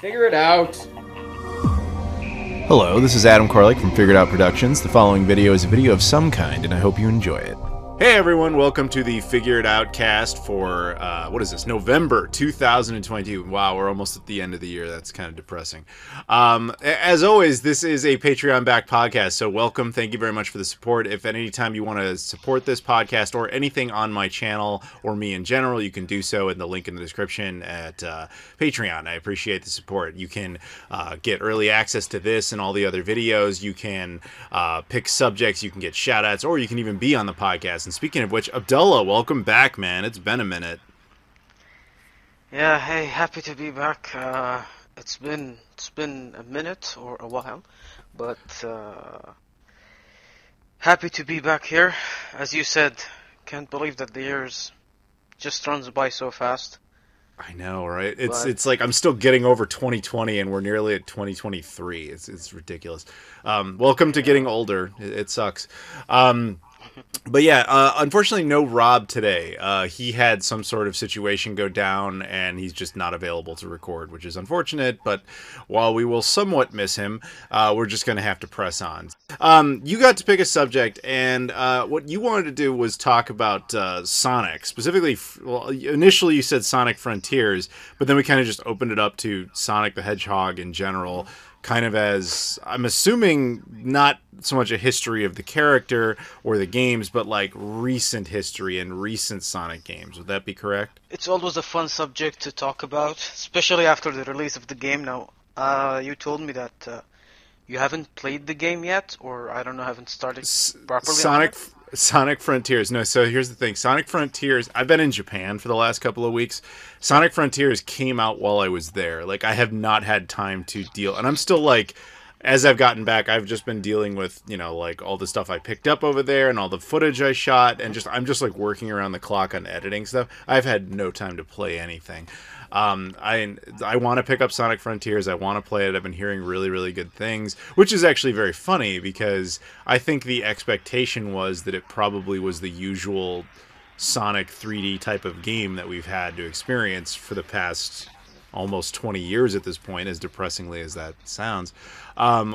Figure it out. Hello, this is Adam Koralik from Figured Out Productions. The following video is a video of some kind, and I hope you enjoy it. Hey everyone, welcome to the Figured Out cast for, November 2022. Wow, we're almost at the end of the year. That's kind of depressing. As always, this is a Patreon-backed podcast, so welcome. Thank you very much for the support. If at any time you want to support this podcast or anything on my channel or me in general, you can do so in the link in the description at Patreon. I appreciate the support. You can get early access to this and all the other videos. You can pick subjects, you can get shout-outs, or you can even be on the podcast. And speaking of which, Abdullah, welcome back, man. It's been a minute. Yeah, hey, happy to be back. It's been a minute or a while, but happy to be back here. As you said, can't believe that the years just runs by so fast. I know, right? It's like I'm still getting over 2020 and we're nearly at 2023. It's ridiculous. Welcome to getting older. It sucks. But yeah, unfortunately no Rob today. He had some sort of situation go down and he's just not available to record, which is unfortunate, but while we will somewhat miss him, we're just going to have to press on. You got to pick a subject, and what you wanted to do was talk about Sonic. Specifically, well, initially you said Sonic Frontiers, but then we kind of just opened it up to Sonic the Hedgehog in general, kind of as, I'm assuming, not so much a history of the character or the games, but like recent history and recent Sonic games. Would that be correct? It's always a fun subject to talk about, especially after the release of the game. Now, you told me that you haven't played the game yet, or I don't know, haven't started properly. Sonic Frontiers. No, so here's the thing. Sonic Frontiers, I've been in Japan for the last couple of weeks. Sonic Frontiers came out while I was there. Like, I have not had time to deal. And I'm still, like, as I've gotten back, I've just been dealing with, you know, like, all the stuff I picked up over there and all the footage I shot. And I'm just, like, working around the clock on editing stuff. I've had no time to play anything. I want to pick up Sonic Frontiers. I want to play it. I've been hearing really, really good things, which is actually very funny because I think the expectation was that it probably was the usual Sonic 3D type of game that we've had to experience for the past almost 20 years at this point, as depressingly as that sounds,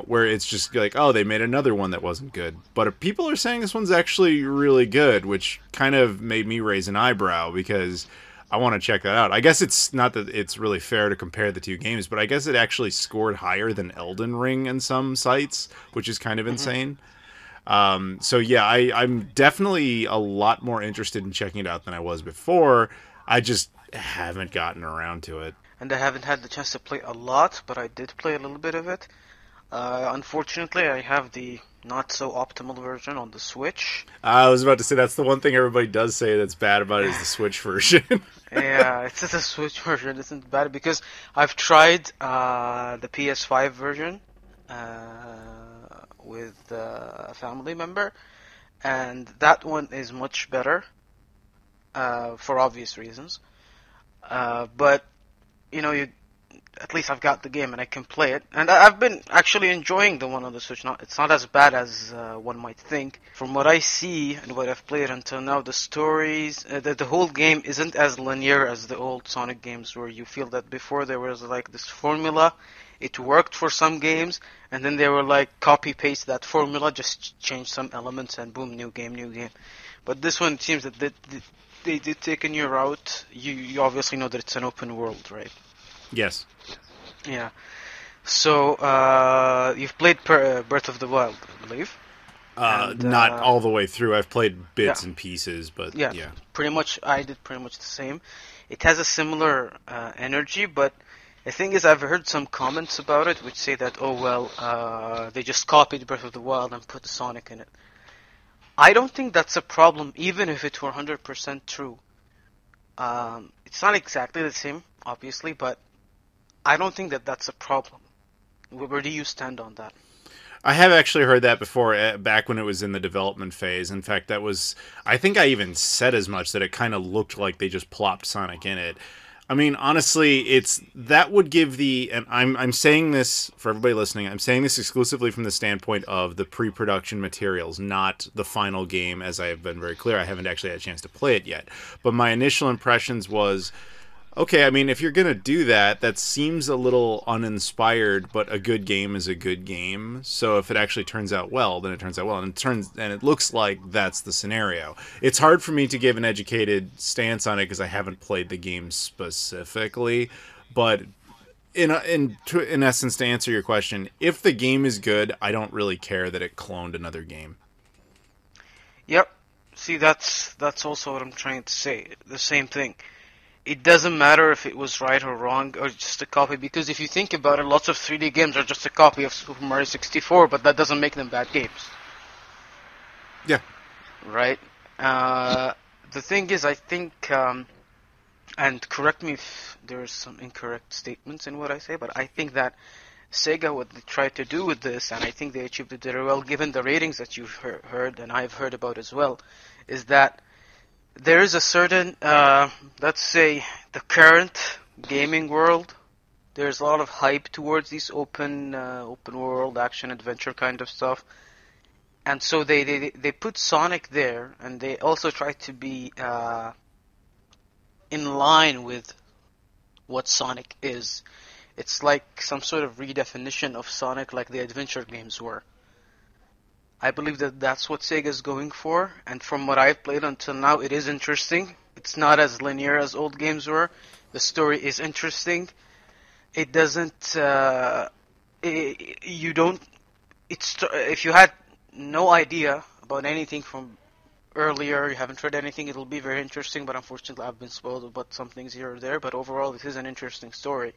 where it's just like, oh, they made another one that wasn't good. But people are saying this one's actually really good, which kind of made me raise an eyebrow because I want to check that out. I guess it's not that it's really fair to compare the two games, but I guess it actually scored higher than Elden Ring in some sites, which is kind of insane. So yeah, I'm definitely a lot more interested in checking it out than I was before. I just haven't gotten around to it. And I haven't had the chance to play a lot, but I did play a little bit of it. Unfortunately, I have the not so optimal version on the Switch. I was about to say that's the one thing everybody does say that's bad about it is the Switch version. Yeah, it's the Switch version isn't bad because I've tried the PS5 version with a family member, and that one is much better for obvious reasons. But you know, at least I've got the game and I can play it, and I've been actually enjoying the one on the Switch. It's not as bad as one might think. From what I see and what I've played until now, the stories, the whole game isn't as linear as the old Sonic games, where you feel that before there was like this formula. It worked for some games, and then they were like copy-paste that formula, just change some elements, and boom, new game. But this one, it seems that they did take a new route. You obviously know that it's an open world, right? Yes. Yeah. So, you've played Breath of the Wild, I believe. Not all the way through. I've played bits and pieces, but yeah. Pretty much, I did pretty much the same. It has a similar energy, but the thing is, I've heard some comments about it which say that, they just copied Breath of the Wild and put the Sonic in it. I don't think that's a problem, even if it were 100% true. It's not exactly the same, obviously, but I don't think that that's a problem. Where do you stand on that? I have actually heard that before, back when it was in the development phase. In fact, I think I even said as much, that it kind of looked like they just plopped Sonic in it. I mean, honestly, that would give and I'm saying this for everybody listening, I'm saying this exclusively from the standpoint of the pre-production materials, not the final game, as I have been very clear. I haven't actually had a chance to play it yet. But my initial impressions was, okay, I mean, if you're gonna do that, that seems a little uninspired, but a good game is a good game. So if it actually turns out well, then it turns out well, and it looks like that's the scenario. It's hard for me to give an educated stance on it because I haven't played the game specifically, but in essence, to answer your question, if the game is good, I don't really care that it cloned another game. Yep. See, that's also what I'm trying to say. The same thing. It doesn't matter if it was right or wrong or just a copy, because if you think about it, lots of 3D games are just a copy of Super Mario 64, but that doesn't make them bad games. Yeah. Right? The thing is, I think, and correct me if there's some incorrect statements in what I say, but I think that Sega, what they tried to do with this, and I think they achieved it very well, given the ratings that you've heard and I've heard about as well, is that there is a certain, let's say, the current gaming world. There's a lot of hype towards these open world action adventure kind of stuff, and so they put Sonic there, and they also try to be in line with what Sonic is. It's like some sort of redefinition of Sonic, like the adventure games were. I believe that that's what Sega's going for, and from what I've played until now, it is interesting. It's not as linear as old games were. The story is interesting. It doesn't. You don't. If you had no idea about anything from earlier, you haven't read anything, it'll be very interesting. But unfortunately, I've been spoiled about some things here or there. But overall, it is an interesting story.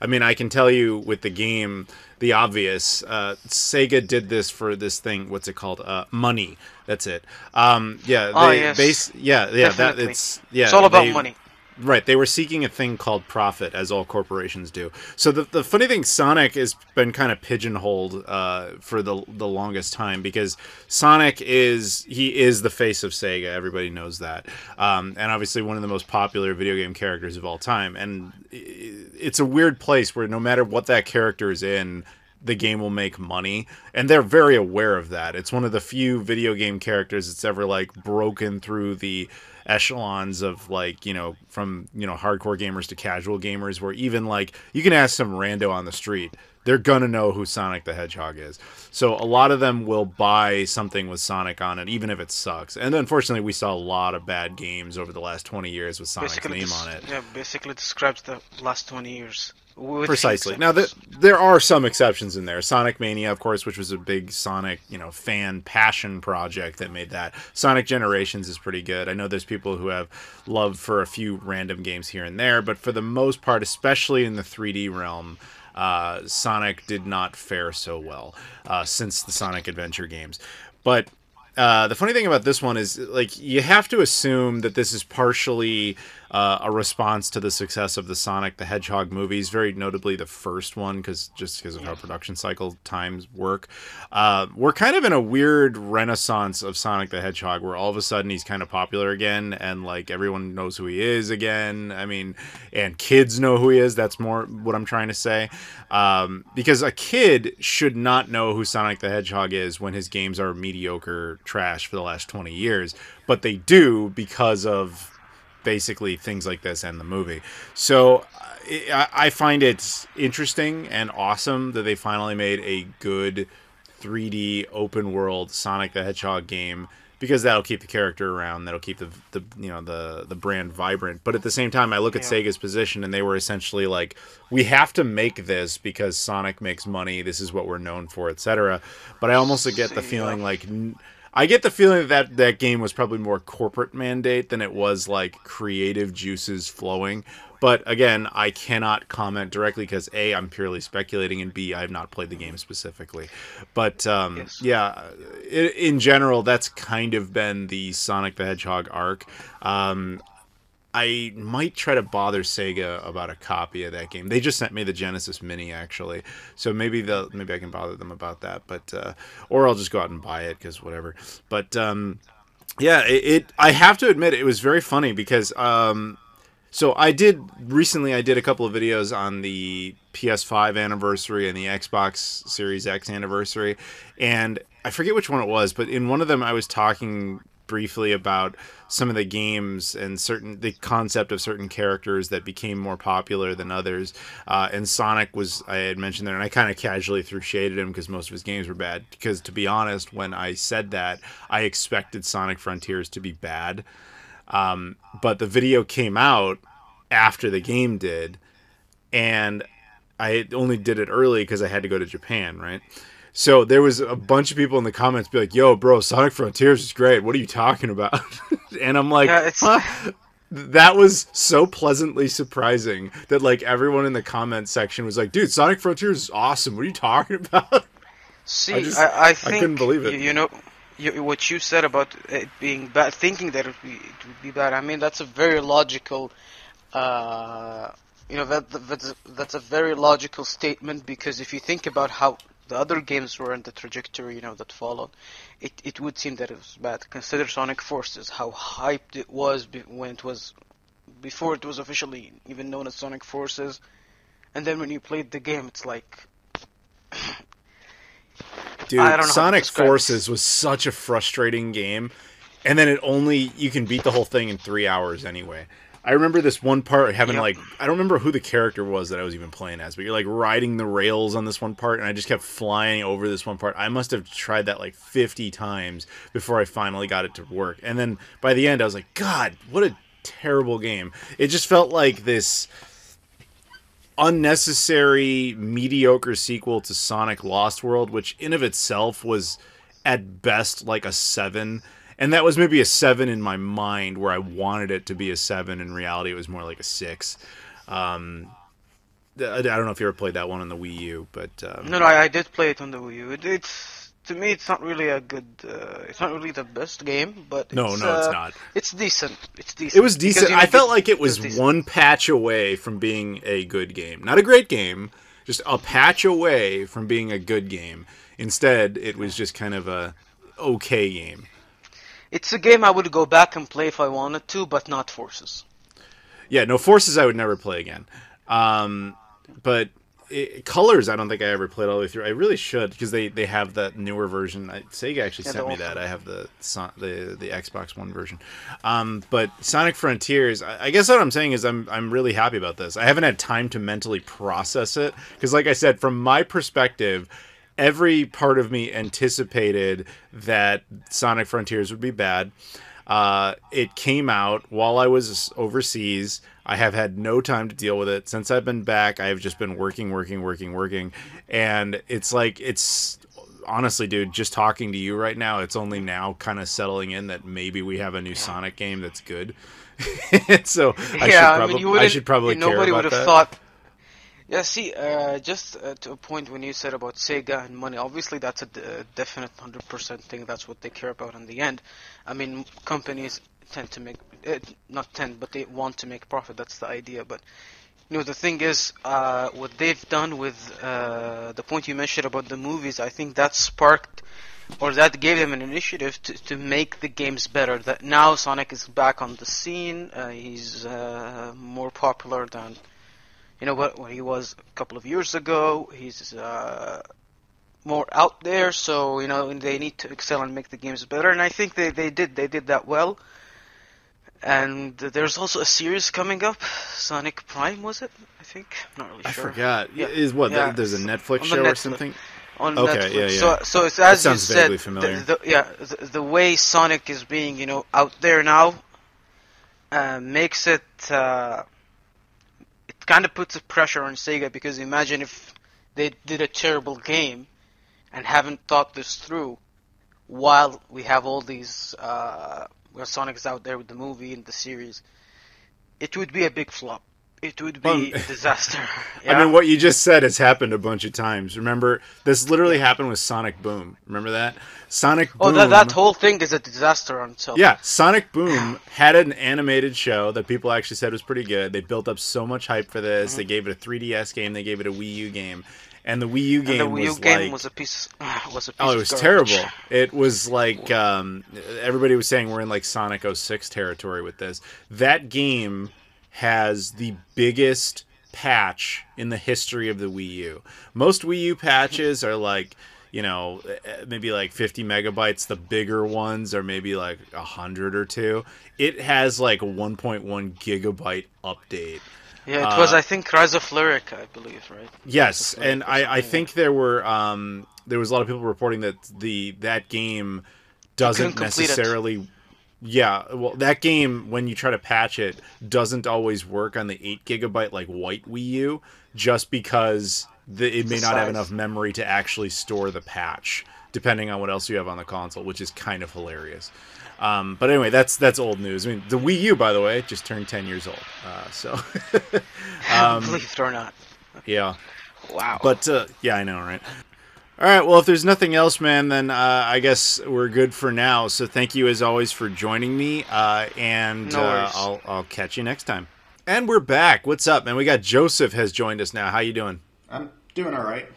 I mean, I can tell you with the game, the obvious. Sega did this for this thing. What's it called? Money. That's it. Yeah. Oh yes, yeah. definitely. Yeah. It's all about money. Right, they were seeking a thing called profit, as all corporations do. So the funny thing, Sonic has been kind of pigeonholed for the longest time because Sonic is the face of Sega. Everybody knows that, and obviously one of the most popular video game characters of all time. And it's a weird place where no matter what that character is in, the game will make money, and they're very aware of that. It's one of the few video game characters that's ever like broken through the echelons of like, from hardcore gamers to casual gamers, where even like you can ask some rando on the street, they're gonna know who Sonic the Hedgehog is. So a lot of them will buy something with Sonic on it, even if it sucks. And unfortunately, we saw a lot of bad games over the last 20 years with Sonic's name on it. Yeah, basically describes the last 20 years. Precisely. Now, there are some exceptions in there. Sonic Mania, of course, which was a big Sonic, fan passion project that made that. Sonic Generations is pretty good. I know there's people who have love for a few random games here and there, but for the most part, especially in the 3D realm, Sonic did not fare so well since the Sonic Adventure games. But the funny thing about this one is, like, you have to assume that this is partially a response to the success of the Sonic the Hedgehog movies, very notably the first one, because of how production cycle times work. We're kind of in a weird renaissance of Sonic the Hedgehog, where all of a sudden he's kind of popular again, and like everyone knows who he is again. I mean, and kids know who he is. That's more what I'm trying to say. Because a kid should not know who Sonic the Hedgehog is when his games are mediocre trash for the last 20 years, but they do because of basically things like this and the movie. So I find it interesting and awesome that they finally made a good 3D open world Sonic the Hedgehog game, because that'll keep the character around, that'll keep the brand vibrant. But at the same time, I look at Sega's position, and they were essentially like, we have to make this because Sonic makes money, this is what we're known for, etc. But I almost get the feeling like that game was probably more corporate mandate than it was like creative juices flowing. But again, I cannot comment directly because A, I'm purely speculating, and B, I have not played the game specifically. But yeah, in general, that's kind of been the Sonic the Hedgehog arc. I might try to bother Sega about a copy of that game. They just sent me the Genesis Mini, actually, so maybe I can bother them about that. But or I'll just go out and buy it, because whatever. But yeah, I have to admit, it was very funny because so I did a couple of videos on the PS5 anniversary and the Xbox Series X anniversary, and I forget which one it was, but in one of them I was talking briefly about some of the games and the concept of certain characters that became more popular than others. And Sonic was, I had mentioned there, and I kind of casually threw shade at him because most of his games were bad. Because to be honest, when I said that, I expected Sonic Frontiers to be bad. But the video came out after the game did, and I only did it early because I had to go to Japan, right? So there was a bunch of people in the comments be like, "Yo, bro, Sonic Frontiers is great. What are you talking about?" And I'm like, Yeah, huh? That was so pleasantly surprising that like everyone in the comment section was like, "Dude, Sonic Frontiers is awesome. What are you talking about?" see, I I couldn't think believe it. what you said about it being bad, thinking that it would be bad. I mean, that's a very logical, uh, that's a very logical statement, because if you think about how the other games were in the trajectory, that followed, it would seem that it was bad. Consider Sonic Forces, how hyped it was when it was before it was officially even known as Sonic Forces, and then when you played the game, it's like I Dude, don't know how to Sonic describe Forces it. was such a frustrating game, and then you can beat the whole thing in 3 hours anyway. I remember this one part having Yep. like, I don't remember who the character was that I was even playing as, but you're like riding the rails on this one part, and I just kept flying over this one part. I must have tried that like 50 times before I finally got it to work. And then by the end, I was like, God, what a terrible game. It just felt like this unnecessary, mediocre sequel to Sonic Lost World, which in of itself was at best like a 7. And that was maybe a 7 in my mind, where I wanted it to be a 7. In reality, it was more like a 6. I don't know if you ever played that one on the Wii U, but No, I did play it on the Wii U. It's to me, it's not really a good. It's not really the best game, but no, it's not. it's decent. It's It decent. was Because, decent. I felt like it it was was decent. one patch away from being a good game. Not a great game, just a patch away from being a good game. Instead, it was just kind of a okay game. It's a game I would go back and play if I wanted to, but not Forces. Yeah, no, Forces I would never play again. But Colors, I don't think I ever played all the way through. I really should, because they have that newer version. Sega actually Yeah, sent me that. I have the Xbox One version. But Sonic Frontiers, I guess what I'm saying is I'm really happy about this. I haven't had time to mentally process it, because like I said, from my perspective, every part of me anticipated that Sonic Frontiers would be bad. It came out while I was overseas. I have had no time to deal with it. Since I've been back, I've just been working. And it's like, it's honestly, dude, just talking to you right now, it's only now kind of settling in that maybe we have a new Sonic game that's good. So Yeah, I mean, I should probably care nobody would about have that. thought. Yeah, see, just to a point when you said about Sega and money, obviously that's a definite 100% thing. That's what they care about in the end. I mean, companies tend to make, not tend, but they want to make profit. That's the idea. But, the thing is, what they've done with the point you mentioned about the movies, I think that sparked, or that gave them an initiative to make the games better. That now Sonic is back on the scene. He's more popular than what he was a couple of years ago. He's more out there, so they need to excel and make the games better. And I think they did that well. And there's also a series coming up, Sonic Prime, was it? I think, I'm not really I sure. forgot. Yeah, Is what, yeah, there's a Netflix on the show or Netflix. something? On Okay, Netflix. yeah. So it's That as you sounds said, vaguely familiar. the way Sonic is being, out there now, makes it. It kind of puts a pressure on Sega, because imagine if they did a terrible game and haven't thought this through, while we have all these where Sonic's out there with the movie and the series. It would be a big flop. It would Well, be a disaster. I Yeah. mean, what you just said has happened a bunch of times. Remember, this literally Yeah. happened with Sonic Boom. Remember that? Sonic Oh, Boom. that whole thing is a disaster on itself. Yeah, Sonic Boom had an animated show that people actually said was pretty good. They built up so much hype for this. They gave it a 3DS game. They gave it a Wii U game. And the Wii U And the game Wii U was game like... was a piece. Was a piece Oh, it of was garbage. terrible. It was like... everybody was saying we're in like Sonic 06 territory with this. That game has the biggest patch in the history of the Wii U. Most Wii U patches are like, maybe like 50 megabytes. The bigger ones are maybe like 100 or two. It has like a 1.1 gigabyte update. Yeah, it was, I think, Rise of Lyric, I believe, right? Yes, and I think there was a lot of people reporting that that game doesn't necessarily. Yeah, well, that game, when you try to patch it, doesn't always work on the 8 gigabyte like white Wii U, just because it may not have enough memory to actually store the patch, depending on what else you have on the console, which is kind of hilarious. But anyway, that's old news. I mean, the Wii U, by the way, just turned 10 years old. Believe it or not. Yeah. Wow. But yeah, I know, right? All right, well, if there's nothing else, man, then I guess we're good for now. So thank you, as always, for joining me, and I'll catch you next time. And we're back. What's up, man? We got Joseph has joined us now. How you doing? I'm doing all right.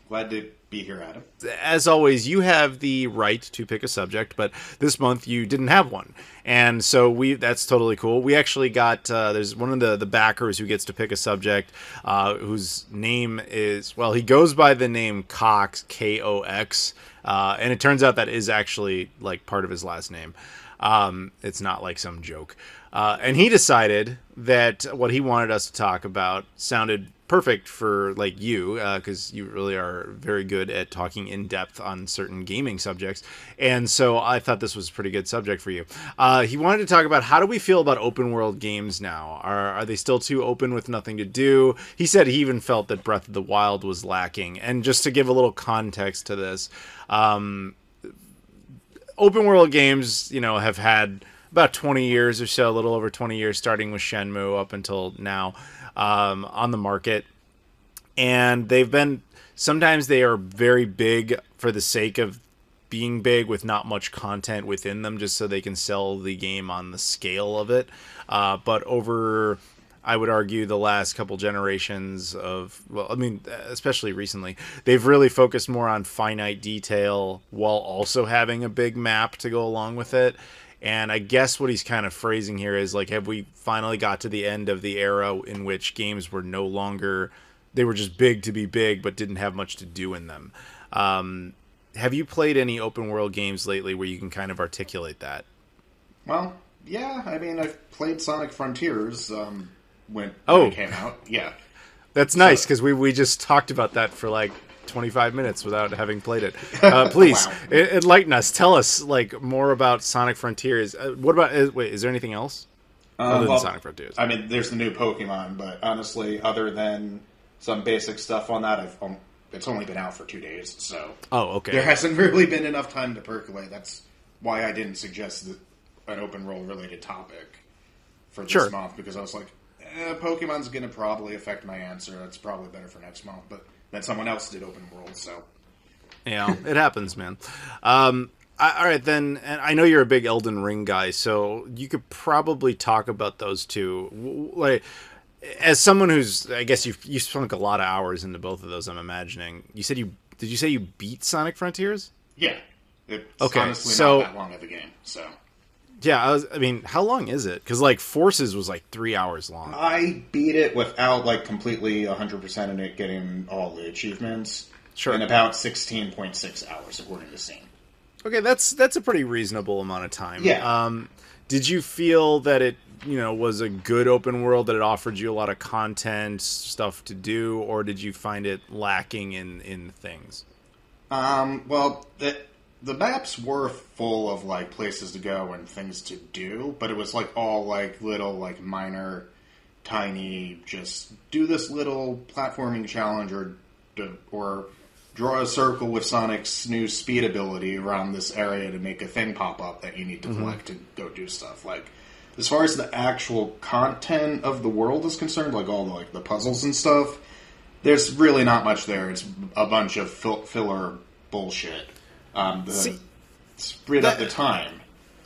Glad to be here, Adam. As always, you have the right to pick a subject, but this month you didn't have one. And so that's totally cool. We actually got, there's one of the backers who gets to pick a subject, whose name is, well, he goes by the name Cox, Kox, and it turns out that is actually like part of his last name. It's not like some joke. And he decided that what he wanted us to talk about sounded perfect for like you, because you really are very good at talking in depth on certain gaming subjects, and so I thought this was a pretty good subject for you. He wanted to talk about, how do we feel about open world games now? Are they still too open with nothing to do? He said he even felt that Breath of the Wild was lacking. And just to give a little context to this, open world games, have had about 20 years or so, a little over 20 years, starting with Shenmue up until now, on the market. And sometimes they are very big for the sake of being big, with not much content within them, just so they can sell the game on the scale of it. But over, I would argue, the last couple generations especially recently, they've really focused more on finite detail while also having a big map to go along with it. And I guess what he's kind of phrasing here is like, have we finally got to the end of the era in which games were no longer, they were just big to be big, but didn't have much to do in them? Have you played any open world games lately where you can kind of articulate that? Well, yeah. I mean, I've played Sonic Frontiers when it came out. Yeah. That's nice, because we just talked about that for like 25 minutes without having played it. Please, Wow. Enlighten us. Tell us like more about Sonic Frontiers. What about? Wait, is there anything else other than Sonic Frontiers? I mean, there's the new Pokemon, but honestly, other than some basic stuff on that, it's only been out for 2 days, so okay. There hasn't really been enough time to percolate. That's why I didn't suggest an open world related topic for this month, because I was like, Pokemon's going to probably affect my answer. That's probably better for next month, but then someone else did open world, so. Yeah, it happens, man. All right, then, and I know you're a big Elden Ring guy, so you could probably talk about those two. Like, as someone who's, I guess you sunk a lot of hours into both of those, I'm imagining. Did you say you beat Sonic Frontiers? Yeah. It's honestly not that long of a game, so. Yeah, I mean, how long is it? Because, like, Forces was, like, 3 hours long. I beat it without, like, completely 100% in it, getting all the achievements. Sure. In about 16.6 hours, according to Steam. Okay, that's a pretty reasonable amount of time. Yeah. Did you feel that it, was a good open world, that it offered you a lot of content, stuff to do, or did you find it lacking in things? Well, the maps were full of, like, places to go and things to do, but it was, like, all, like, little, like, minor, tiny, just do this little platforming challenge or draw a circle with Sonic's new speed ability around this area to make a thing pop up that you need to collect to go do stuff. Like, as far as the actual content of the world is concerned, like all the, like, the puzzles and stuff, there's really not much there. It's a bunch of filler bullshit. Spread up the time.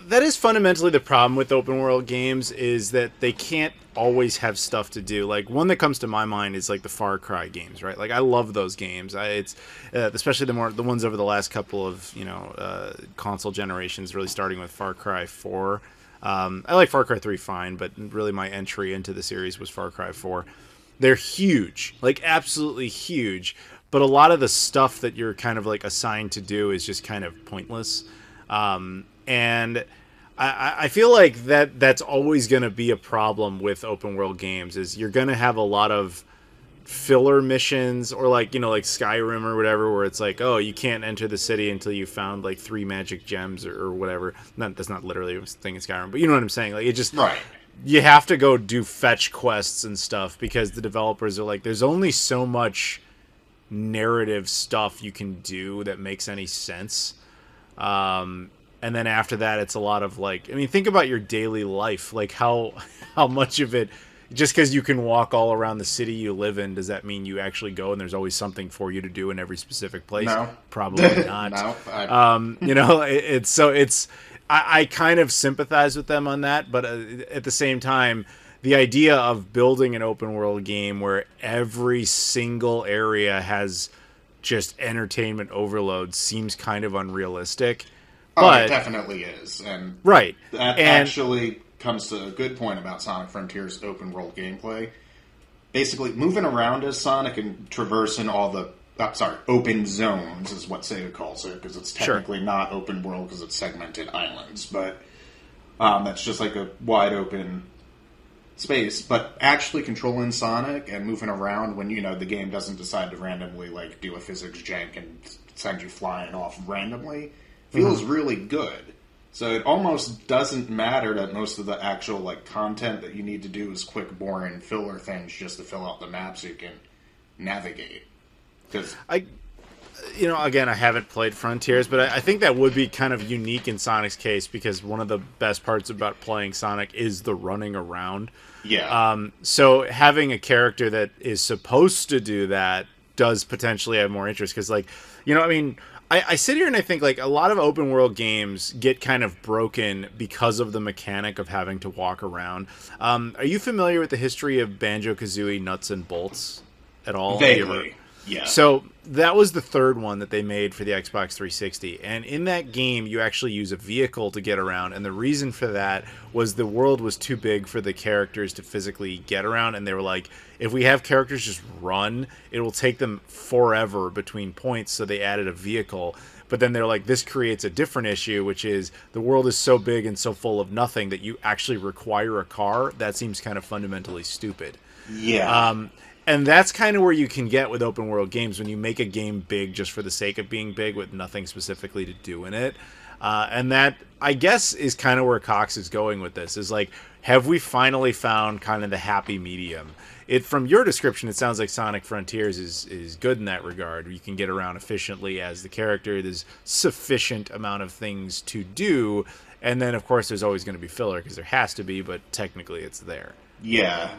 That is fundamentally the problem with open world games, is that they can't always have stuff to do. Like, one that comes to my mind is like the Far Cry games, right? Like, I love those games. It's especially the ones over the last couple of console generations, really starting with Far Cry 4. I like Far Cry 3 fine, but really my entry into the series was Far Cry 4. They're huge, like absolutely huge. but a lot of the stuff that you're kind of like assigned to do is just kind of pointless. And I feel like that's always going to be a problem with open world games, is you're going to have a lot of filler missions, or like, like Skyrim or whatever, where it's like, oh, you can't enter the city until you found like 3 magic gems or whatever. That's not literally a thing in Skyrim, but you know what I'm saying? Like, it just, right. You have to go do fetch quests and stuff because the developers are like, there's only so much narrative stuff you can do that makes any sense. And then after that, it's a lot of like, I mean, think about your daily life. Like how much of it, just because you can walk all around the city you live in, does that mean you actually go and there's always something for you to do in every specific place? No. Probably not. No. I kind of sympathize with them on that, but at the same time, the idea of building an open world game where every single area has just entertainment overload seems kind of unrealistic. But it definitely is. And right. That actually comes to a good point about Sonic Frontiers open world gameplay. Basically, moving around as Sonic and traversing all the open zones is what Sega calls it, because it's technically not open world because it's segmented islands, but that's just like a wide open space. But actually controlling Sonic and moving around when the game doesn't decide to randomly like do a physics jank and send you flying off randomly feels really good. So it almost doesn't matter that most of the actual like content that you need to do is quick, boring filler things just to fill out the map so you can navigate. Because again, I haven't played Frontiers, but I think that would be kind of unique in Sonic's case, because one of the best parts about playing Sonic is the running around. Yeah. So having a character that is supposed to do that does potentially have more interest, because I sit here and I think like a lot of open world games get kind of broken because of the mechanic of having to walk around. Are you familiar with the history of Banjo-Kazooie Nuts and Bolts at all? Vaguely. Yeah. So that was the third one that they made for the Xbox 360. And in that game, you actually use a vehicle to get around. And the reason for that was the world was too big for the characters to physically get around. And they were like, if we have characters just run, it will take them forever between points. So they added a vehicle. But then they're like, this creates a different issue, which is the world is so big and so full of nothing that you actually require a car. That seems kind of fundamentally stupid. Yeah. And that's kind of where you can get with open world games, when you make a game big just for the sake of being big with nothing specifically to do in it. And that, I guess, is kind of where Cox is going with this, is like, have we finally found kind of the happy medium? From your description, it sounds like Sonic Frontiers is good in that regard. You can get around efficiently as the character. There's sufficient amount of things to do. And then, of course, there's always going to be filler, because there has to be, but technically it's there. Yeah,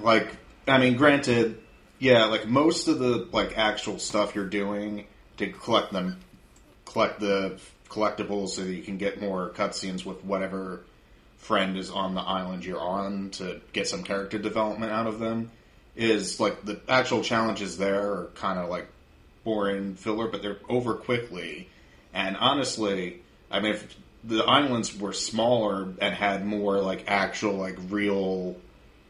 granted... Yeah, like most of the like actual stuff you're doing to collect the collectibles so that you can get more cutscenes with whatever friend is on the island you're on to get some character development out of them, is like the actual challenges there are kind of like boring filler, but they're over quickly. And honestly, if the islands were smaller and had more like actual like real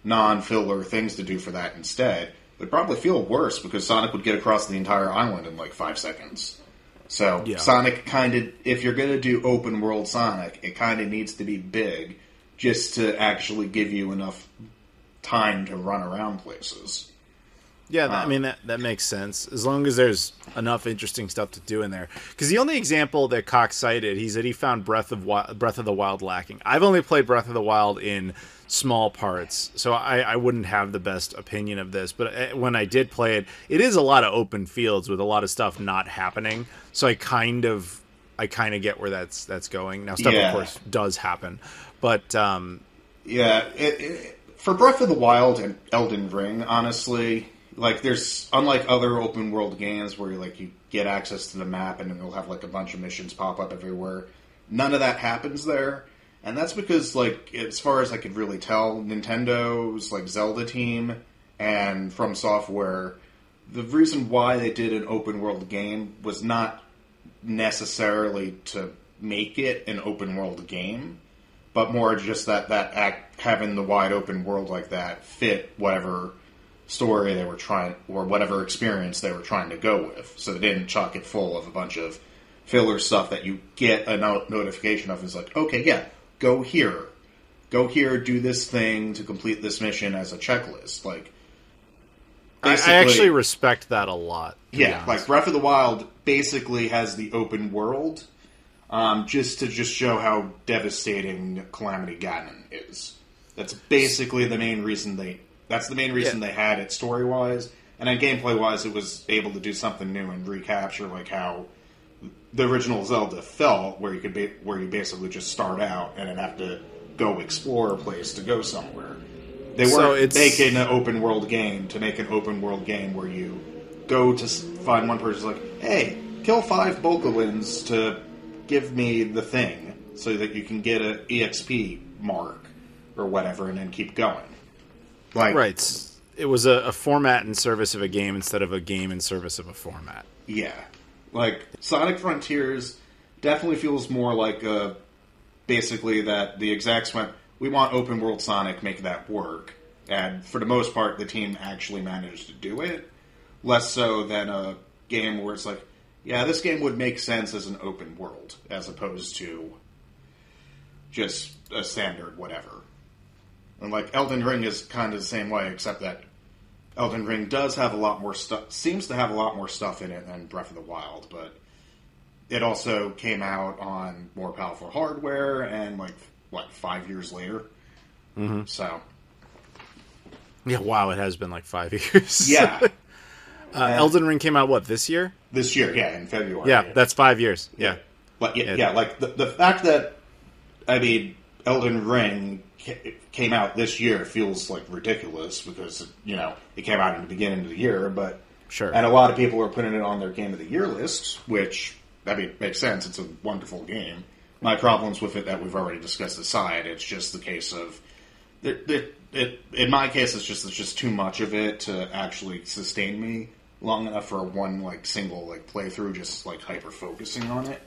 non-filler things to do for that instead, would probably feel worse, because Sonic would get across the entire island in like 5 seconds. So yeah. Sonic kind of, if you're going to do open world Sonic, it kind of needs to be big just to actually give you enough time to run around places. Yeah, that makes sense, as long as there's enough interesting stuff to do in there. Because the only example that Cox cited, he said he found Breath of the Wild lacking. I've only played Breath of the Wild in small parts, so I wouldn't have the best opinion of this. But when I did play it, it is a lot of open fields with a lot of stuff not happening. So I kind of get where that's going. Now, stuff of course does happen, but for Breath of the Wild and Elden Ring, honestly. Like, there's, unlike other open world games where you get access to the map and then you'll have like a bunch of missions pop up everywhere, none of that happens there. And that's because, like, as far as I could really tell, Nintendo's like Zelda team and From Software, the reason why they did an open world game was not necessarily to make it an open world game, but more just that having the wide open world like that fit whatever story they were trying, or whatever experience they were trying to go with. So they didn't chock it full of a bunch of filler stuff that you get a notification of. It's like, okay, yeah, go here, do this thing to complete this mission as a checklist. Like, I actually respect that a lot. Yeah, like Breath of the Wild basically has the open world, just to show how devastating Calamity Ganon is. That's basically the main reason they had it story wise, and then gameplay wise, it was able to do something new and recapture like how the original Zelda felt, where you basically just start out and then have to go explore a place to go somewhere. They weren't making an open world game to make an open world game where you go to find one person like, hey, kill 5 Bokolins to give me the thing so that you can get an EXP mark or whatever and then keep going. Like, right. It was a format in service of a game instead of a game in service of a format. Yeah. Like, Sonic Frontiers definitely feels more like basically that the execs went, we want open world Sonic, make that work. And for the most part, the team actually managed to do it. Less so than a game where it's like, yeah, this game would make sense as an open world, as opposed to just a standard whatever. And like Elden Ring is kind of the same way, except that Elden Ring does have a lot more stuff, seems to have a lot more stuff in it than Breath of the Wild, but it also came out on more powerful hardware and 5 years later. Mm-hmm. So. Yeah, wow, it has been 5 years. Yeah. Elden Ring came out, this year? This year, yeah, in February. Yeah, that's 5 years. Yeah. But the fact that, Elden Ring came out this year feels ridiculous because, it came out in the beginning of the year, but... Sure. And a lot of people are putting it on their Game of the Year list, which, makes sense. It's a wonderful game. My problems with it that we've already discussed aside, it's just the case of... in my case, it's just too much of it to actually sustain me long enough for one single playthrough, just hyper focusing on it.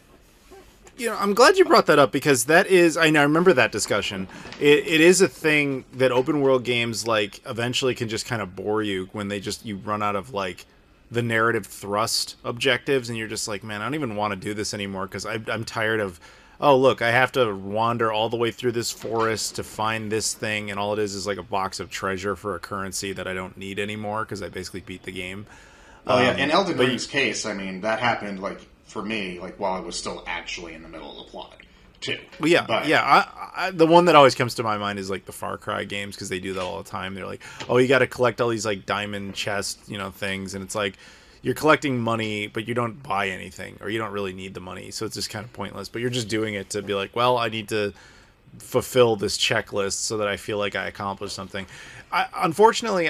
I'm glad you brought that up because that is, I remember that discussion. It is a thing that open world games eventually can just kind of bore you when you run out of the narrative thrust objectives and you're just man, I don't even want to do this anymore because I'm tired of, oh, look, I have to wander all the way through this forest to find this thing, and all it is a box of treasure for a currency that I don't need anymore because I basically beat the game. Oh, yeah. In Elden Ring's case, that happened, for me, while I was still actually in the middle of the plot, too. Well, yeah, but... yeah. I, the one that always comes to my mind is, the Far Cry games, because they do that all the time. They're oh, you got to collect all these, diamond chest, things, and it's you're collecting money, but you don't buy anything, or you don't really need the money, so it's just kind of pointless. But you're just doing it to be well, I need to fulfill this checklist so that I feel like I accomplished something. Unfortunately,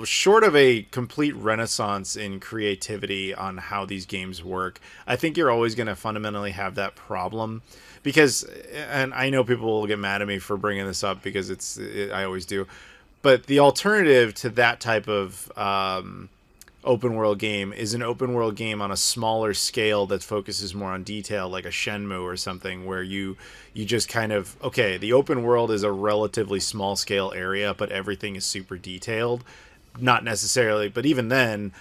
short of a complete renaissance in creativity on how these games work, I think you're always going to fundamentally have that problem. Because, and I know people will get mad at me for bringing this up because I always do, but the alternative to that type of open world game is an open world game on a smaller scale that focuses more on detail, like a Shenmue or something, where you just kind of, okay, the open world is a relatively small scale area, but everything is super detailed. Not necessarily, but even then,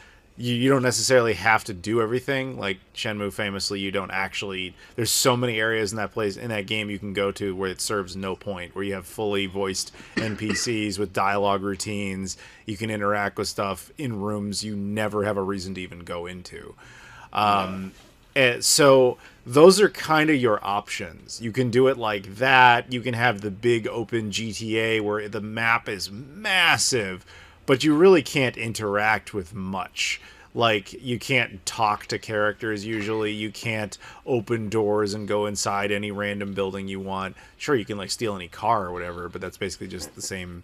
you don't necessarily have to do everything. Like Shenmue famously, you don't actually, there's so many areas in that game you can go to where it serves no point, where you have fully voiced NPCs with dialogue routines. You can interact with stuff in rooms you never have a reason to even go into. And so those are kind of your options. You can do it like that. You can have the big open GTA where the map is massive, but you really can't interact with much. You can't talk to characters usually. You can't open doors and go inside any random building you want. Sure, you can steal any car or whatever, but that's basically just the same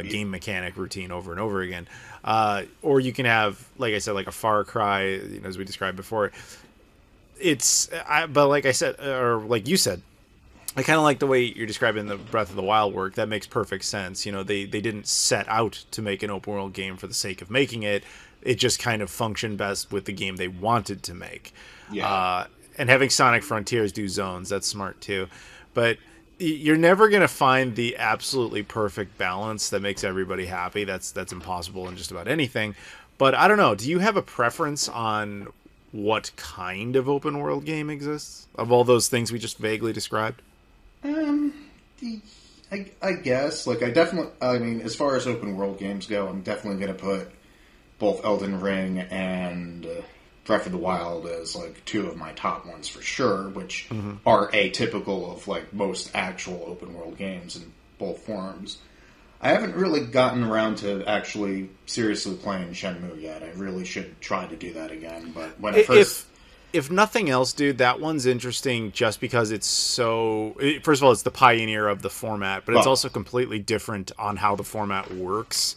game mechanic routine over and over again. Or you can have, like I said, a Far Cry, as we described before. But like I said, or like you said, I kind of like the way you're describing the Breath of the Wild work. That makes perfect sense. They didn't set out to make an open world game for the sake of making it. It just kind of functioned best with the game they wanted to make. Yeah. And having Sonic Frontiers do zones, that's smart too. But you're never going to find the absolutely perfect balance that makes everybody happy. That's impossible in just about anything. But I don't know. Do you have a preference on what kind of open world game exists of all those things we just vaguely described? I guess like I mean, as far as open world games go, I'm definitely going to put both Elden Ring and Breath of the Wild as like two of my top ones for sure, which are atypical of like most actual open world games in both forms. I haven't really gotten around to actually seriously playing Shenmue yet. I really should try to do that again. But when I first... If nothing else, dude, that one's interesting just because it's so... First of all, it's the pioneer of the format, but it's also completely different on how the format works.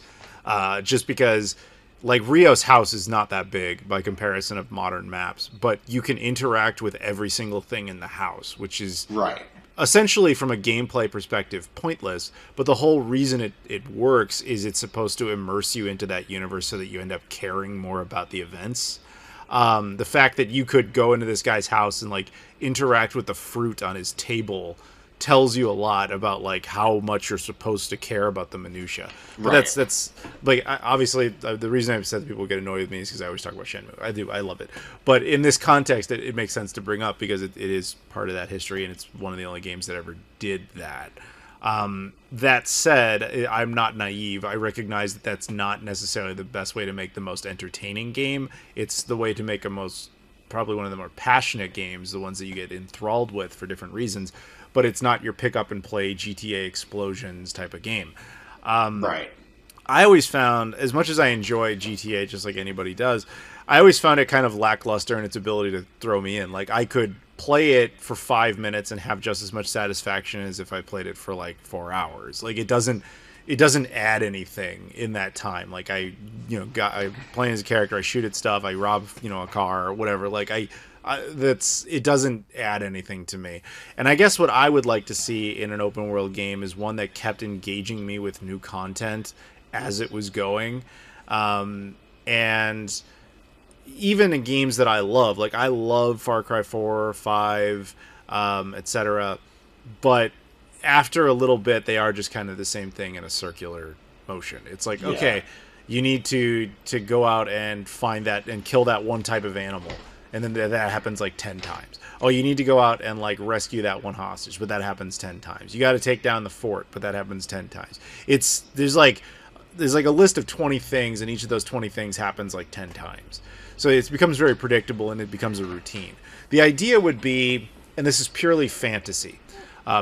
Just because, like, Rio's house is not that big by comparison of modern maps, but you can interact with every single thing in the house, which is... Right. Essentially, from a gameplay perspective, pointless, but the whole reason it works is it's supposed to immerse you into that universe so that you end up caring more about the events. The fact that you could go into this guy's house and like interact with the fruit on his table tells you a lot about like how much you're supposed to care about the minutia. But right. that's like obviously the reason I've said that people get annoyed with me is because I always talk about Shenmue. I love it, but in this context, it makes sense to bring up because it is part of that history and it's one of the only games that ever did that. That said, I'm not naive. I recognize that that's not necessarily the best way to make the most entertaining game. It's the way to make probably one of the more passionate games, the ones that you get enthralled with for different reasons. But it's not your pick up and play GTA explosions type of game. Right. I always found, as much as I enjoy GTA, just like anybody does, I always found it kind of lackluster in its ability to throw me in. Like, I could play it for 5 minutes and have just as much satisfaction as if I played it for like 4 hours. Like, it doesn't add anything in that time. Like, I'm playing as a character, I shoot at stuff, I rob, a car or whatever. Like, it doesn't add anything to me. And I guess what I would like to see in an open world game is one that kept engaging me with new content as it was going. And even in games that I love, like I love Far Cry 4, 5, etc. But after a little bit, they are just kind of the same thing in a circular motion. It's like, okay, you need to go out and find that and kill that one type of animal. And then that happens like 10 times. Oh, you need to go out and like rescue that one hostage, but that happens 10 times. You got to take down the fort, but that happens 10 times. There's like a list of 20 things, and each of those 20 things happens like 10 times. So it becomes very predictable, and it becomes a routine. The idea would be, and this is purely fantasy,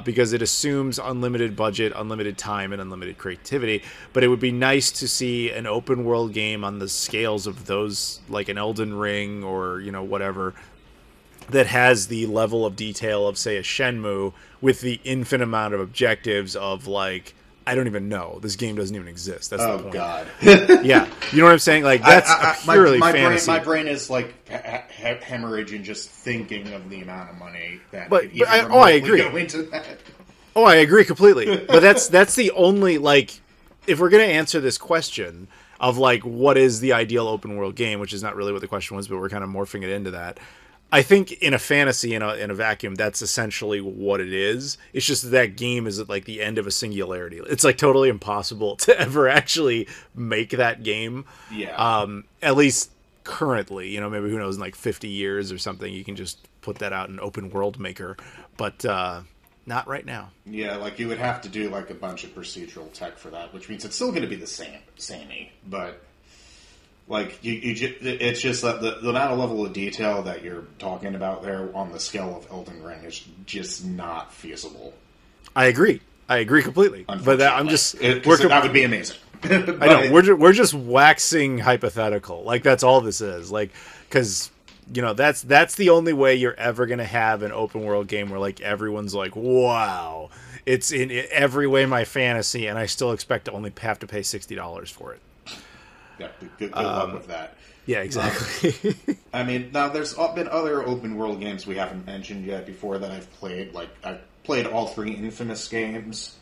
because it assumes unlimited budget, unlimited time, and unlimited creativity. But it would be nice to see an open world game on the scales of those, like an Elden Ring or whatever, that has the level of detail of, say, a Shenmue with the infinite amount of objectives of like, I don't even know. This game doesn't even exist. That's the point. Oh, God. Yeah. You know what I'm saying? Like, that's purely fantasy. My brain is, like, hemorrhaging just thinking of the amount of money that I agree. Go into that. Oh, I agree completely. But that's the only, like, if we're going to answer this question of, like, what is the ideal open world game, which is not really what the question was, but we're kind of morphing it into that. I think in a fantasy, in a vacuum, that's essentially what it is. It's just that game is at like the end of a singularity. It's like totally impossible to ever actually make that game. Yeah. At least currently, maybe who knows, in like 50 years or something, you can just put that out in open world maker, but not right now. Yeah, like you would have to do like a bunch of procedural tech for that, which means it's still going to be the samey, but. Like, it's just that the amount of level of detail that you're talking about there on the scale of Elden Ring is just not feasible. I agree completely. But that would be amazing. I know, we're just waxing hypothetical. Like, that's all this is. Like, because, that's the only way you're ever going to have an open world game where, like, everyone's like, wow, it's in every way my fantasy, and I still expect to only have to pay $60 for it. Yeah, good luck with that. Yeah, exactly. I mean, now there's been other open world games we haven't mentioned yet before that I've played. Like, I've played all 3 Infamous games.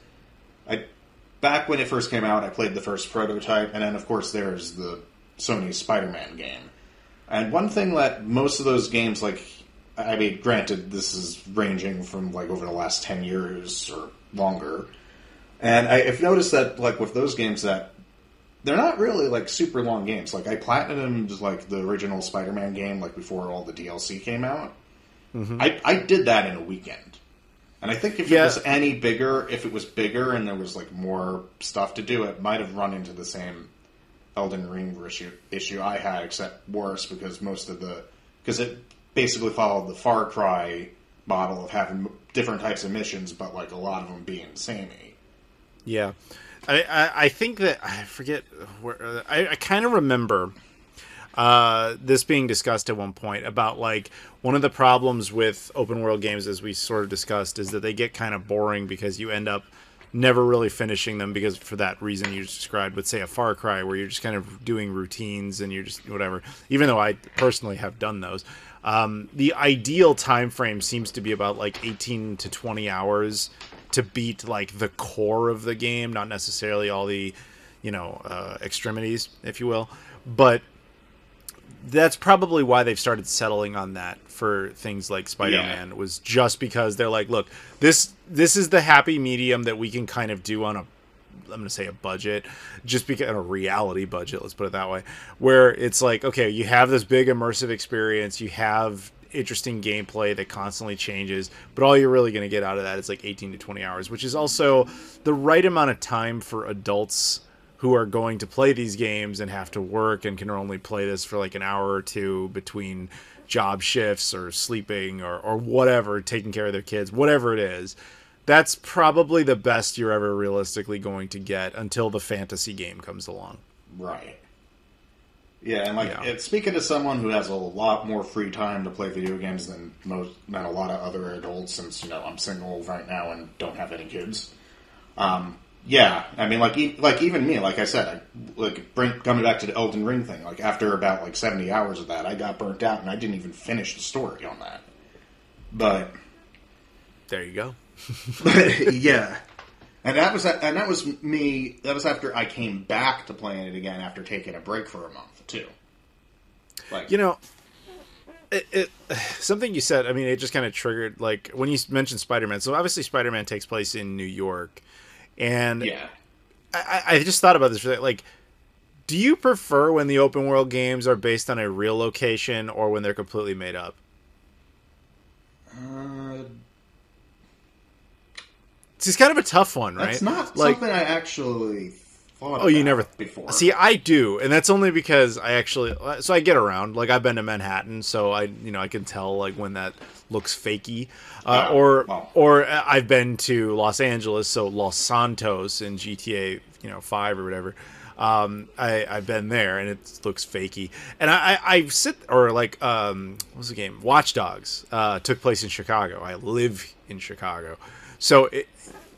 Back when it first came out, I played the first prototype, and then, of course, there's the Sony Spider-Man game. And one thing that most of those games, like, I mean, granted, this is ranging from like over the last 10 years or longer. And I've noticed that, like, with those games that they're not really, like, super long games. Like, I platinumed, like, the original Spider-Man game, like, before all the DLC came out. Mm-hmm. I did that in a weekend. And I think if it was any bigger, if it was bigger and there was, like, more stuff to do, it might have run into the same Elden Ring issue I had, except worse, because because it basically followed the Far Cry model of having different types of missions, but, like, a lot of them being samey. Yeah, I think that I forget where I kind of remember this being discussed at one point about like one of the problems with open world games, as we sort of discussed, is that they get kind of boring because you end up never really finishing them because for that reason you just described with, say, a Far Cry, where you're just kind of doing routines and you're just whatever. Even though I personally have done those, the ideal time frame seems to be about like 18 to 20 hours to beat like the core of the game, not necessarily all the, extremities, if you will. But that's probably why they've started settling on that for things like Spider-Man. Yeah. Was just because they're like, look, this is the happy medium that we can kind of do on I'm going to say a budget, just because a reality budget, let's put it that way, where it's like, okay, you have this big immersive experience, you have interesting gameplay that constantly changes, but all you're really going to get out of that is like 18 to 20 hours, which is also the right amount of time for adults who are going to play these games and have to work and can only play this for like an hour or two between job shifts or sleeping or whatever, taking care of their kids, whatever it is. That's probably the best you're ever realistically going to get until the fantasy game comes along. Right. Yeah, and speaking to someone who has a lot more free time to play video games than a lot of other adults, since I'm single right now and don't have any kids. Yeah, I mean, like even me, like I said, coming back to the Elden Ring thing. Like after about like 70 hours of that, I got burnt out and I didn't even finish the story on that. But there you go. Yeah. And that was me. That was after I came back to playing it again after taking a break for a month too. Like, something you said. I mean, it just kind of triggered like when you mentioned Spider-Man. So obviously, Spider-Man takes place in New York, and yeah, I just thought about this. Like, do you prefer when the open world games are based on a real location or when they're completely made up? It's kind of a tough one, right? That's not something I actually thought about you never before. See, I do, and that's only because I get around. Like, I've been to Manhattan, so I can tell like when that looks fakey. Or I've been to Los Angeles, so Los Santos in GTA 5 or whatever. I've been there, and it looks fakey. And what was the game? Watch Dogs took place in Chicago. I live in Chicago. So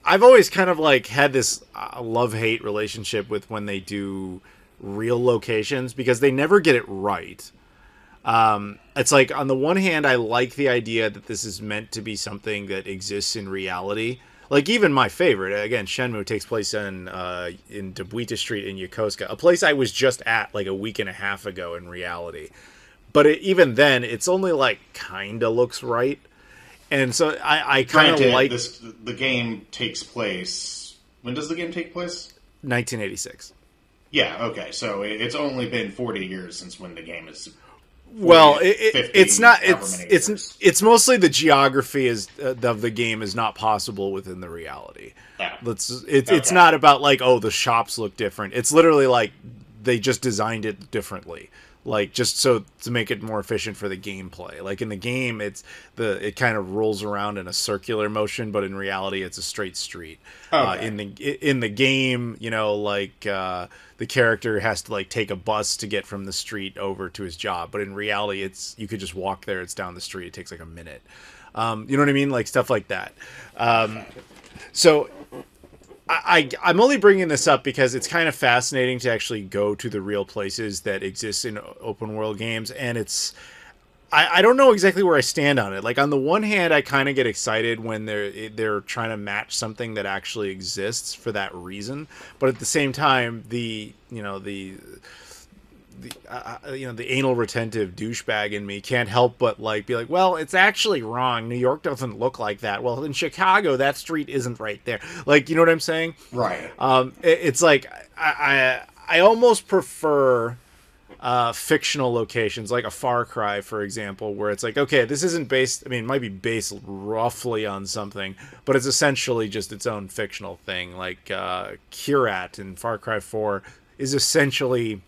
I've always kind of like had this love-hate relationship with when they do real locations because they never get it right. It's like, on the one hand, I like the idea that this is meant to be something that exists in reality. Like, even my favorite, again, Shenmue takes place in Debuita Street in Yokosuka, a place I was just at like a week and a half ago in reality. But even then, it's only like kind of looks right. And so I kind of like this. The game takes place. When does the game take place? 1986. Yeah. Okay. So it's only been 40 years since when the game is. 40, well, 50, it's not. It's mostly the geography of the game is not possible within the reality. Yeah. It's not about like, oh, the shops look different. It's literally like they just designed it differently. Like, just so to make it more efficient for the gameplay. Like in the game, it kind of rolls around in a circular motion, but in reality, it's a straight street. Okay. In the game, the character has to like take a bus to get from the street over to his job, but in reality, you could just walk there. It's down the street. It takes like a minute. You know what I mean? Like stuff like that. So. I'm only bringing this up because it's kind of fascinating to actually go to the real places that exist in open world games, and I don't know exactly where I stand on it. Like, on the one hand, I kind of get excited when they're trying to match something that actually exists for that reason, but at the same time, the the anal retentive douchebag in me can't help but like be like, well, it's actually wrong. New York doesn't look like that. Well, in Chicago, that street isn't right there. Like, you know what I'm saying? Right. It's like I almost prefer fictional locations like a Far Cry, for example, where it's like, okay, this isn't based, I mean, it might be based roughly on something, but it's essentially just its own fictional thing. Like Kyrat in Far Cry 4 is essentially,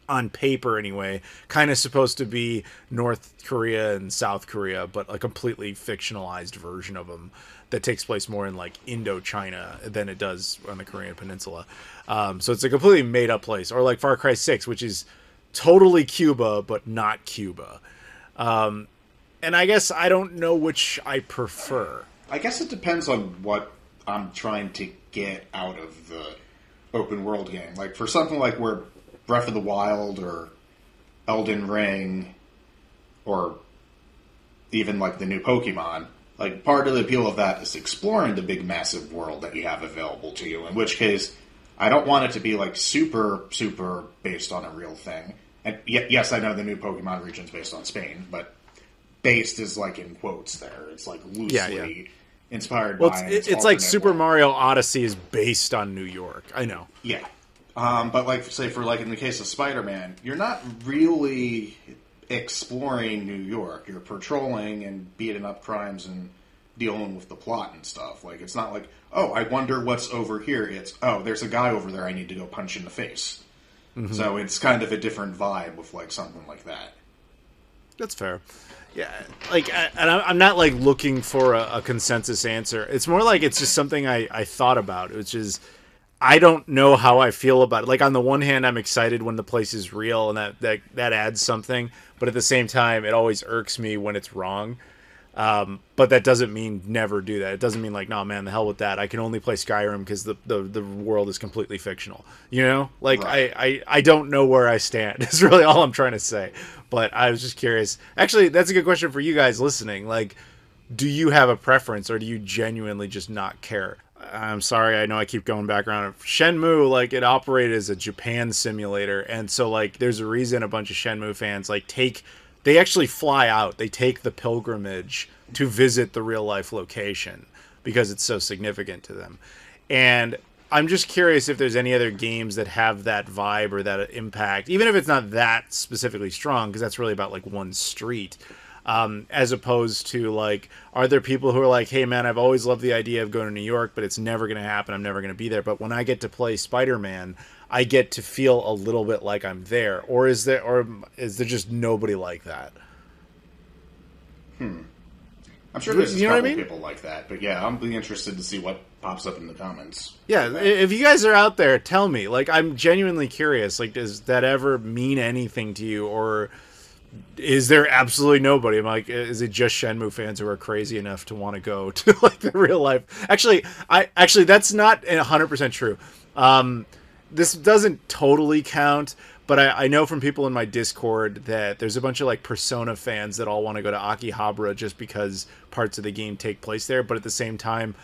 on paper anyway, kind of supposed to be North Korea and South Korea, but a completely fictionalized version of them that takes place more in like Indochina than it does on the Korean Peninsula. So it's a completely made up place. Or like Far Cry 6, which is totally Cuba, but not Cuba. And I guess I don't know which I prefer. I guess it depends on what I'm trying to get out of the open world game. Like for something like where Breath of the Wild or Elden Ring or even like the new Pokemon, like part of the appeal of that is exploring the big massive world that you have available to you, in which case I don't want it to be like super based on a real thing. And yes, I know the new Pokemon region's based on Spain, but based is like in quotes there. It's like loosely inspired by. It's like Super Mario Odyssey is based on New York. I know. Yeah. But like, say for like in the case of Spider-Man, you're not really exploring New York. You're patrolling and beating up crimes and dealing with the plot and stuff. Like, it's not like, oh, I wonder what's over here. It's, oh, there's a guy over there I need to go punch in the face. Mm-hmm. So it's kind of a different vibe with like something like that. That's fair. Yeah, like, and I'm not like looking for a consensus answer. It's more like it's just something I thought about, which is I don't know how I feel about it. Like, on the one hand, I'm excited when the place is real and that adds something, but at the same time, it always irks me when it's wrong. But that doesn't mean never do that. It doesn't mean like, no, man, the hell with that. I can only play Skyrim because the world is completely fictional. You know, like right. I don't know where I stand. Is really all I'm trying to say. But I was just curious. Actually, that's a good question for you guys listening. Like, do you have a preference, or do you genuinely just not care? I'm sorry, I know I keep going back around. Shenmue, like, it operated as a Japan simulator, and so like, there's a reason a bunch of Shenmue fans like they actually fly out. They take the pilgrimage to visit the real life location because it's so significant to them. And I'm just curious if there's any other games that have that vibe or that impact, even if it's not that specifically strong, because that's really about like one street. As opposed to like, are there people who are like, hey man, I've always loved the idea of going to New York, but it's never going to happen. I'm never going to be there. But when I get to play Spider-Man, I get to feel a little bit like I'm there. Or is there just nobody like that? I'm sure there's a couple people like that, but yeah, I'll be interested to see what pops up in the comments. Yeah, if you guys are out there, tell me. Like, I'm genuinely curious. Like, does that ever mean anything to you, or is there absolutely nobody? I'm like, is it just Shenmue fans who are crazy enough to want to go to like the real life? Actually, that's not 100% true. This doesn't totally count, but I know from people in my Discord that there's a bunch of like Persona fans that all want to go to Akihabara just because parts of the game take place there. But at the same time,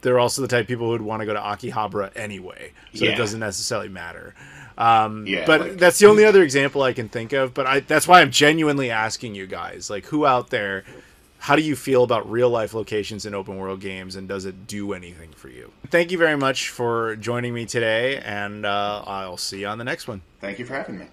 they're also the type of people who would want to go to Akihabara anyway, so it doesn't necessarily matter. But that's the only other example I can think of. But that's why I'm genuinely asking you guys, like, who out there, how do you feel about real life locations in open world games, and does it do anything for you? Thank you very much for joining me today, and I'll see you on the next one. Thank you for having me.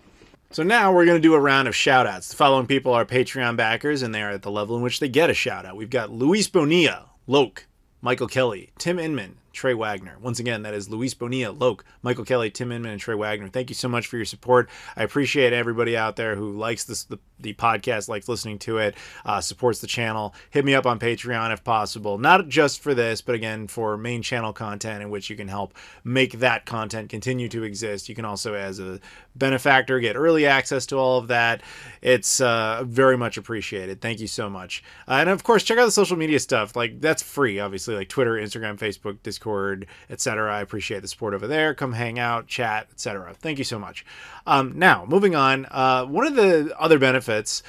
So now we're going to do a round of shout outs. The following people are Patreon backers, and they are at the level in which they get a shout out. We've got Luis Bonilla, Loke, Michael Kelly, Tim Inman, Trey Wagner. Once again, that is Luis Bonilla, Loke, Michael Kelly, Tim Inman, and Trey Wagner. Thank you so much for your support. I appreciate everybody out there who likes the podcast, likes listening to it, supports the channel. Hit me up on Patreon if possible. Not just for this, but again, for main channel content in which you can help make that content continue to exist. You can also, as a benefactor, get early access to all of that. It's very much appreciated. Thank you so much. And of course, check out the social media stuff. Like, that's free, obviously, like Twitter, Instagram, Facebook, Discord, Discord, etc. I appreciate the support over there. Come hang out, chat, etc. Thank you so much. Now, moving on, one of the other benefits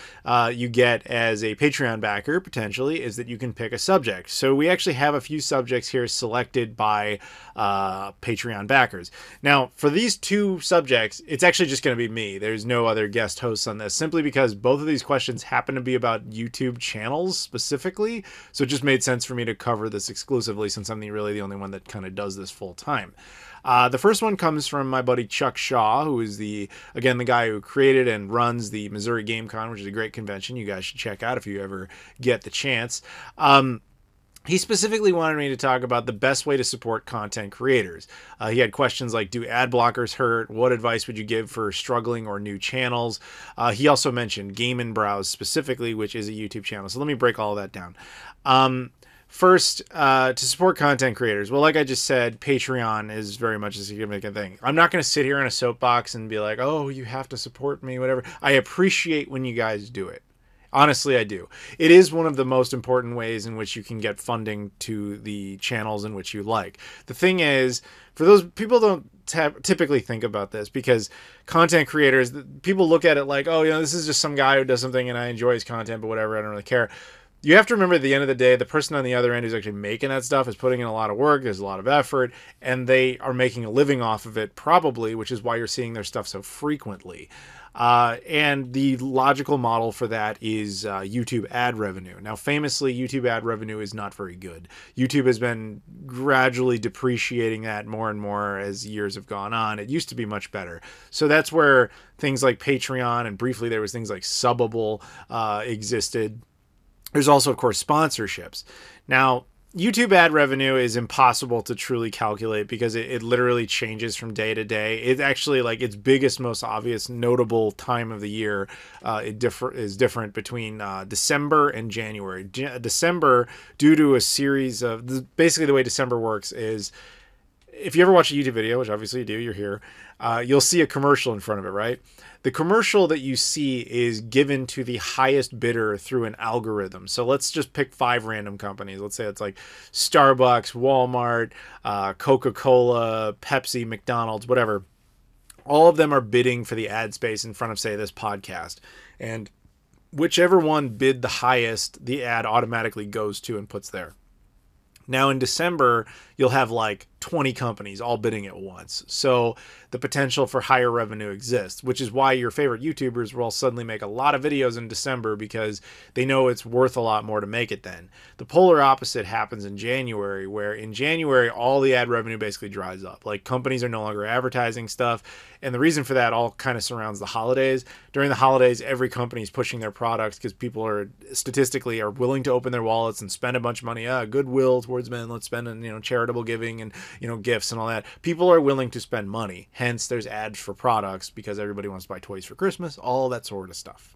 you get as a Patreon backer, potentially, is that you can pick a subject. So we actually have a few subjects here selected by Patreon backers. Now, for these two subjects, it's actually just going to be me. There's no other guest hosts on this, simply because both of these questions happen to be about YouTube channels specifically. So it just made sense for me to cover this exclusively, since I'm really the only one that kind of does this full time. The first one comes from my buddy Chuck Shaw, who is the guy who created and runs the Missouri Game Con, which is a great convention you guys should check out if you ever get the chance. He specifically wanted me to talk about the best way to support content creators. He had questions like, do ad blockers hurt? What advice would you give for struggling or new channels? He also mentioned Game and Browse specifically, which is a YouTube channel. So let me break all of that down. First, to support content creators. Well, like I just said, Patreon is very much a significant thing. I'm not going to sit here in a soapbox and be like, oh, you have to support me, whatever. I appreciate when you guys do it. Honestly, I do. It is one of the most important ways in which you can get funding to the channels in which you like. The thing is, for those people don't typically think about this, because content creators, people look at it like, oh, this is just some guy who does something and I enjoy his content, but whatever, I don't really care. You have to remember, at the end of the day, the person on the other end who's actually making that stuff is putting in a lot of work, there's a lot of effort, and they are making a living off of it, probably, which is why you're seeing their stuff so frequently. And the logical model for that is YouTube ad revenue. Now, famously, YouTube ad revenue is not very good. YouTube has been gradually depreciating that more and more as years have gone on. It used to be much better. So that's where things like Patreon, and briefly there was things like Subbable existed. There's also, of course, sponsorships. Now, YouTube ad revenue is impossible to truly calculate because it literally changes from day to day. It actually, like, its biggest, most obvious, notable time of the year is different between December and January. December, due to a series of... Basically, the way December works is, if you ever watch a YouTube video, which obviously you do, you're here, you'll see a commercial in front of it, right? The commercial that you see is given to the highest bidder through an algorithm. So let's just pick 5 random companies. Let's say it's like Starbucks, Walmart, Coca-Cola, Pepsi, McDonald's, whatever. All of them are bidding for the ad space in front of, say, this podcast. And whichever one bid the highest, the ad automatically goes to and puts there. Now in December, you'll have like 20 companies all bidding at once. So the potential for higher revenue exists, which is why your favorite YouTubers will suddenly make a lot of videos in December because they know it's worth a lot more to make it then. The polar opposite happens in January, where in January, all the ad revenue basically dries up. Like, companies are no longer advertising stuff. And the reason for that all kind of surrounds the holidays. During the holidays, every company is pushing their products because people are statistically willing to open their wallets and spend a bunch of money. Goodwill towards men. Let's spend on charitable giving and gifts and all that. People are willing to spend money. Hence, there's ads for products because everybody wants to buy toys for Christmas. All that sort of stuff.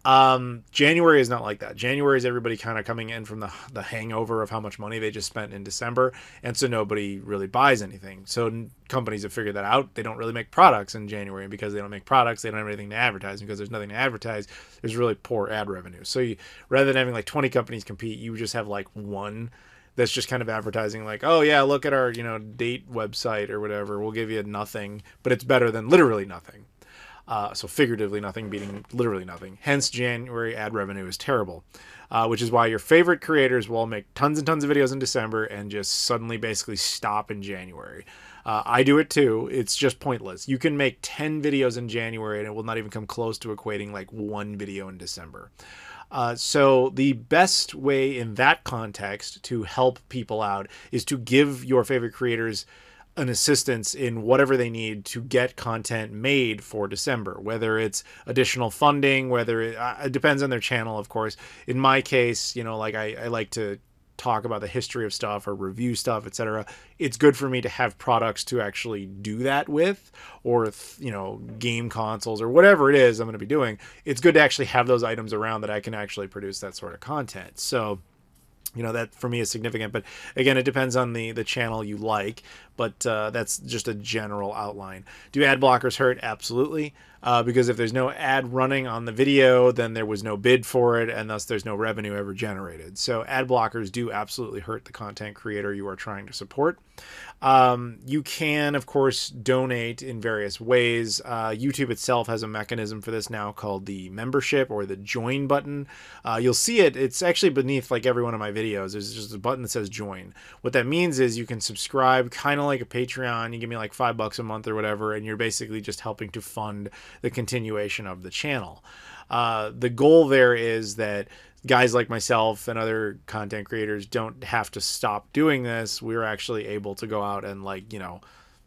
January is not like that. January is everybody kind of coming in from the hangover of how much money they just spent in December, and so nobody really buys anything. So companies have figured that out. They don't really make products in January, and because they don't make products, they don't have anything to advertise. And because there's nothing to advertise, there's really poor ad revenue. So rather than having like 20 companies compete, you just have like one that's just kind of advertising like, oh yeah, look at our date website or whatever. We'll give you nothing, but it's better than literally nothing. So figuratively nothing beating literally nothing. Hence, January ad revenue is terrible, which is why your favorite creators will make tons and tons of videos in December and just suddenly basically stop in January. I do it too. It's just pointless. You can make 10 videos in January and it will not even come close to equating like one video in December. So the best way in that context to help people out is to give your favorite creators an assistance in whatever they need to get content made for December, whether it's additional funding, whether it depends on their channel, of course. In my case, like I like to talk about the history of stuff or review stuff, etc. It's good for me to have products to actually do that with, or game consoles or whatever it is I'm going to be doing. It's good to actually have those items around that I can actually produce that sort of content. So that for me is significant, but again, it depends on the channel you like. but that's just a general outline. Do ad blockers hurt? Absolutely. Because if there's no ad running on the video, then there was no bid for it, and thus there's no revenue ever generated. So ad blockers do absolutely hurt the content creator you are trying to support. You can, of course, donate in various ways. YouTube itself has a mechanism for this now called the membership or the join button. You'll see it. It's actually beneath like every one of my videos. There's just a button that says join. What that means is you can subscribe kind of like a Patreon. You give me like $5 a month or whatever, and you're basically just helping to fund the continuation of the channel. The goal there is that guys like myself and other content creators don't have to stop doing this. We're actually able to go out and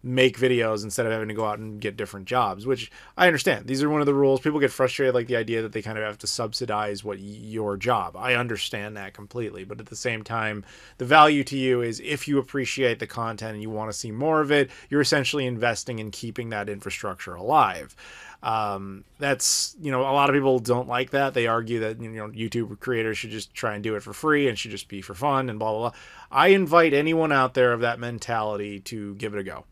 make videos instead of having to go out and get different jobs, which I understand. These are one of the rules. People get frustrated, like the idea that they kind of have to subsidize your job. I understand that completely. But at the same time, the value to you is if you appreciate the content and you want to see more of it, you're essentially investing in keeping that infrastructure alive. That's, a lot of people don't like that. They argue that, YouTube creators should just try and do it for free and should just be for fun and blah, blah, blah. I invite anyone out there of that mentality to give it a go.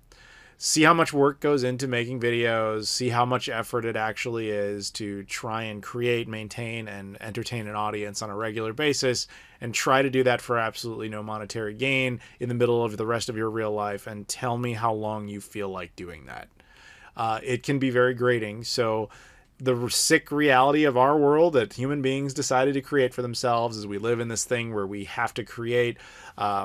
See how much work goes into making videos, see how much effort it actually is to try and create, maintain, and entertain an audience on a regular basis, and try to do that for absolutely no monetary gain in the middle of the rest of your real life, and tell me how long you feel like doing that. It can be very grating. So the sick reality of our world that human beings decided to create for themselves is we live in this thing where we have to create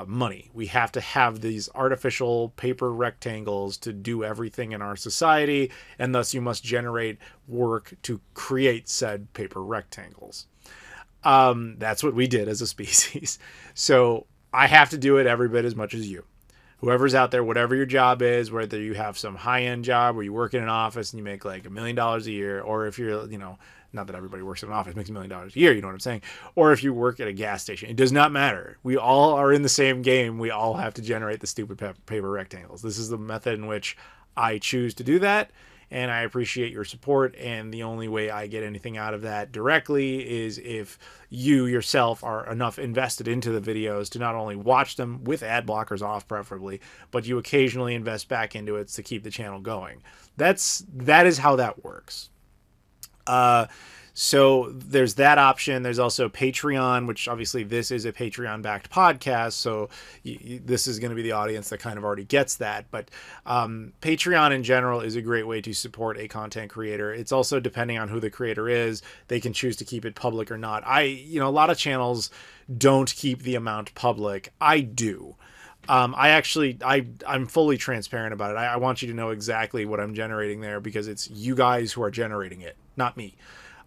money. We have to have these artificial paper rectangles to do everything in our society, and thus you must generate work to create said paper rectangles. That's what we did as a species. So I have to do it every bit as much as you. Whoever's out there, whatever your job is, whether you have some high-end job where you work in an office and you make like $1 million a year, or if you're, not that everybody works in an office makes $1 million a year, you know what I'm saying? Or if you work at a gas station, it does not matter. We all are in the same game. We all have to generate the stupid paper rectangles. This is the method in which I choose to do that, and I appreciate your support, and the only way I get anything out of that directly is if you yourself are enough invested into the videos to not only watch them with ad blockers off preferably, but you occasionally invest back into it to keep the channel going. That is how that works. So there's that option. There's also Patreon, which obviously this is a Patreon-backed podcast, so this is going to be the audience that kind of already gets that. But Patreon in general is a great way to support a content creator. It's also depending on who the creator is. They can choose to keep it public or not. A lot of channels don't keep the amount public. I do. I'm fully transparent about it. I want you to know exactly what I'm generating there because it's you guys who are generating it, not me.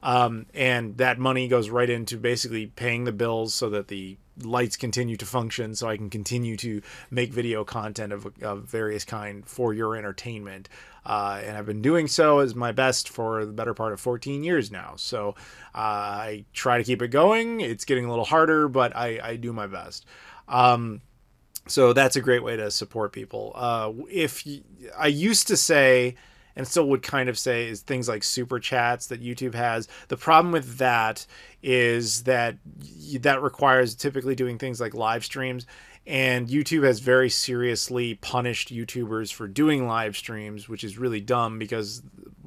And that money goes right into basically paying the bills so that the lights continue to function, so I can continue to make video content of various kind for your entertainment. And I've been doing so as my best for the better part of 14 years now. So I try to keep it going. It's getting a little harder, but I do my best. So that's a great way to support people. I used to say, and still would kind of say, is things like super chats that YouTube has. The problem with that is that requires typically doing things like live streams, and YouTube has very seriously punished YouTubers for doing live streams, which is really dumb because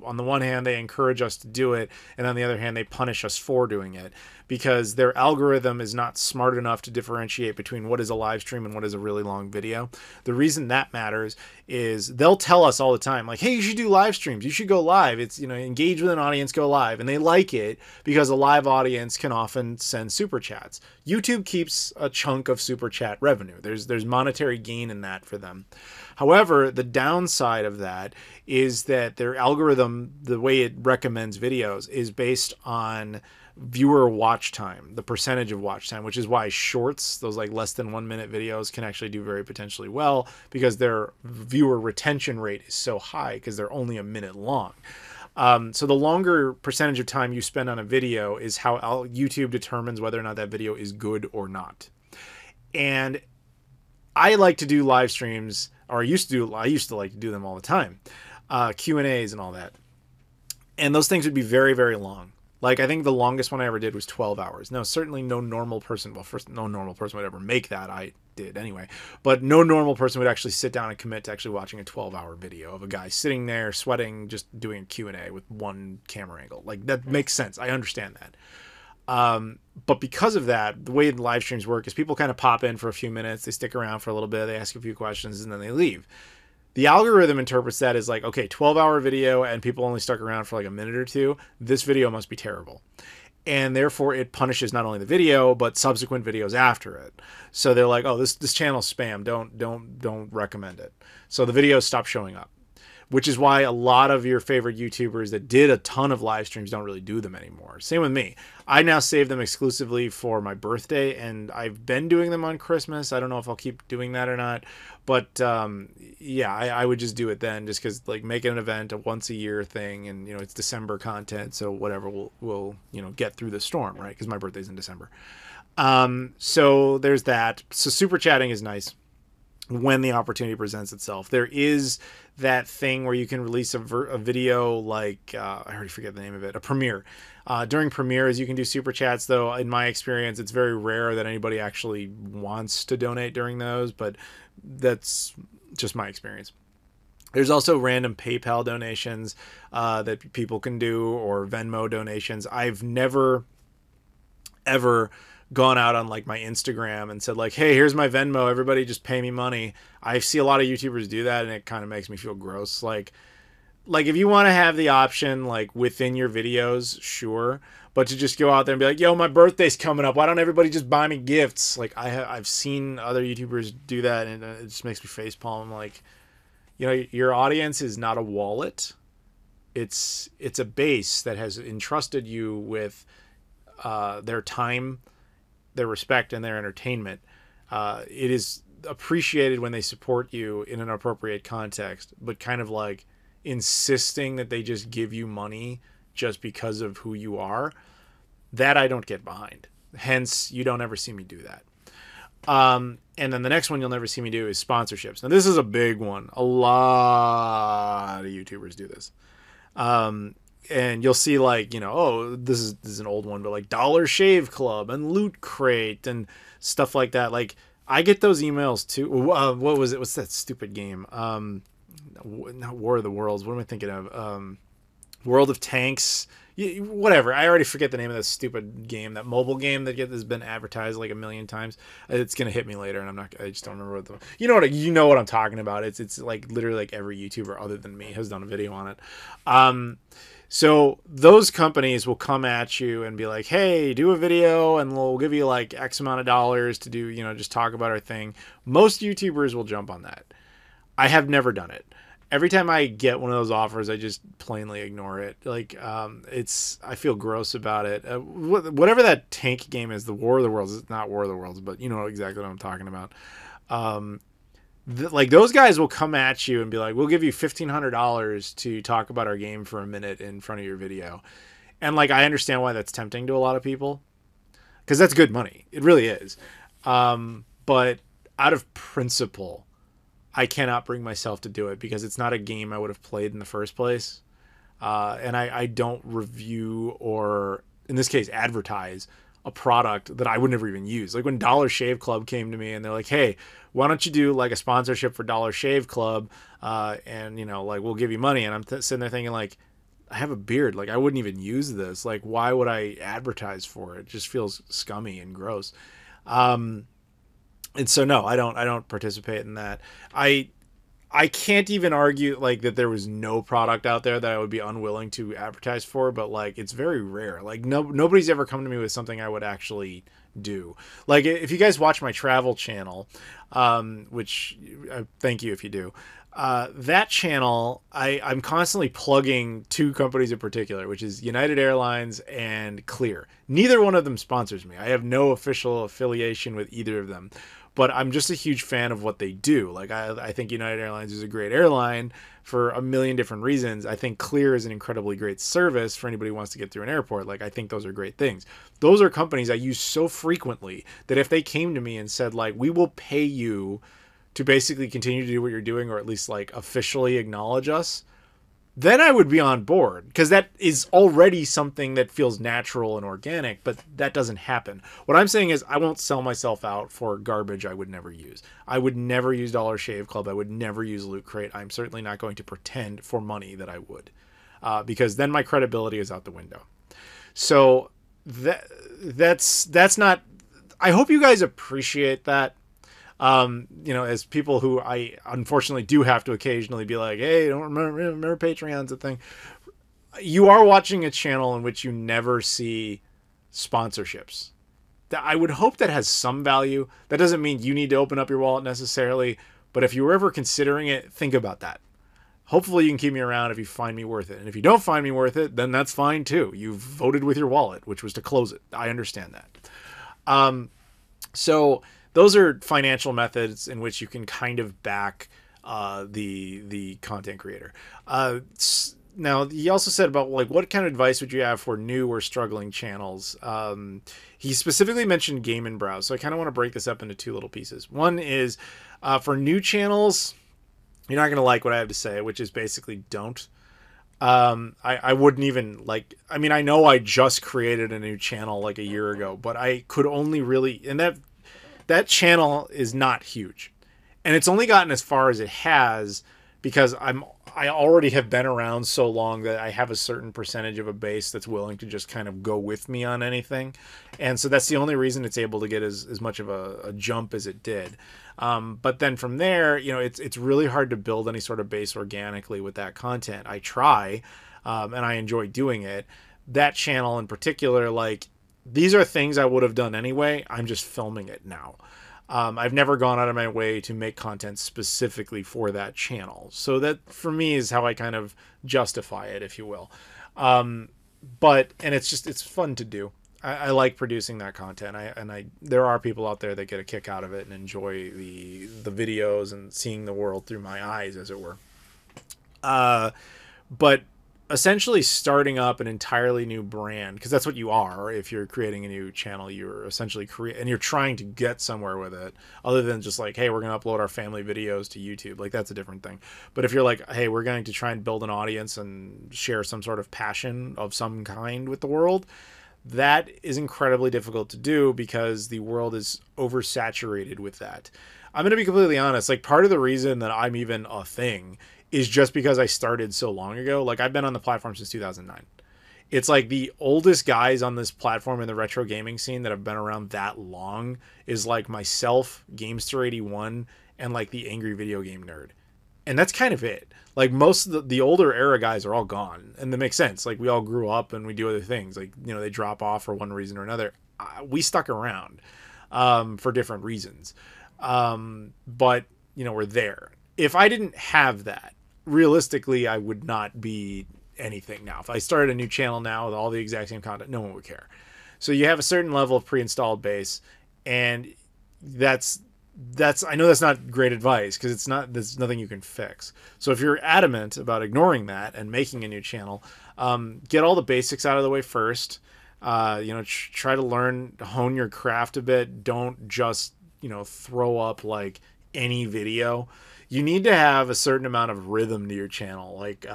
on the one hand they encourage us to do it, and on the other hand they punish us for doing it because their algorithm is not smart enough to differentiate between what is a live stream and what is a really long video. The reason that matters is they'll tell us all the time, like, hey, you should do live streams, you should go live, it's, engage with an audience, go live, and they like it because a live audience can often send super chats. YouTube keeps a chunk of super chat revenue. There's monetary gain in that for them. However, the downside of that is that their algorithm, the way it recommends videos, is based on viewer watch time, the percentage of watch time, which is why shorts, those like less than 1 minute videos, can actually do very potentially well because their viewer retention rate is so high because they're only a minute long. So the longer percentage of time you spend on a video is how YouTube determines whether or not that video is good or not. And I like to do live streams, or I used to like to do them all the time, Q&As and all that. And those things would be very, very long. Like, I think the longest one I ever did was 12 hours. No, certainly no normal person, well, first, no normal person would ever make that. I did anyway. But no normal person would actually sit down and commit to actually watching a 12-hour video of a guy sitting there sweating, just doing a Q&A with one camera angle. Like, that makes sense. I understand that. But because of that, the way the live streams work is people kind of pop in for a few minutes, they stick around for a little bit, they ask a few questions, and then they leave. The algorithm interprets that as like, okay, 12-hour video and people only stuck around for like a minute or two. This video must be terrible. And therefore it punishes not only the video, but subsequent videos after it. So they're like, oh, this channel's spam. Don't recommend it. So the videos stop showing up. Which is why a lot of your favorite YouTubers that did a ton of live streams don't really do them anymore. Same with me. I now save them exclusively for my birthday, and I've been doing them on Christmas. I don't know if I'll keep doing that or not. But, yeah, I would just do it then, just because, like, make it an event, a once-a-year thing, and, you know, it's December content, so whatever, we'll you know, get through the storm, right? Because my birthday's in December. So there's that. So super chatting is nice when the opportunity presents itself. There is that thing where you can release a video, like I already forget the name of it, a premiere. During premieres you can do super chats, though in my experience it's very rare that anybody actually wants to donate during those, but that's just my experience. There's also random PayPal donations that people can do, or Venmo donations. I've never ever gone out on like my Instagram and said like, hey, here's my Venmo, everybody just pay me money. I see a lot of YouTubers do that, and it kind of makes me feel gross. Like if you want to have the option like within your videos, sure, but to just go out there and be like, yo, my birthday's coming up, why don't everybody just buy me gifts? Like I've seen other YouTubers do that, and it just makes me facepalm. Like, you know, your audience is not a wallet. It's a base that has entrusted you with their time, their respect, and their entertainment. It is appreciated when they support you in an appropriate context, but kind of like insisting that they just give you money just because of who you are, that I don't get behind. Hence, you don't ever see me do that. And then the next one you'll never see me do is sponsorships. Now, this is a big one. A lot of YouTubers do this. And you'll see like, you know, oh, this is an old one, but like Dollar Shave Club and Loot Crate and stuff like that. Like, I get those emails too. What was it? What's that stupid game? Not War of the Worlds. What am I thinking of? World of Tanks. Whatever. I already forget the name of that stupid game, that mobile game that has been advertised like a million times. It's gonna hit me later, and I just don't remember what you know what I'm talking about. It's like literally like every YouTuber other than me has done a video on it. So those companies will come at you and be like, hey, do a video and we'll give you like X amount of dollars to do, you know, just talk about our thing. Most YouTubers will jump on that. I have never done it. Every time I get one of those offers, I just plainly ignore it. Like, I feel gross about it. Whatever that tank game is, the War of the Worlds, it's not War of the Worlds, but you know exactly what I'm talking about. Like those guys will come at you and be like, we'll give you $1,500 to talk about our game for a minute in front of your video. And like, I understand why that's tempting to a lot of people, because that's good money. It really is. But out of principle, I cannot bring myself to do it, because it's not a game I would have played in the first place. And I don't review, or in this case, advertise a product that I would never even use. Like when Dollar Shave Club came to me and they're like, hey, why don't you do like a sponsorship for Dollar Shave Club? And you know, like we'll give you money. And I'm sitting there thinking like, I have a beard. Like I wouldn't even use this. Like, why would I advertise for it? It just feels scummy and gross. And so no, I don't participate in that. I can't even argue like that there was no product out there that I would be unwilling to advertise for, but like it's very rare. Like nobody's ever come to me with something I would actually do. Like if you guys watch my travel channel, which thank you if you do, that channel, I'm constantly plugging two companies in particular, which is United Airlines and Clear. Neither one of them sponsors me. I have no official affiliation with either of them. But I'm just a huge fan of what they do. Like, I think United Airlines is a great airline for a million different reasons. I think Clear is an incredibly great service for anybody who wants to get through an airport. Like, I think those are great things. Those are companies I use so frequently that if they came to me and said, like, we will pay you to basically continue to do what you're doing, or at least, like, officially acknowledge us, then I would be on board, because that is already something that feels natural and organic, but that doesn't happen. What I'm saying is I won't sell myself out for garbage I would never use. I would never use Dollar Shave Club. I would never use Loot Crate. I'm certainly not going to pretend for money that I would, because then my credibility is out the window. So that's not. I hope you guys appreciate that. As people who I unfortunately do have to occasionally be like, hey, don't remember Patreon's a thing. You are watching a channel in which you never see sponsorships. I would hope that has some value. That doesn't mean you need to open up your wallet necessarily, but if you were ever considering it, think about that. Hopefully you can keep me around if you find me worth it. And if you don't find me worth it, then that's fine too. You voted with your wallet, which was to close it. I understand that. So those are financial methods in which you can kind of back the content creator. Now, he also said about like what kind of advice would you have for new or struggling channels? He specifically mentioned Game and Browse, so I kind of want to break this up into two little pieces. One is for new channels, you're not going to like what I have to say, which is basically don't. I wouldn't even like, I mean, I know I just created a new channel like a year ago, but I could only really, and that channel is not huge, and it's only gotten as far as it has because I already have been around so long that I have a certain percentage of a base that's willing to just kind of go with me on anything. And so that's the only reason it's able to get as much of a jump as it did. But then from there, it's really hard to build any sort of base organically with that content. I try, and I enjoy doing it. That channel in particular, like, these are things I would have done anyway. I'm just filming it now. I've never gone out of my way to make content specifically for that channel. So that for me is how I kind of justify it, if you will. And it's fun to do. I like producing that content. There are people out there that get a kick out of it and enjoy the videos and seeing the world through my eyes, as it were. But essentially starting up an entirely new brand, because that's what you are. If you're creating a new channel, you're essentially and you're trying to get somewhere with it, other than just like, hey, we're going to upload our family videos to YouTube. Like, that's a different thing. But if you're like, hey, we're going to try and build an audience and share some sort of passion of some kind with the world, that is incredibly difficult to do because the world is oversaturated with that. I'm going to be completely honest. Like, part of the reason that I'm even a thing is just because I started so long ago. Like, I've been on the platform since 2009. It's like the oldest guys on this platform in the retro gaming scene that have been around that long is like myself, Gamester81, and like the Angry Video Game Nerd. And that's kind of it. Like, most of the older era guys are all gone. And that makes sense. Like, we all grew up and we do other things. Like, they drop off for one reason or another. We stuck around for different reasons. But, we're there. If I didn't have that, realistically, I would not be anything now. If I started a new channel now with all the exact same content, no one would care. So you have a certain level of pre-installed base, and that's I know that's not great advice because there's nothing you can fix. So if you're adamant about ignoring that and making a new channel, get all the basics out of the way first. Try to hone your craft a bit. Don't just throw up like any video. You need to have a certain amount of rhythm to your channel. Like,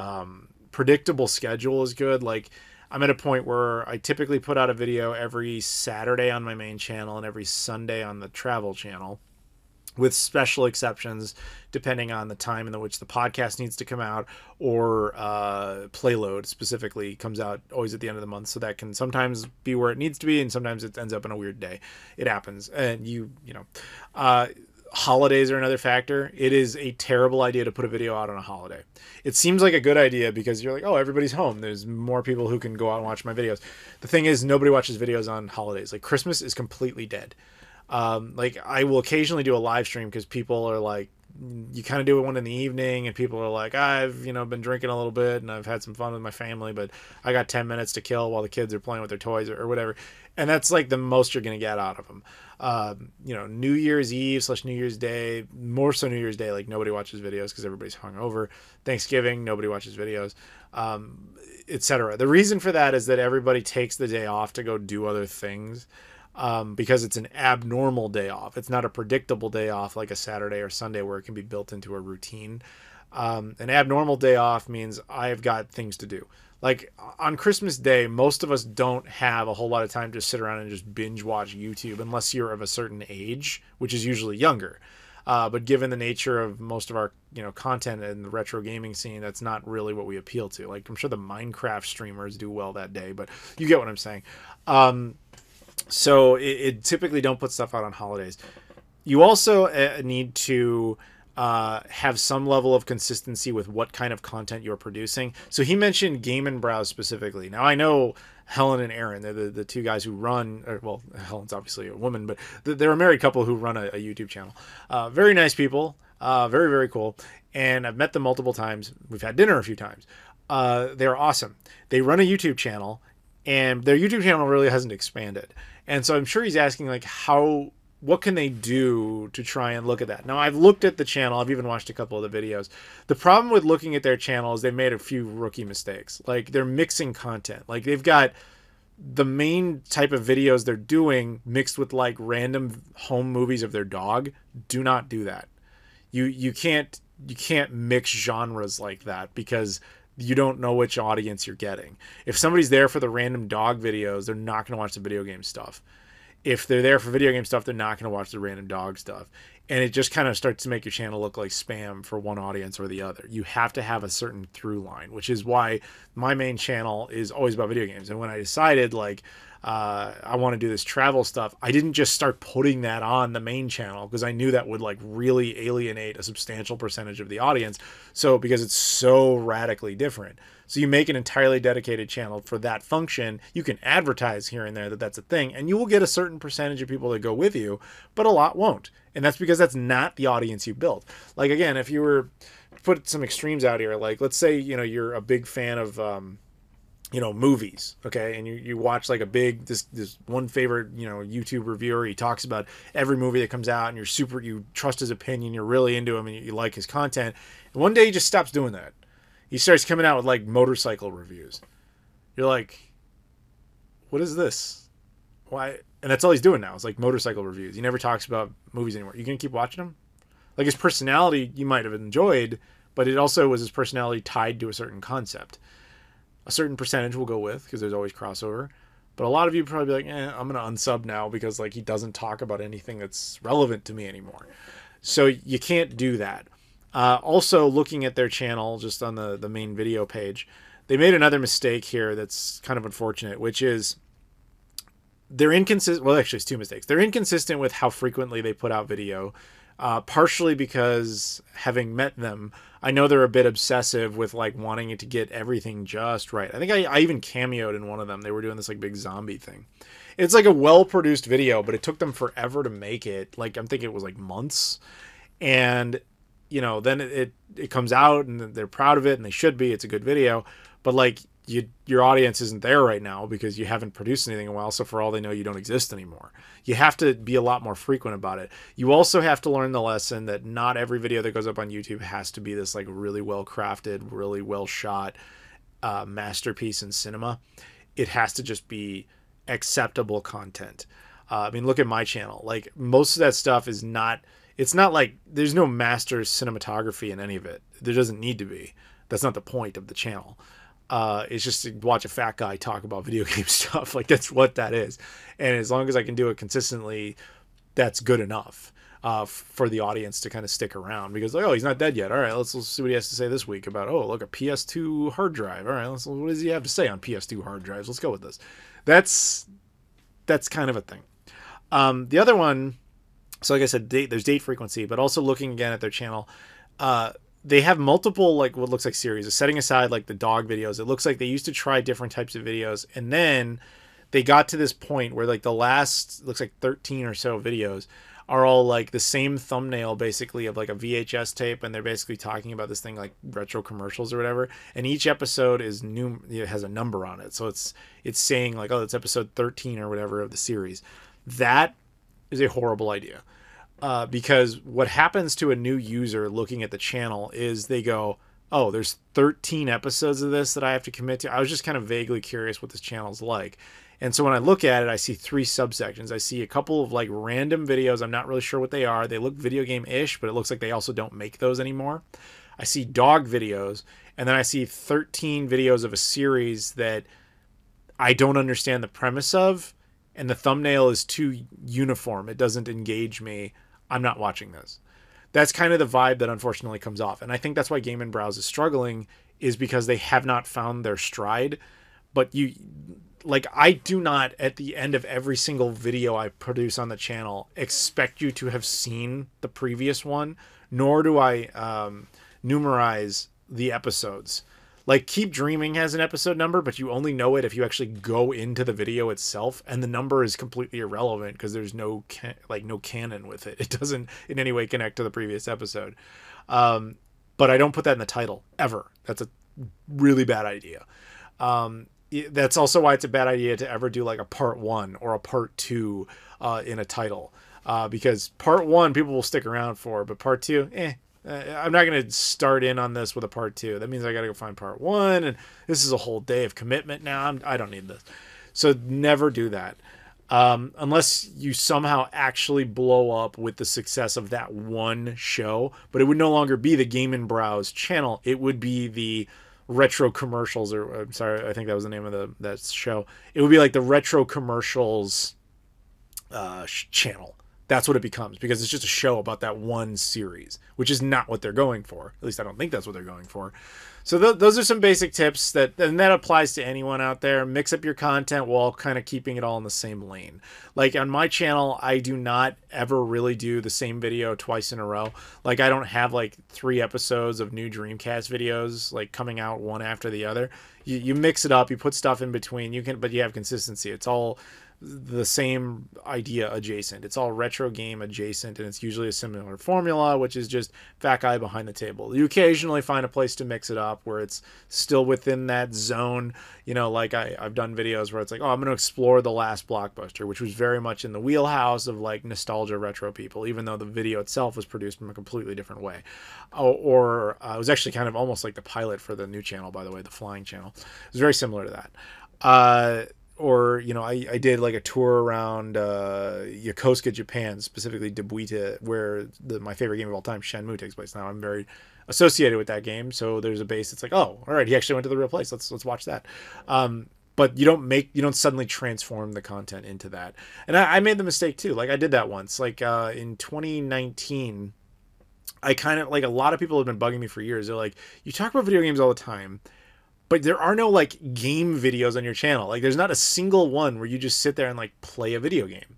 predictable schedule is good. Like, I'm at a point where I typically put out a video every Saturday on my main channel and every Sunday on the travel channel, with special exceptions depending on the time in which the podcast needs to come out, or Playload specifically comes out always at the end of the month. So that can sometimes be where it needs to be, and sometimes it ends up in a weird day. It happens. And holidays are another factor. It is a terrible idea to put a video out on a holiday. It seems like a good idea because you're like, oh, everybody's home. There's more people who can go out and watch my videos. The thing is, nobody watches videos on holidays. Like, Christmas is completely dead. Like, I will occasionally do a live stream because people are like, you kind of do one in the evening and people are like, I've, been drinking a little bit and I've had some fun with my family, but I got 10 minutes to kill while the kids are playing with their toys or whatever. And that's like the most you're going to get out of them. New Year's Eve / New Year's Day, more so New Year's Day, like, nobody watches videos because everybody's hungover. Thanksgiving, nobody watches videos, etc. The reason for that is that everybody takes the day off to go do other things. Because it's an abnormal day off. It's not a predictable day off like a Saturday or Sunday where it can be built into a routine. An abnormal day off means I've got things to do. Like on Christmas Day, most of us don't have a whole lot of time to sit around and just binge watch YouTube unless you're of a certain age, which is usually younger. But given the nature of most of our content in the retro gaming scene, that's not really what we appeal to. Like I'm sure the Minecraft streamers do well that day, but you get what I'm saying. So it typically don't put stuff out on holidays. You also need to have some level of consistency with what kind of content you're producing. So he mentioned Game and Browse specifically. Now I know Helen and Aaron, they're the two guys who run, well, Helen's obviously a woman, but they're a married couple who run a YouTube channel. Very nice people, very, very cool. And I've met them multiple times. We've had dinner a few times. They're awesome. They run a YouTube channel, and their YouTube channel really hasn't expanded. And so I'm sure he's asking, like, what can they do to try and look at that? Now, I've looked at the channel. I've even watched a couple of the videos. The problem with looking at their channel is they made a few rookie mistakes. Like, they're mixing content. Like, they've got the main type of videos they're doing mixed with, like, random home movies of their dog. Do not do that. You can't mix genres like that because you don't know which audience you're getting. If somebody's there for the random dog videos, they're not going to watch the video game stuff. If they're there for video game stuff, they're not going to watch the random dog stuff. And it just kind of starts to make your channel look like spam for one audience or the other. You have to have a certain through line, which is why my main channel is always about video games. And when I decided, like, I want to do this travel stuff, I didn't just start putting that on the main channel because I knew that would, like, really alienate a substantial percentage of the audience. So because it's so radically different. So you make an entirely dedicated channel for that function. You can advertise here and there that that's a thing, and you will get a certain percentage of people that go with you, but a lot won't. And that's because that's not the audience you built. Like, again, if you were put some extremes out here, like let's say, you're a big fan of, movies, okay? And you watch like this one favorite, YouTube reviewer. He talks about every movie that comes out and you trust his opinion. You're really into him and you like his content. And one day he just stops doing that. He starts coming out with like motorcycle reviews. You're like, what is this? Why? And that's all he's doing now. It's like motorcycle reviews. He never talks about movies anymore. You gonna keep watching him? Like his personality you might have enjoyed, but it also was his personality tied to a certain concept. A certain percentage will go with, because there's always crossover. But a lot of you probably be like, I'm gonna unsub now because like he doesn't talk about anything that's relevant to me anymore. So you can't do that. Also, looking at their channel, just on the main video page, they made another mistake here that's kind of unfortunate, which is they're inconsistent. Well, actually, it's two mistakes. They're inconsistent with how frequently they put out video, partially because, having met them, I know they're a bit obsessive with like wanting it to get everything just right. I think I even cameoed in one of them. They were doing this like big zombie thing. It's like a well-produced video, but it took them forever to make it. Like, I'm thinking it was like months. And then it comes out and they're proud of it and they should be. It's a good video, but like your audience isn't there right now because you haven't produced anything in a while. So for all they know, you don't exist anymore. You have to be a lot more frequent about it. You also have to learn the lesson that not every video that goes up on YouTube has to be this like really well crafted, really well shot masterpiece in cinema. It has to just be acceptable content. I mean, look at my channel. Like most of that stuff is not. It's not like there's no master cinematography in any of it. There doesn't need to be. That's not the point of the channel. It's just to watch a fat guy talk about video game stuff. Like that's what that is. And as long as I can do it consistently, that's good enough for the audience to kind of stick around because like, oh, he's not dead yet. All right, let's see what he has to say this week about, oh, look, a PS2 hard drive. All right, what does he have to say on PS2 hard drives? Let's go with this. That's kind of a thing. The other one, so like I said, there's date frequency, but also looking again at their channel, they have multiple, like what looks like series. Setting aside like the dog videos, it looks like they used to try different types of videos, and then they got to this point where like the last, looks like 13 or so videos are all like the same thumbnail basically of like a VHS tape, and they're basically talking about this thing like retro commercials or whatever, and each episode is new, it has a number on it, so it's saying like, oh, it's episode 13 or whatever of the series. That is a horrible idea. Because what happens to a new user looking at the channel is they go, oh, there's 13 episodes of this that I have to commit to. I was just kind of vaguely curious what this channel's like. And so when I look at it, I see three subsections. I see a couple of like random videos. I'm not really sure what they are. They look video game-ish, but it looks like they also don't make those anymore. I see dog videos, and then I see 13 videos of a series that I don't understand the premise of, and the thumbnail is too uniform. It doesn't engage me. I'm not watching this. That's kind of the vibe that unfortunately comes off. And I think that's why Game and Browse is struggling, is because they have not found their stride. But I do not, at the end of every single video I produce on the channel, expect you to have seen the previous one, nor do I numerize the episodes. Like, Keep Dreaming has an episode number, but you only know it if you actually go into the video itself, and the number is completely irrelevant because there's no canon with it. It doesn't in any way connect to the previous episode. But I don't put that in the title, ever. That's a really bad idea. That's also why it's a bad idea to ever do like a part 1 or a part 2 in a title. Because part 1 people will stick around for, but part 2, I'm not going to start in on this with a part 2. That means I got to go find part 1, and this is a whole day of commitment now. I don't need this. So never do that. Unless you somehow actually blow up with the success of that one show, but it would no longer be the Game and Browse channel. It would be the Retro Commercials, or I'm sorry, I think that was the name of that show. It would be like the Retro Commercials channel. That's what it becomes, because it's just a show about that one series, which is not what they're going for. At least I don't think that's what they're going for. So those are some basic tips and that applies to anyone out there. Mix up your content while kind of keeping it all in the same lane. Like on my channel, I do not ever really do the same video twice in a row. Like, I don't have like 3 episodes of new Dreamcast videos like coming out one after the other. You mix it up, you put stuff in between, but you have consistency. It's all the same idea adjacent. It's all retro game adjacent, and it's usually a similar formula, which is just fat guy behind the table. You occasionally find a place to mix it up where it's still within that zone. Like I've done videos where it's like, I'm going to explore the last Blockbuster, which was very much in the wheelhouse of like nostalgia retro people, even though the video itself was produced from a completely different way. Or it was actually kind of almost like the pilot for the new channel, by the way, the Flying channel. It was very similar to that. Or, I did like a tour around Yokosuka, Japan, specifically Dobuita, where my favorite game of all time, Shenmue, takes place. Now I'm very associated with that game, so there's a base that's like, oh, all right, he actually went to the real place. Let's watch that. But you don't suddenly transform the content into that. And I made the mistake too. Like, I did that once. Like in 2019, I kind of, like, a lot of people have been bugging me for years. They're like, you talk about video games all the time, but there are no like game videos on your channel. Like, there's not a single one where you just sit there and like play a video game.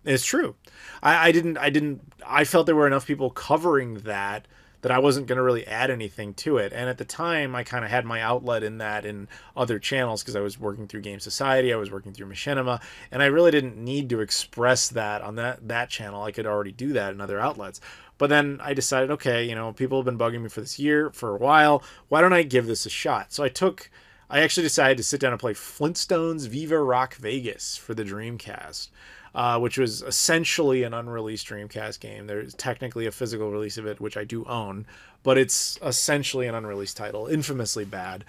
It's true. I felt there were enough people covering that I wasn't going to really add anything to it. And at the time, I kind of had my outlet in that in other channels, because I was working through Game Society, I was working through Machinima, and I really didn't need to express that on that channel. I could already do that in other outlets. But then I decided, okay, people have been bugging me for a while. Why don't I give this a shot? So I actually decided to sit down and play Flintstones Viva Rock Vegas for the Dreamcast, which was essentially an unreleased Dreamcast game. There's technically a physical release of it, which I do own, but it's essentially an unreleased title, infamously bad.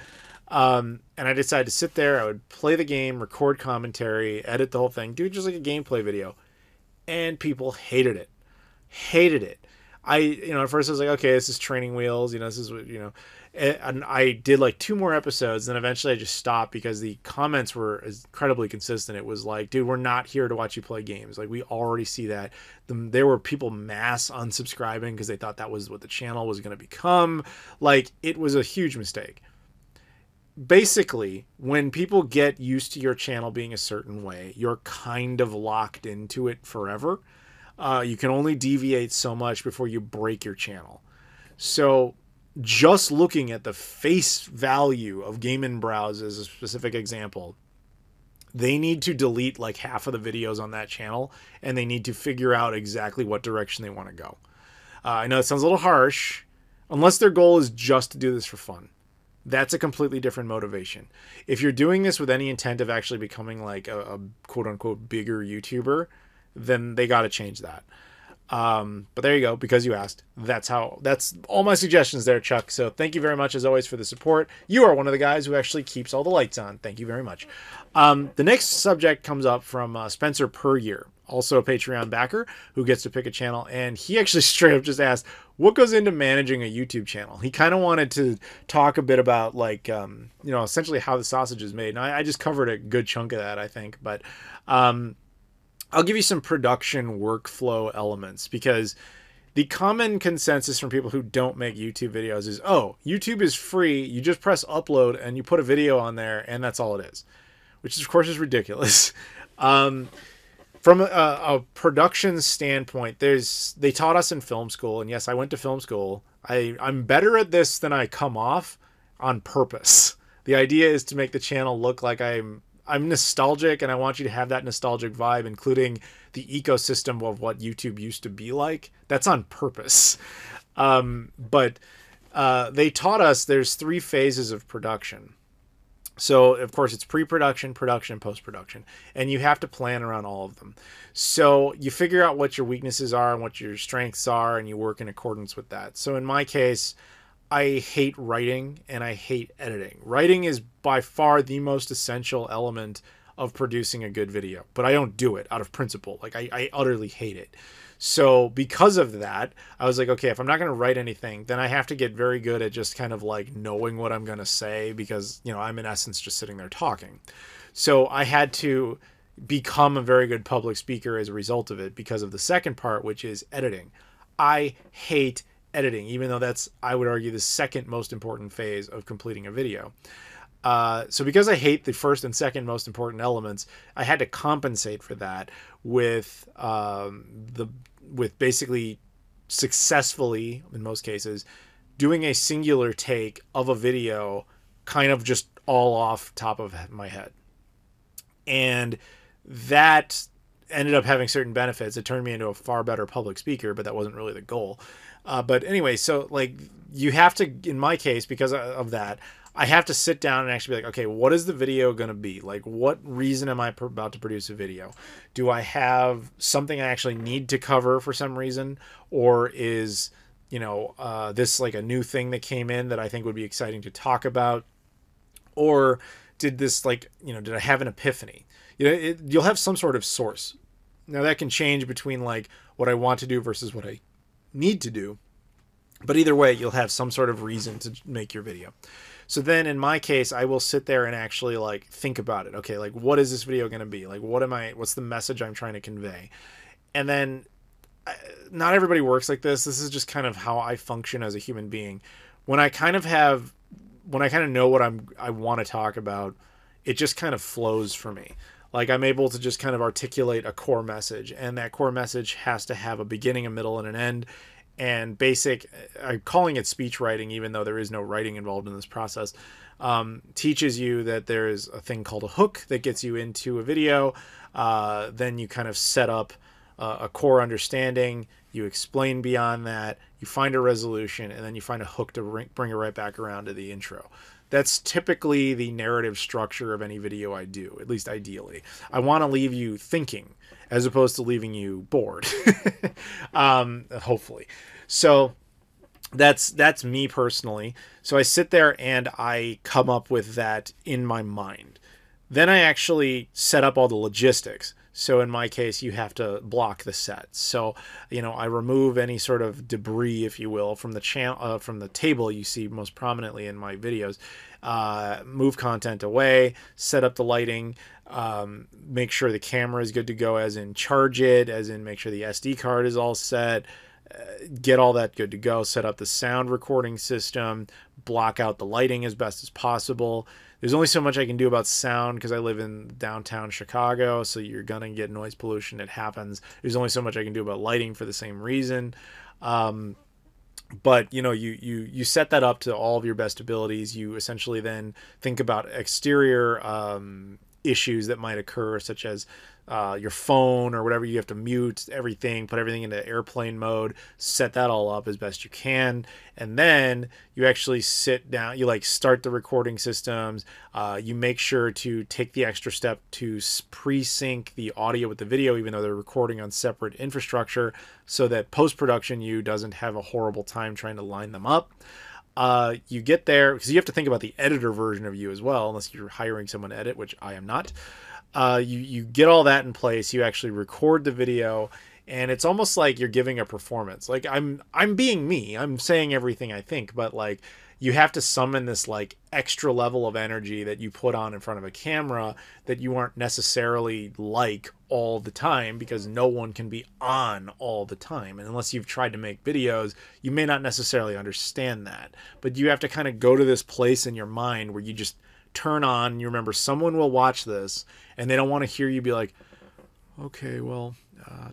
And I decided to sit there, I would play the game, record commentary, edit the whole thing, do just like a gameplay video. And people hated it. At first I was like, okay, this is training wheels, this is what, and I did like 2 more episodes, and eventually I just stopped because the comments were incredibly consistent. It was like, dude, we're not here to watch you play games. Like, we already see that. There were people mass unsubscribing because they thought that was what the channel was going to become. Like, it was a huge mistake. Basically, when people get used to your channel being a certain way, you're kind of locked into it forever. You can only deviate so much before you break your channel. So just looking at the face value of Game and Browse as a specific example, they need to delete like half of the videos on that channel, and they need to figure out exactly what direction they want to go. I know it sounds a little harsh, unless their goal is just to do this for fun. That's a completely different motivation. If you're doing this with any intent of actually becoming like a quote-unquote bigger YouTuber, then they got to change that. But there you go, because you asked. That's all my suggestions there, Chuck. So thank you very much, as always, for the support. You are one of the guys who actually keeps all the lights on. Thank you very much. The next subject comes up from Spencer Peryear, also a Patreon backer who gets to pick a channel. And he actually straight up just asked, what goes into managing a YouTube channel? He kind of wanted to talk a bit about, like, essentially how the sausage is made. And I just covered a good chunk of that, I think. But I'll give you some production workflow elements, because the common consensus from people who don't make YouTube videos is, oh, YouTube is free. You just press upload and you put a video on there and that's all it is, which of course is ridiculous. From a production standpoint, they taught us in film school, and yes, I went to film school. I'm better at this than I come off on purpose. The idea is to make the channel look like I'm nostalgic, and I want you to have that nostalgic vibe, including the ecosystem of what YouTube used to be like. That's on purpose. But they taught us there's 3 phases of production. So, of course, it's pre-production, production, and post-production. And you have to plan around all of them. So you figure out what your weaknesses are and what your strengths are, and you work in accordance with that. So in my case, I hate writing and I hate editing. Writing is by far the most essential element of producing a good video, but I don't do it out of principle. Like, I utterly hate it. So because of that, I was like, okay, if I'm not going to write anything, then I have to get very good at just kind of like knowing what I'm going to say, because, I'm in essence just sitting there talking. So I had to become a very good public speaker as a result of it, because of the second part, which is editing. I hate editing, even though that's, I would argue, the second most important phase of completing a video. So because I hate the first and second most important elements, I had to compensate for that with basically successfully, in most cases, doing a singular take of a video, kind of just all off top of my head. And that ended up having certain benefits. It turned me into a far better public speaker, but that wasn't really the goal. But anyway, so like, you have to, in my case, because of that, I have to sit down and actually be like, okay, what is the video going to be? Like, what reason am I about to produce a video? Do I have something I actually need to cover for some reason? Or is, this like a new thing that came in that I think would be exciting to talk about? Or did this, like, did I have an epiphany? You'll have some sort of source. Now that can change between like what I want to do versus what I need to do. But either way, you'll have some sort of reason to make your video. So then in my case, I will sit there and actually like think about it. Okay, like, what is this video going to be? Like, what's the message I'm trying to convey? And then not everybody works like this. This is just kind of how I function as a human being. When I kind of know what I want to talk about, it just kind of flows for me. Like, I'm able to just kind of articulate a core message, and that core message has to have a beginning, a middle, and an end. And I'm calling it speech writing, even though there is no writing involved in this process, teaches you that there is a thing called a hook that gets you into a video. Then you kind of set up a core understanding. You explain beyond that. You find a resolution, and then you find a hook to bring it right back around to the intro. That's typically the narrative structure of any video I do, at least ideally. I want to leave you thinking as opposed to leaving you bored. Hopefully. So that's me personally. So I sit there and I come up with that in my mind. Then I actually set up all the logistics. So in my case, you have to block the set. So, I remove any sort of debris, if you will, from the channel, from the table you see most prominently in my videos. Move content away, set up the lighting, make sure the camera is good to go, as in charge it, as in make sure the SD card is all set, get all that good to go, set up the sound recording system, block out the lighting as best as possible. There's only so much I can do about sound because I live in downtown Chicago, so you're going to get noise pollution. It happens. There's only so much I can do about lighting for the same reason. But, you set that up to all of your best abilities. You essentially then think about exterior issues that might occur, such as your phone or whatever. You have to mute everything, put everything into airplane mode, set that all up as best you can, and then you actually sit down, you like start the recording systems. You make sure to take the extra step to pre-sync the audio with the video, even though they're recording on separate infrastructure, so that post-production you doesn't have a horrible time trying to line them up. You get there because you have to think about the editor version of you as well, unless you're hiring someone to edit, which I am not. You get all that in place. You actually record the video, and it's almost like you're giving a performance. Like I'm being me. I'm saying everything I think, but like you have to summon this like extra level of energy that you put on in front of a camera that you aren't necessarily like all the time, because no one can be on all the time. And unless you've tried to make videos, you may not necessarily understand that. But you have to kind of go to this place in your mind where you just turn on, you remember someone will watch this, and they don't want to hear you be like, okay, well,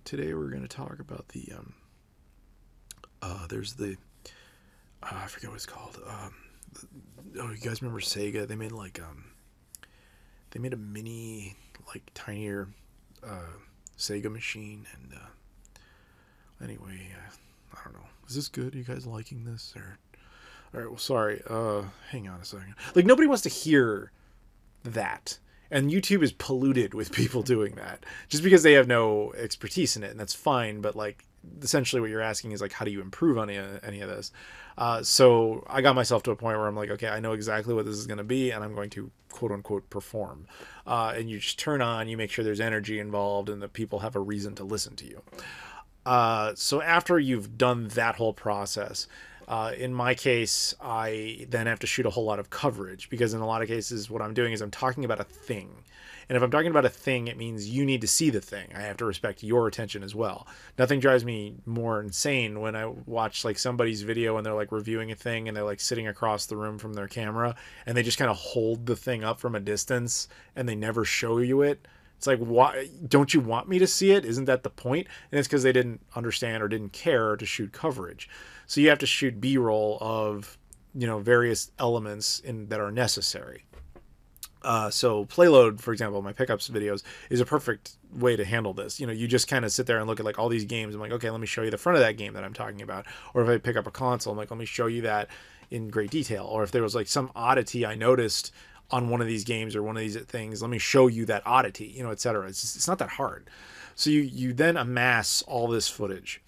today we're going to talk about the, there's the, I forget what it's called. Oh, you guys remember Sega? They made like, they made a mini, like tinier, Sega machine. And, anyway, I don't know. Is this good? Are you guys liking this? Or, all right, well, sorry. Hang on a second. Like, nobody wants to hear that. And YouTube is polluted with people doing that just because they have no expertise in it. And that's fine. But, like, essentially what you're asking is, like, how do you improve on any of this? So I got myself to a point where I'm like, okay, I know exactly what this is going to be, and I'm going to, quote unquote, perform. And you just turn on, you make sure there's energy involved, and that people have a reason to listen to you. So after you've done that whole process, in my case, I then have to shoot a whole lot of coverage, because in a lot of cases what I'm doing is I'm talking about a thing. And if I'm talking about a thing, it means you need to see the thing. I have to respect your attention as well. Nothing drives me more insane when I watch like somebody's video and they're like reviewing a thing and they're like sitting across the room from their camera and they just kind of hold the thing up from a distance and they never show you it. It's like, why don't you want me to see it? Isn't that the point? And it's because they didn't understand or didn't care to shoot coverage. So you have to shoot B-roll of, you know, various elements that are necessary. So Playload, for example, my pickups videos is a perfect way to handle this. You know, you just kind of sit there and look at like all these games. I'm like, okay, let me show you the front of that game that I'm talking about. Or if I pick up a console, I'm like, let me show you that in great detail. Or if there was like some oddity I noticed on one of these games or one of these things, let me show you that oddity, you know, etc. It's not that hard. So you then amass all this footage.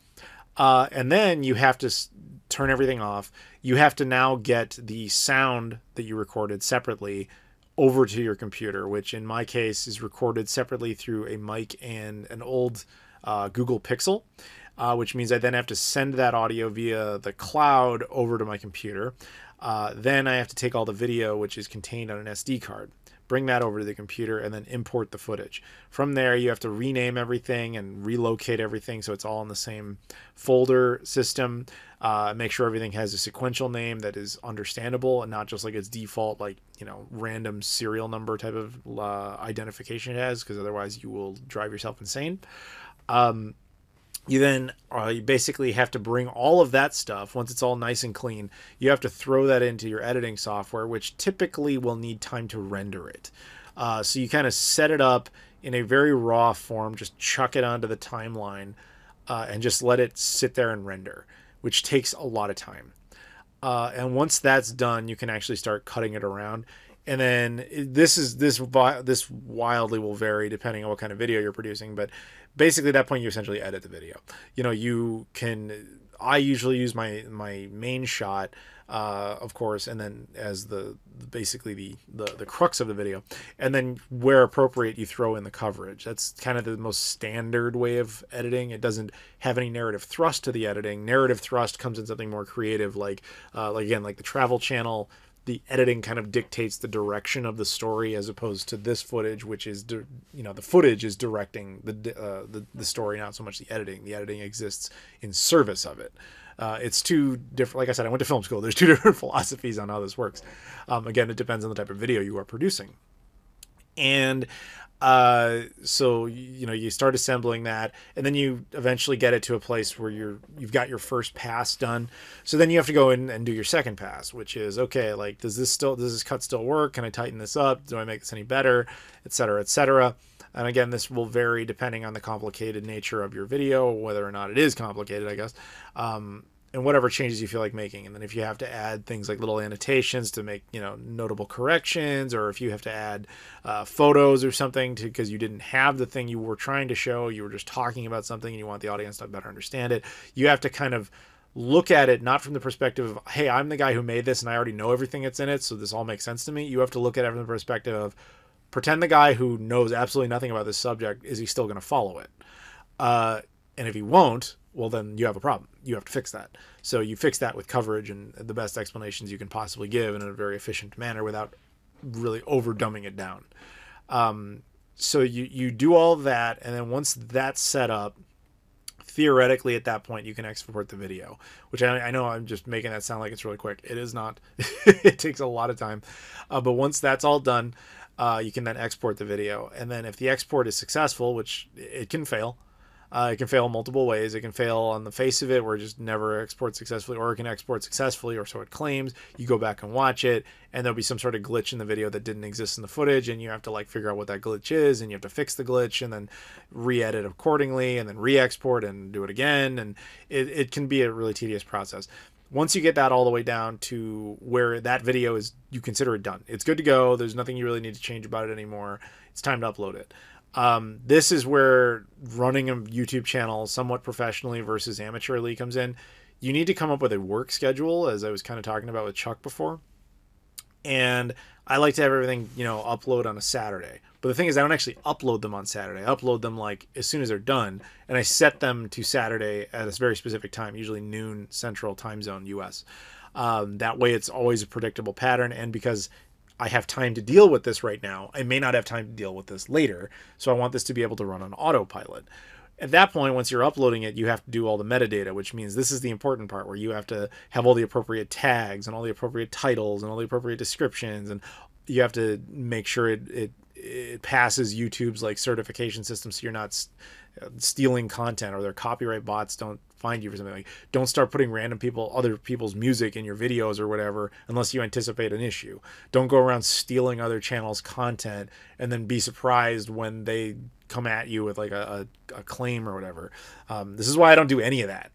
And then you have to turn everything off. You have to now get the sound that you recorded separately over to your computer, which in my case is recorded separately through a mic and an old Google Pixel, which means I then have to send that audio via the cloud over to my computer. Then I have to take all the video, which is contained on an SD card, bring that over to the computer, and then import the footage. From there, you have to rename everything and relocate everything so it's all in the same folder system. Make sure everything has a sequential name that is understandable and not just like its default, like, you know, random serial number type of identification it has, because otherwise you will drive yourself insane. You then you basically have to bring all of that stuff, once it's all nice and clean, you have to throw that into your editing software, which typically will need time to render it. So you kind of set it up in a very raw form, just chuck it onto the timeline, and just let it sit there and render, which takes a lot of time. And once that's done, you can actually start cutting it around. And then this wildly will vary depending on what kind of video you're producing, but basically at that point you essentially edit the video. You know, I usually use my main shot, of course, and then as basically the crux of the video, and then where appropriate you throw in the coverage. That's kind of the most standard way of editing. It doesn't have any narrative thrust to the editing. Narrative thrust comes in something more creative, like the Travel Channel. The editing kind of dictates the direction of the story, as opposed to this footage, which is, the footage is directing the story, not so much the editing. The editing exists in service of it. It's two different. Like I said, I went to film school. There's two different philosophies on how this works. Again, it depends on the type of video you are producing. And So you start assembling that, and then you eventually get it to a place where you've got your first pass done. So then you have to go in and do your second pass, which is, okay, like, does this cut still work? Can I tighten this up? Do I make this any better? Et cetera, et cetera. And again, this will vary depending on the complicated nature of your video, whether or not it is complicated, I guess. And whatever changes you feel like making. And then if you have to add things like little annotations to make, notable corrections, or if you have to add photos or something because you didn't have the thing you were trying to show, you were just talking about something and you want the audience to better understand it, you have to kind of look at it not from the perspective of, hey, I'm the guy who made this and I already know everything that's in it, so this all makes sense to me. You have to look at it from the perspective of, pretend the guy who knows absolutely nothing about this subject, is he still going to follow it? And if he won't, well, then you have a problem. You have to fix that. So you fix that with coverage and the best explanations you can possibly give in a very efficient manner without really over dumbing it down. So you do all that, and then once that's set up, theoretically at that point you can export the video, which I know I'm just making that sound like it's really quick. It is not. It takes a lot of time. But once that's all done, you can then export the video. And then if the export is successful, which it can fail, it can fail multiple ways. It can fail on the face of it, where it just never exports successfully, or it can export successfully, or so it claims. You go back and watch it, and there'll be some sort of glitch in the video that didn't exist in the footage, and you have to figure out what that glitch is, and you have to fix the glitch, and then re-edit accordingly, and then re-export and do it again, and it can be a really tedious process. Once you get that all the way down to where that video is, you consider it done. It's good to go. There's nothing you really need to change about it anymore. It's time to upload it. This is where running a YouTube channel somewhat professionally versus amateurly comes in. You need to come up with a work schedule, as I was kind of talking about with Chuck before. And I like to have everything, upload on a Saturday. But the thing is, I don't actually upload them on Saturday. I upload them as soon as they're done, and I set them to Saturday at a very specific time, usually noon Central Time Zone, US. That way it's always a predictable pattern, and because I have time to deal with this right now, I may not have time to deal with this later, so I want this to be able to run on autopilot. At that point, once you're uploading it, you have to do all the metadata, which means this is the important part, where you have to have all the appropriate tags and all the appropriate titles and all the appropriate descriptions, and you have to make sure it passes YouTube's certification system, so you're not stealing content, or their copyright bots don't find you for something. Don't start putting other people's music in your videos or whatever unless you anticipate an issue. Don't go around stealing other channels' content and then be surprised when they come at you with a claim or whatever. This is why I don't do any of that.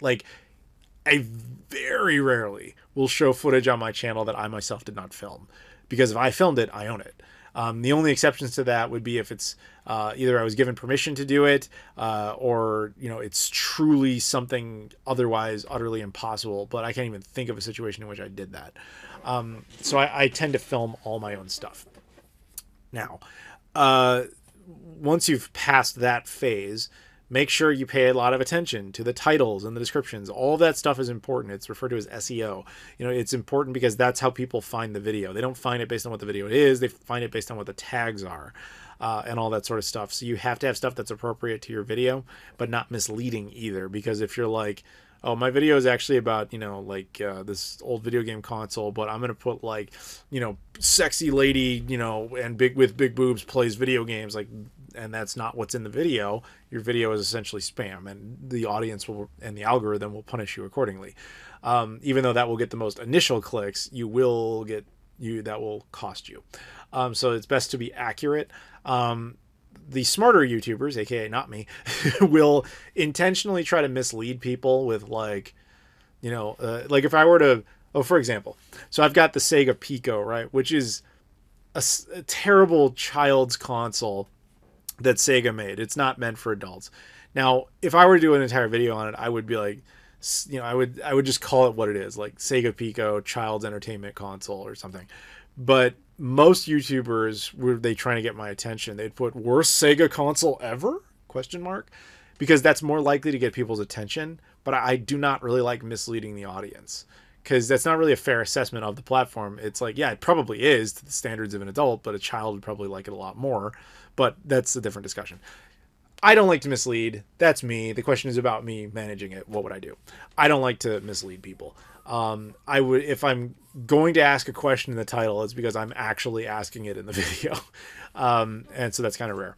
I very rarely will show footage on my channel that I myself did not film, because if I filmed it, I own it. The only exceptions to that would be if it's either I was given permission to do it, or it's truly something otherwise utterly impossible. But I can't even think of a situation in which I did that. So I tend to film all my own stuff. Now, once you've passed that phase, make sure you pay a lot of attention to the titles and the descriptions. All of that stuff is important. It's referred to as SEO. It's important because that's how people find the video. They don't find it based on what the video is. They find it based on what the tags are, and all that sort of stuff. So you have to have stuff that's appropriate to your video, but not misleading either. Because if you're like, oh, my video is actually about, this old video game console, but I'm going to put sexy lady, and with big boobs plays video games, and that's not what's in the video, your video is essentially spam, and the audience and the algorithm will punish you accordingly. Even though that will get the most initial clicks, that will cost you. So it's best to be accurate. The smarter YouTubers, aka not me, will intentionally try to mislead people with if I were to, for example, so I've got the Sega Pico, right, which is a terrible child's console that Sega made. It's not meant for adults. Now, if I were to do an entire video on it, I would be I would just call it what it is, Sega Pico child's entertainment console or something. But most YouTubers, were they trying to get my attention, they'd put worst Sega console ever? ? Because that's more likely to get people's attention. But I do not really like misleading the audience, because that's not really a fair assessment of the platform. It's it probably is to the standards of an adult, but a child would probably like it a lot more. But that's a different discussion. I don't like to mislead. That's me. The question is about me managing it. What would I do? I don't like to mislead people. I would, if I'm going to ask a question in the title, it's because I'm actually asking it in the video. And so that's kind of rare.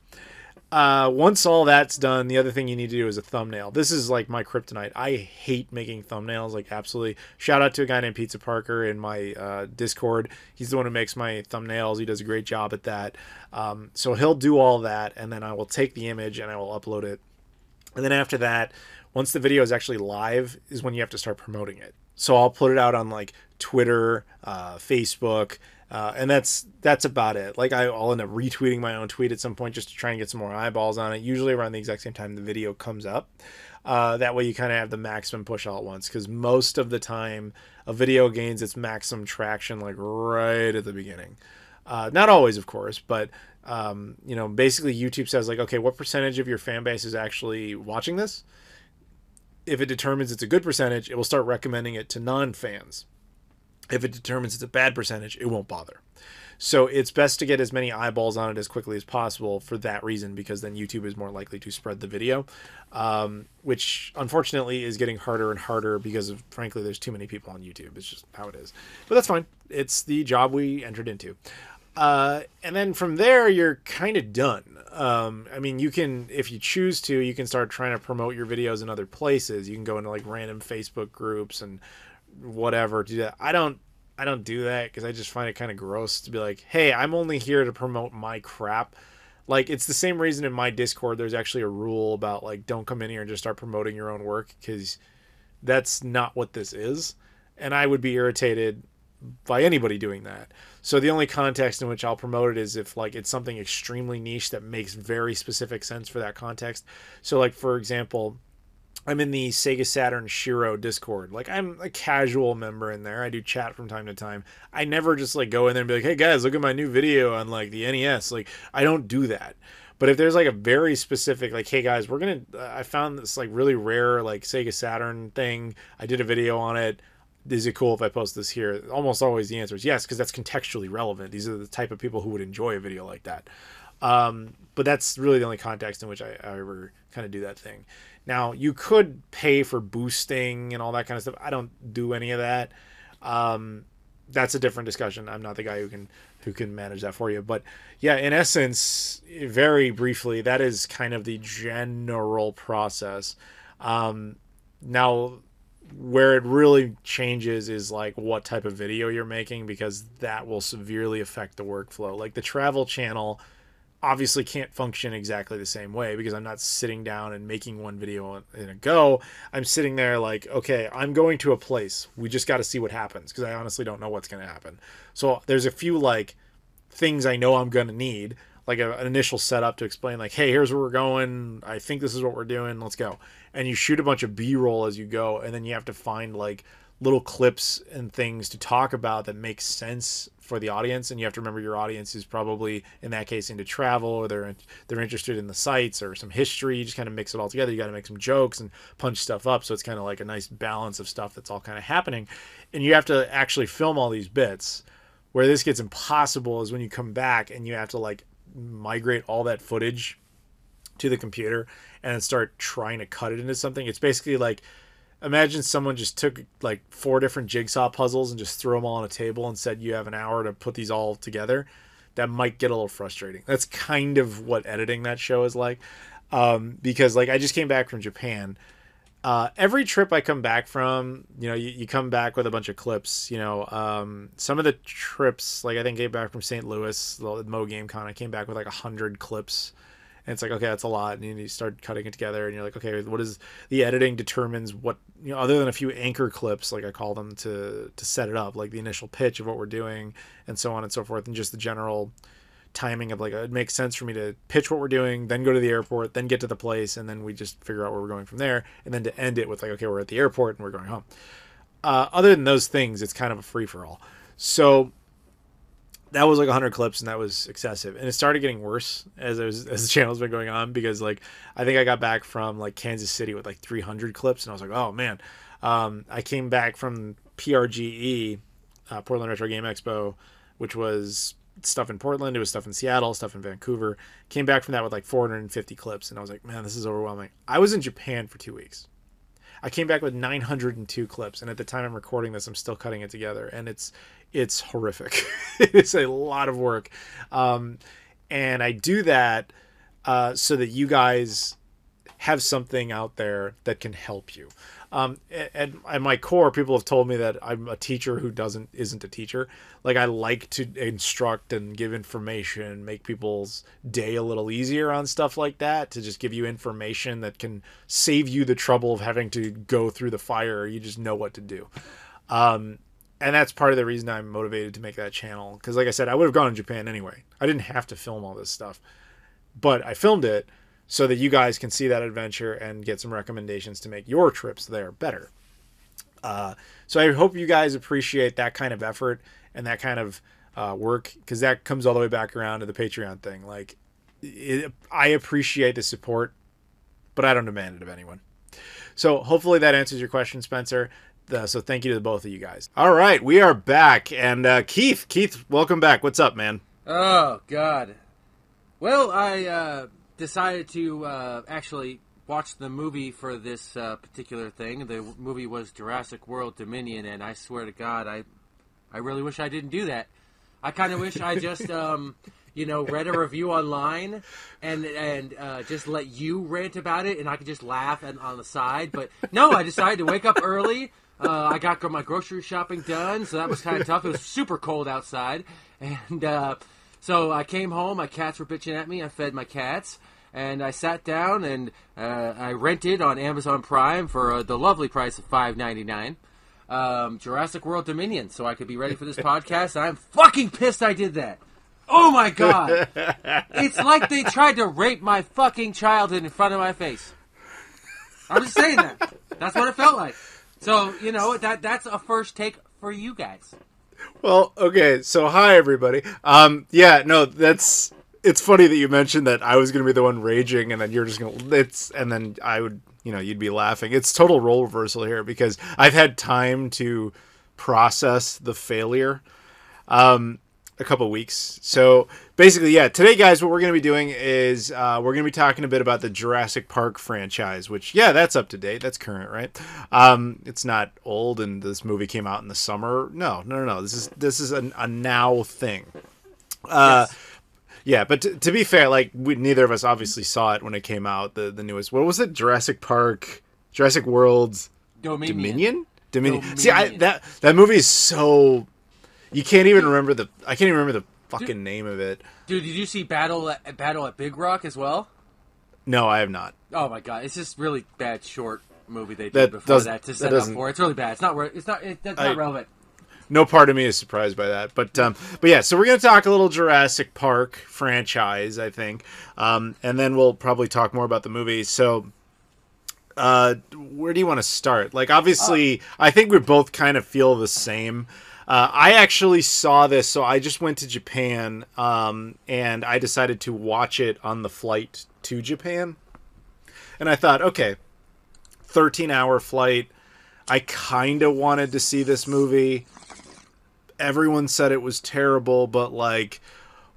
Once all that's done, the other thing you need to do is a thumbnail. This is like my kryptonite. I hate making thumbnails, like absolutely. Shout out to a guy named Pizza Parker in my Discord. He's the one who makes my thumbnails. He does a great job at that. So he'll do all that, and then I will take the image and I will upload it. And then after that, once the video is actually live, is when you have to start promoting it. So I'll put it out on like Twitter, Facebook, and that's about it. Like I'll end up retweeting my own tweet at some point just to try and get some more eyeballs on it. Usually around the exact same time the video comes up. That way you kind of have the maximum push all at once, because most of the time a video gains its maximum traction like right at the beginning. Not always, of course, but basically YouTube says like, okay, what percentage of your fan base is actually watching this? If it determines it's a good percentage, it will start recommending it to non-fans. If it determines it's a bad percentage, it won't bother. So it's best to get as many eyeballs on it as quickly as possible for that reason, because then YouTube is more likely to spread the video, which unfortunately is getting harder and harder because of, frankly, there's too many people on YouTube. It's just how it is. But that's fine. It's the job we entered into. And then from there, you're kind of done. I mean, you can, if you choose to, you can start trying to promote your videos in other places. You can go into like random Facebook groups and whatever to do that. I don't do that because I just find it kind of gross to be like, hey, I'm only here to promote my crap. Like, it's the same reason in my Discord there's actually a rule about like, don't come in here and just start promoting your own work, because that's not what this is. And I would be irritated by anybody doing that. So the only context in which I'll promote it is if like it's something extremely niche that makes very specific sense for that context. So like, for example, I'm in the Sega Saturn Shiro Discord. Like, I'm a casual member in there. I do chat from time to time. I never just like go in there and be like, hey guys, look at my new video on like the NES. Like, I don't do that. But if there's like a very specific, like, hey guys, I found this like really rare like Sega Saturn thing. I did a video on it. Is it cool if I post this here? Almost always the answer is yes, because that's contextually relevant. These are the type of people who would enjoy a video like that. But that's really the only context in which I ever kind of do that thing. Now, you could pay for boosting and all that kind of stuff. I don't do any of that. That's a different discussion. I'm not the guy who can manage that for you. But yeah, in essence, very briefly, that is kind of the general process. Now, where it really changes is like what type of video you're making, because that will severely affect the workflow. Like the travel channel obviously can't function exactly the same way, because I'm not sitting down and making one video in a go. I'm sitting there like, okay, I'm going to a place. We just got to see what happens, because I honestly don't know what's going to happen. So there's a few like things I know I'm going to need, like an initial setup to explain like, hey, here's where we're going. I think this is what we're doing. Let's go. And you shoot a bunch of B-roll as you go, and then you have to find like little clips and things to talk about that make sense for the audience. And you have to remember your audience is probably, in that case, into travel, or they're interested in the sites or some history. You just kind of mix it all together. You got to make some jokes and punch stuff up, so it's kind of like a nice balance of stuff that's all kind of happening. And you have to actually film all these bits. Where this gets impossible is when you come back and you have to like migrate all that footage to the computer and then start trying to cut it into something. It's basically like, imagine someone just took like 4 different jigsaw puzzles and just threw them all on a table and said, you have an hour to put these all together. That might get a little frustrating. That's kind of what editing that show is like. Because like I just came back from Japan. Every trip I come back from, you come back with a bunch of clips, some of the trips, like I think I came back from St. Louis, the Mo Game Con, I came back with like 100 clips. And it's like, okay, that's a lot. And you start cutting it together and you're like, okay, what is the editing determines what, other than a few anchor clips, like I call them, to set it up, like the initial pitch of what we're doing and so on and so forth. And just the general timing of like, it makes sense for me to pitch what we're doing, then go to the airport, then get to the place. And then we just figure out where we're going from there. And then to end it with like, okay, we're at the airport and we're going home. Other than those things, it's kind of a free for all. So that was like 100 clips, and that was excessive. And it started getting worse as the channel's been going on, because like I think I got back from like Kansas City with like 300 clips, and I was like, oh man. I came back from PRGE, Portland Retro Game Expo, which was stuff in Portland. It was stuff in Seattle, stuff in Vancouver. Came back from that with like 450 clips. And I was like, man, this is overwhelming. I was in Japan for 2 weeks. I came back with 902 clips. And at the time I'm recording this, I'm still cutting it together. And it's horrific. It's a lot of work. And I do that so that you guys have something out there that can help you. At my core, people have told me that I'm a teacher who isn't a teacher. Like, I like to instruct and give information, make people's day a little easier on stuff like that, to just give you information that can save you the trouble of having to go through the fire. You just know what to do. And that's part of the reason I'm motivated to make that channel. Because like I said, I would have gone to Japan anyway. I didn't have to film all this stuff. But I filmed it so that you guys can see that adventure and get some recommendations to make your trips there better. So I hope you guys appreciate that kind of effort and that kind of work, because that comes all the way back around to the Patreon thing. Like, I appreciate the support, but I don't demand it of anyone. So hopefully that answers your question, Spencer. So thank you to the both of you guys. All right, we are back. And Keith, welcome back. What's up, man? Oh, God. Well, I decided to actually watch the movie for this particular thing. The movie was Jurassic World Dominion, and I swear to God, I really wish I didn't do that. I kind of wish I just, read a review online and just let you rant about it, and I could just laugh on the side. But no, I decided to wake up early. I got my grocery shopping done, so that was kind of tough. It was super cold outside, and so I came home. My cats were bitching at me. I fed my cats, and I sat down and I rented on Amazon Prime for the lovely price of $5.99 Jurassic World Dominion, so I could be ready for this podcast. And I'm fucking pissed I did that. Oh my God! It's like they tried to rape my fucking childhood in front of my face. I'm just saying that. That's what it felt like. So, that's a first take for you guys. Well, okay, so hi, everybody. It's funny that you mentioned that I was going to be the one raging, and then you're just going to, and then I would, you'd be laughing. It's total role reversal here, because I've had time to process the failure. A couple weeks. So basically, today, guys, what we're going to be doing is we're going to be talking a bit about the Jurassic Park franchise, which, that's up to date. That's current, right? It's not old, and this movie came out in the summer. No. This is a now thing. Yes. Yeah, but to be fair, neither of us obviously saw it when it came out. The newest. What was it? Jurassic World Dominion. See, that movie is so. You can't even remember I can't even remember the fucking name of it. Dude, did you see Battle at Big Rock as well? No, I have not. Oh my God, it's just really bad short movie they did before that to set up for. It's really bad. It's not relevant. No part of me is surprised by that, but yeah. So we're gonna talk a little Jurassic Park franchise, I think, and then we'll probably talk more about the movie. So. Where do you want to start? Obviously, I think we both kind of feel the same. I actually saw this, so I just went to Japan, and I decided to watch it on the flight to Japan. And I thought, okay, 13-hour flight. I kind of wanted to see this movie. Everyone said it was terrible, but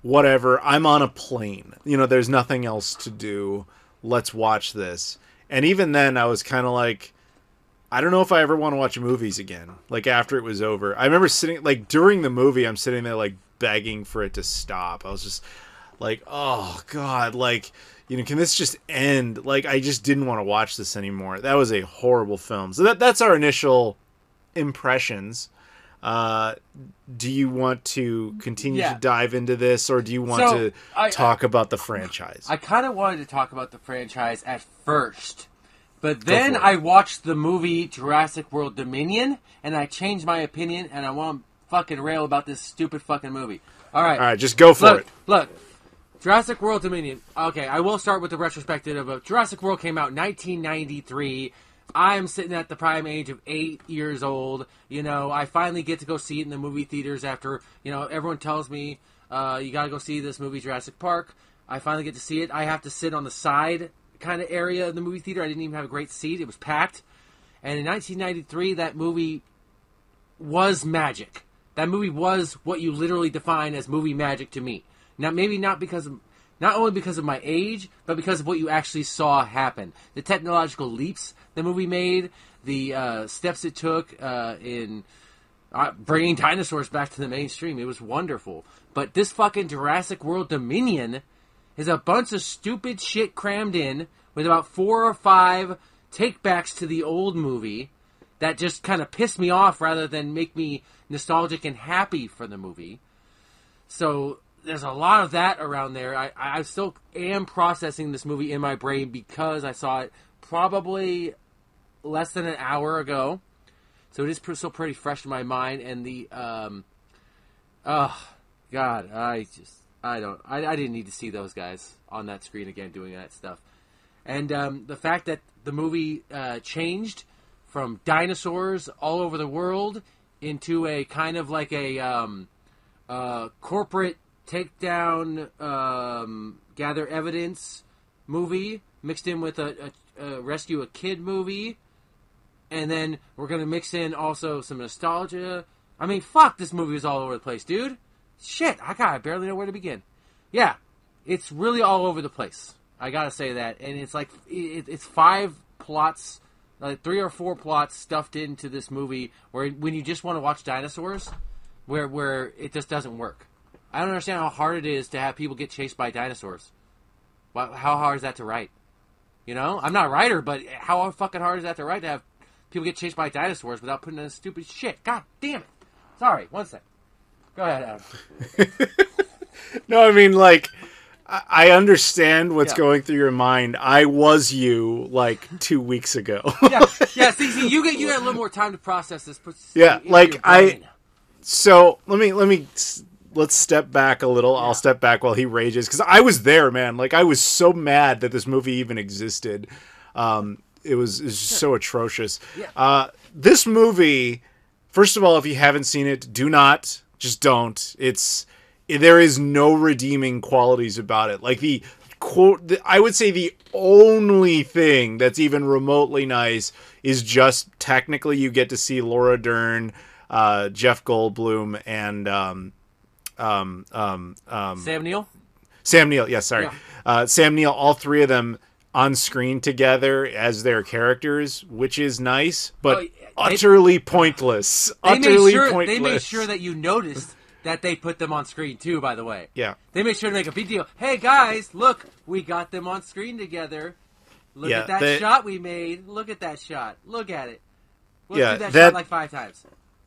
whatever. I'm on a plane. There's nothing else to do. Let's watch this. And even then, I was kind of I don't know if I ever want to watch movies again. After it was over. I remember sitting, during the movie, I'm sitting there, begging for it to stop. I was just oh, God, can this just end? I just didn't want to watch this anymore. That was a horrible film. So that's our initial impressions. Do you want to continue to dive into this, or do you want to talk about the franchise? I kind of wanted to talk about the franchise at first, but then I watched the movie Jurassic World Dominion, and I changed my opinion, and I want to fucking rail about this stupid fucking movie. All right, just go for it. Look, Jurassic World Dominion. Okay, I will start with the retrospective of Jurassic World came out in 1993. I'm sitting at the prime age of 8 years old. I finally get to go see it in the movie theaters after, everyone tells me, you gotta go see this movie, Jurassic Park. I finally get to see it. I have to sit on the side kind of area of the movie theater. I didn't even have a great seat. It was packed. And in 1993, that movie was magic. that movie was what you literally define as movie magic to me. Now, maybe not only because of my age, but because of what you actually saw happen. The technological leaps the movie made, the steps it took in bringing dinosaurs back to the mainstream. It was wonderful. But this fucking Jurassic World Dominion is a bunch of stupid shit crammed in with about 4 or 5 takebacks to the old movie that just kind of pissed me off rather than make me nostalgic and happy for the movie. So there's a lot of that around there. I still am processing this movie in my brain because I saw it probably less than an hour ago. So it is still pretty fresh in my mind. And the, God, I didn't need to see those guys on that screen again doing that stuff. And the fact that the movie changed from dinosaurs all over the world into a kind of like a corporate takedown, gather evidence movie mixed in with a rescue a kid movie. And then we're going to mix in also some nostalgia. I mean, fuck, this movie is all over the place, dude. Shit, I barely know where to begin. Yeah, it's really all over the place. I gotta say that. And it's like, it's 5 plots, like 3 or 4 plots stuffed into this movie where when you just want to watch dinosaurs, where it just doesn't work. I don't understand how hard it is to have people get chased by dinosaurs. How hard is that to write? You know? I'm not a writer, but how fucking hard is that to write to have people get chased by dinosaurs without putting in stupid shit? God damn it. Sorry, one sec. Go ahead, Adam. No, I mean, like, I understand what's going through your mind. I was you, like, 2 weeks ago. Yeah. See, you get a little more time to process this. Yeah, like, so, let's step back a little. Yeah. I'll step back while he rages. Because I was there, man. Like, I was so mad that this movie even existed. It was just so atrocious. Yeah. This movie, first of all, if you haven't seen it, do not. Just don't. There is no redeeming qualities about it. Like I would say the only thing that's even remotely nice is just technically you get to see Laura Dern, Jeff Goldblum, and Sam Neill. Sam Neill, yes, sorry. Yeah. Sam Neill, all 3 of them on screen together as their characters, which is nice, but utterly pointless. They made sure that you noticed that they put them on screen too, by the way. Yeah. They made sure to make a big deal. Hey guys, look, we got them on screen together. Look at that shot we made. Look at that shot. Look at it. We'll do that shot like 5 times.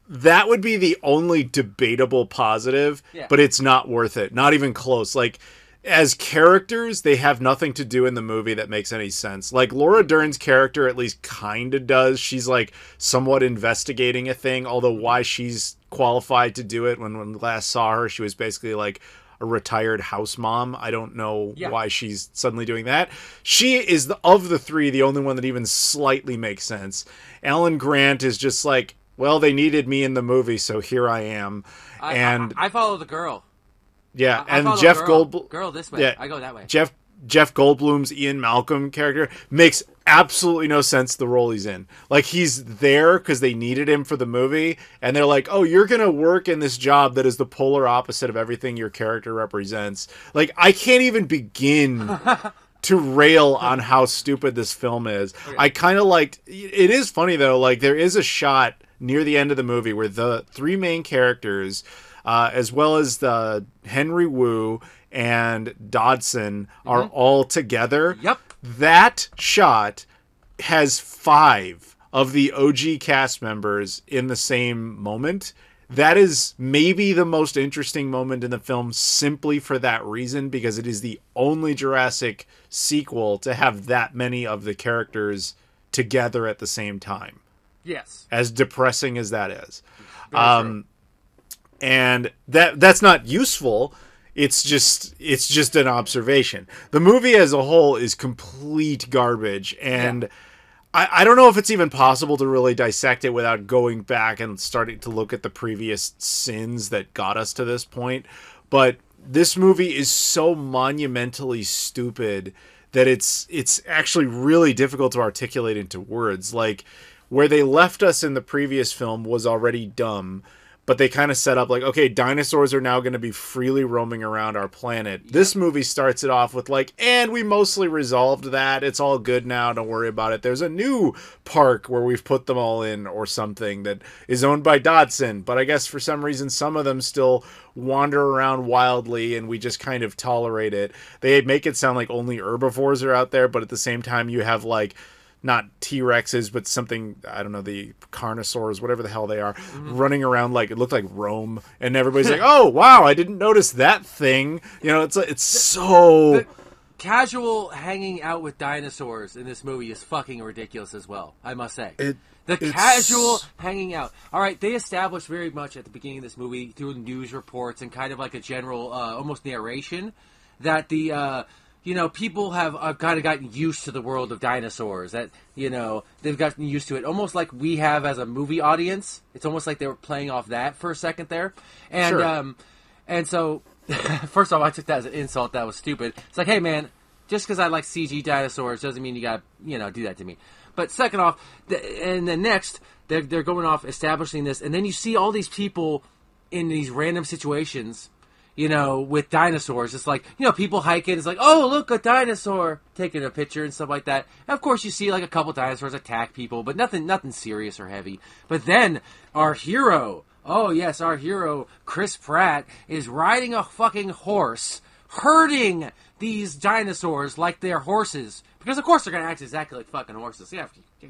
That would be the only debatable positive, but it's not worth it. Not even close. Like, as characters, they have nothing to do in the movie that makes any sense. Like, Laura Dern's character at least kind of does. She's, like, somewhat investigating a thing, although why she's qualified to do it, when we last saw her, she was basically, like, a retired house mom. I don't know why she's suddenly doing that. She is, of the 3, the only one that even slightly makes sense. Alan Grant is just like, well, they needed me in the movie, so here I am. I follow the girl. Yeah, and Jeff Goldblum. Girl this way. Yeah, I go that way. Jeff Goldblum's Ian Malcolm character makes absolutely no sense the role he's in. Like, he's there because they needed him for the movie, and they're like, oh, you're going to work in this job that is the polar opposite of everything your character represents. Like, I can't even begin to rail on how stupid this film is. Okay. I kind of liked... It is funny, though. Like, there is a shot near the end of the movie where the 3 main characters... as well as the Henry Wu and Dodson are all together. Yep. That shot has 5 of the OG cast members in the same moment. That is maybe the most interesting moment in the film simply for that reason, because it is the only Jurassic sequel to have that many of the characters together at the same time. Yes. As depressing as that is. And that's not useful. It's just an observation. The movie as a whole is complete garbage, and I don't know if it's even possible to really dissect it without going back and starting to look at the previous sins that got us to this point. But this movie is so monumentally stupid that it's actually really difficult to articulate into words. Like, where they left us in the previous film was already dumb. but they kind of set up like, okay, dinosaurs are now going to be freely roaming around our planet. Yep. This movie starts it off with like, and we mostly resolved that. It's all good now. Don't worry about it. There's a new park where we've put them all in or something that is owned by Dodson. But I guess for some reason, some of them still wander around wildly and we just kind of tolerate it. They make it sound like only herbivores are out there, but at the same time you have like not T-Rexes, but something, I don't know, the Carnosaurs, whatever the hell they are, running around like, it looked like Rome, and everybody's like, oh, wow, I didn't notice that thing. You know, it's so... The casual hanging out with dinosaurs in this movie is fucking ridiculous as well, I must say. The casual hanging out. All right, they established very much at the beginning of this movie through news reports and kind of like a general, almost narration, that the... people have kind of gotten used to the world of dinosaurs. That, they've gotten used to it. Almost like we have as a movie audience. It's almost like they were playing off that for a second there. And sure. And so, first off, I took that as an insult. That was stupid. It's like, hey, man, just because I like CG dinosaurs doesn't mean you got to, do that to me. But second off, and then next, they're going off establishing this. And then you see all these people in these random situations, with dinosaurs. It's like, people hiking. It's like, oh, look, a dinosaur, taking a picture and stuff like that. And of course, you see like a couple dinosaurs attack people, but nothing serious or heavy. But then our hero, Chris Pratt, is riding a fucking horse, herding these dinosaurs like they're horses. Because of course they're going to act exactly like fucking horses.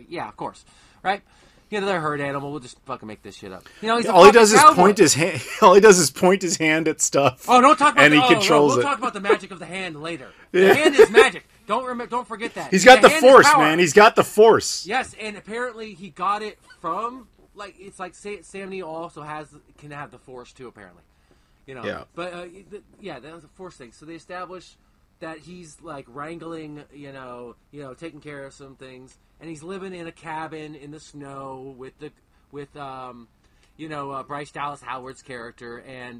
Yeah, of course. Right? They're a herd animal. We'll just fucking make this shit up. All he does is point his hand. All he does is point his hand at stuff. Oh, don't talk about. And he controls it. We'll talk about the magic of the hand later. The hand is magic. Don't forget that. He's got the force, man. He's got the force. Yes, and apparently he got it from it's like Sam Neill also can have the force too. Apparently, Yeah. But that was a force thing. So they established that he's like wrangling, taking care of some things. And he's living in a cabin in the snow with Bryce Dallas Howard's character and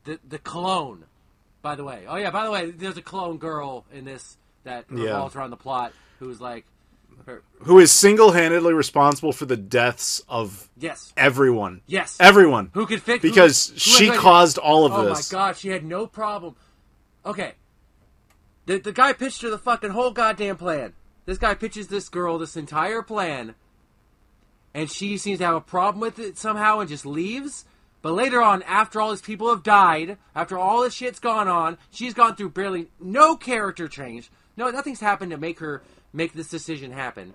the clone. By the way, there's a clone girl in this that revolves around the plot who's like who is single-handedly responsible for the deaths of everyone. Yes, everyone who could fix because she caused all of this. Oh my god, she had no problem. Okay, the guy pitched her the fucking whole goddamn plan. This guy pitches this girl this entire plan, and she seems to have a problem with it somehow and just leaves. But later on, after all these people have died, after all this shit's gone on, she's gone through barely no character change. No, nothing's happened to make her make this decision happen.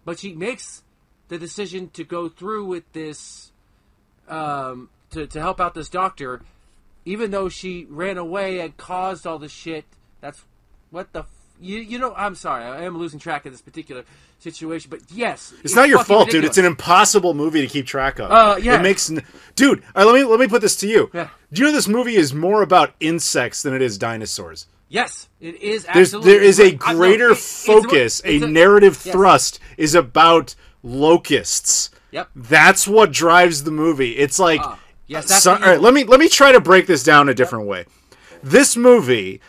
But she makes the decision to go through with this, to help out this doctor, even though she ran away and caused all this shit. That's what the... I'm sorry, I am losing track of this particular situation, but yes, it's not your fault, ridiculous. Dude. It's an impossible movie to keep track of. Yeah, it makes, dude. Let me put this to you. Yeah. Do you know this movie is more about insects than it is dinosaurs? Yes, it is. Absolutely, there is a greater focus, a narrative thrust is about locusts. Yep, that's what drives the movie. It's like, all right. Let me try to break this down a different way. This movie.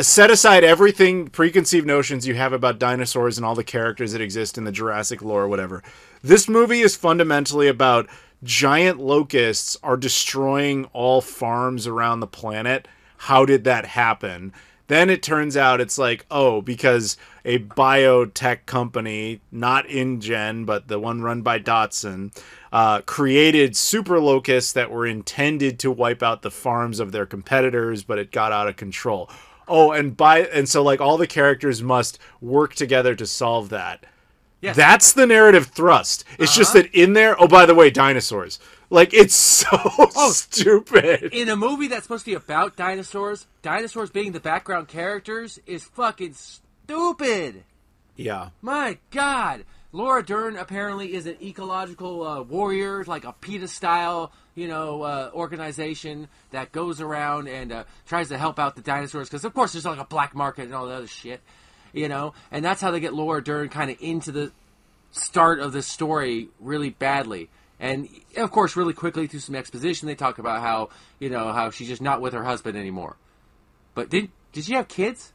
Set aside everything, preconceived notions you have about dinosaurs and all the characters that exist in the Jurassic lore or whatever. This movie is fundamentally about giant locusts are destroying all farms around the planet. How did that happen? Then it turns out it's like, because a biotech company, not InGen, but the one run by Dodson, created super locusts that were intended to wipe out the farms of their competitors, but it got out of control. And so like all the characters must work together to solve that. Yes. That's the narrative thrust. It's just that in there, by the way, dinosaurs. Like, it's so stupid. In a movie that's supposed to be about dinosaurs being the background characters is fucking stupid. Yeah. My God. Laura Dern apparently is an ecological warrior, like a PETA-style, organization that goes around and tries to help out the dinosaurs. Because, of course, there's like a black market and all that other shit, And that's how they get Laura Dern kind of into the start of this story really badly. And, of course, really quickly through some exposition, they talk about how she's just not with her husband anymore. But did she have kids?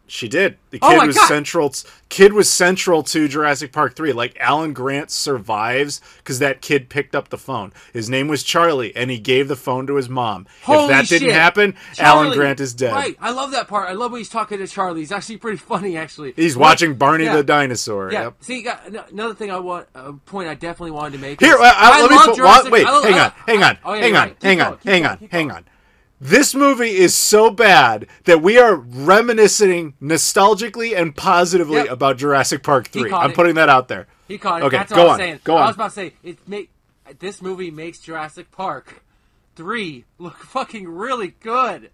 She did. The Oh kid my was God. central. Kid was central to Jurassic Park 3. Like, Alan Grant survives because that kid picked up the phone. His name was Charlie, and he gave the phone to his mom. Holy if that didn't shit. happen, Charlie, Alan Grant is dead. Right. I love that part. I love when he's talking to Charlie. He's actually pretty funny, actually. He's watching Barney Yeah. the dinosaur. Yeah. Yep. See, another thing a point I definitely wanted to make. Here, is, let me love put, Jurassic- wait, I love- hang on, oh, yeah, hang you're on, right. Keep going. hang on. This movie is so bad that we are reminiscing nostalgically and positively Yep. about Jurassic Park 3. caught I'm it. putting that out there. He caught it. Okay, That's go what I was on, saying. go I on. was about to say this movie makes Jurassic Park 3 look fucking really good.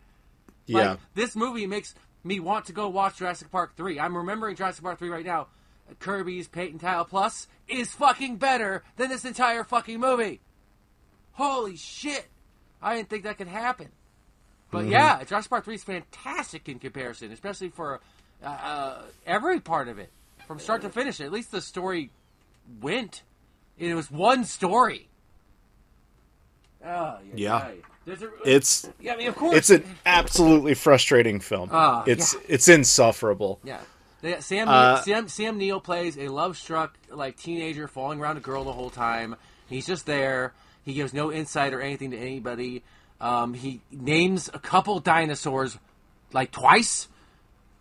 Yeah. Like, this movie makes me want to go watch Jurassic Park 3. I'm remembering Jurassic Park 3 right now. Kirby's Paint and Tile Plus is fucking better than this entire fucking movie. Holy shit. I didn't think that could happen. But yeah, Jurassic Park 3 is fantastic in comparison, especially for every part of it. From start to finish. At least the story went. And it was one story. Oh, Yeah. It's... Yeah, I mean, of course. It's an absolutely frustrating film. It's insufferable. Yeah. Sam Neill plays a love-struck teenager falling around a girl the whole time. He's just there. He gives no insight or anything to anybody. He names a couple dinosaurs twice,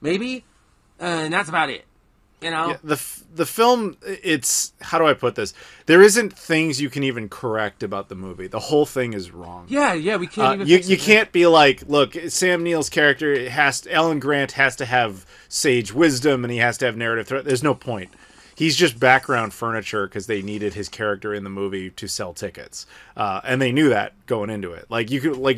maybe, and that's about it. You know, Yeah, the film. It's, how do I put this? There isn't things you can even correct about the movie. The whole thing is wrong. Yeah, we can't even. You can't be like, look, Sam Neill's character Alan Grant has to have sage wisdom and he has to have narrative threat. There's no point. He's just background furniture because they needed his character in the movie to sell tickets, and they knew that going into it.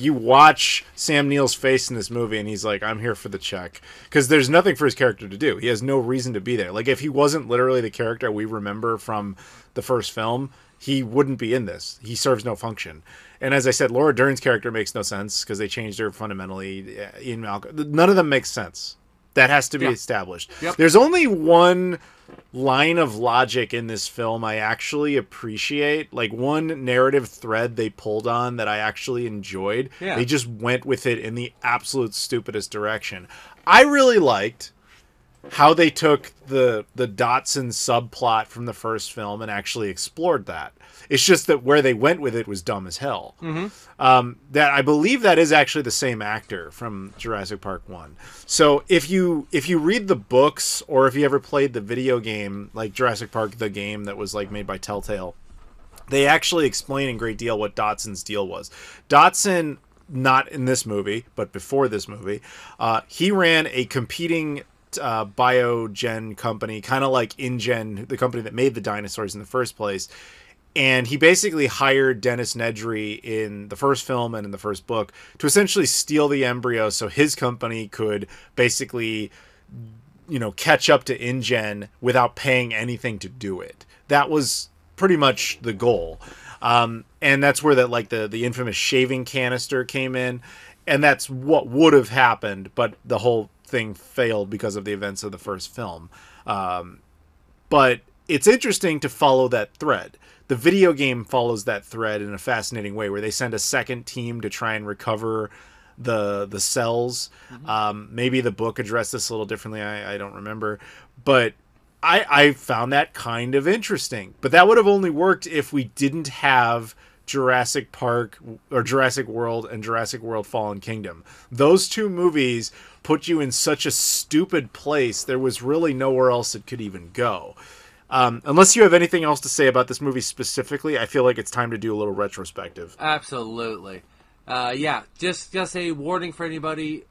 You watch Sam Neill's face in this movie, and he's like, "I'm here for the check," because there's nothing for his character to do. He has no reason to be there. Like, if he wasn't literally the character we remember from the first film, he wouldn't be in this. He serves no function. And as I said, Laura Dern's character makes no sense because they changed her fundamentally. Ian Malcolm, none of them makes sense. That has to be established. Yep. There's only one line of logic in this film I actually appreciate, one narrative thread they pulled on that I actually enjoyed. Yeah. They just went with it in the absolute stupidest direction. I really liked how they took the Dotson subplot from the first film and actually explored that. It's just that where they went with it was dumb as hell. That I believe that is actually the same actor from Jurassic Park 1. So if you read the books, or if you ever played the video game, like Jurassic Park the game that was made by Telltale, they actually explain in great deal what Dotson's deal was. Dotson, not in this movie, but before this movie, he ran a competing biogen company, kind of like InGen, the company that made the dinosaurs in the first place. And he basically hired Dennis Nedry in the first film and in the first book to essentially steal the embryo so his company could basically, catch up to InGen without paying anything to do it. That was pretty much the goal. And that's where the infamous shaving canister came in. And that's what would have happened, but the whole thing failed because of the events of the first film. But it's interesting to follow that thread. The video game follows that thread in a fascinating way, where they send a second team to try and recover the cells. Maybe the book addressed this a little differently. I don't remember. But I found that kind of interesting. But that would have only worked if we didn't have Jurassic Park or Jurassic World and Jurassic World Fallen Kingdom. Those two movies put you in such a stupid place. There was really nowhere else it could even go. Unless you have anything else to say about this movie specifically, I feel like it's time to do a little retrospective. Absolutely. Just a warning for anybody.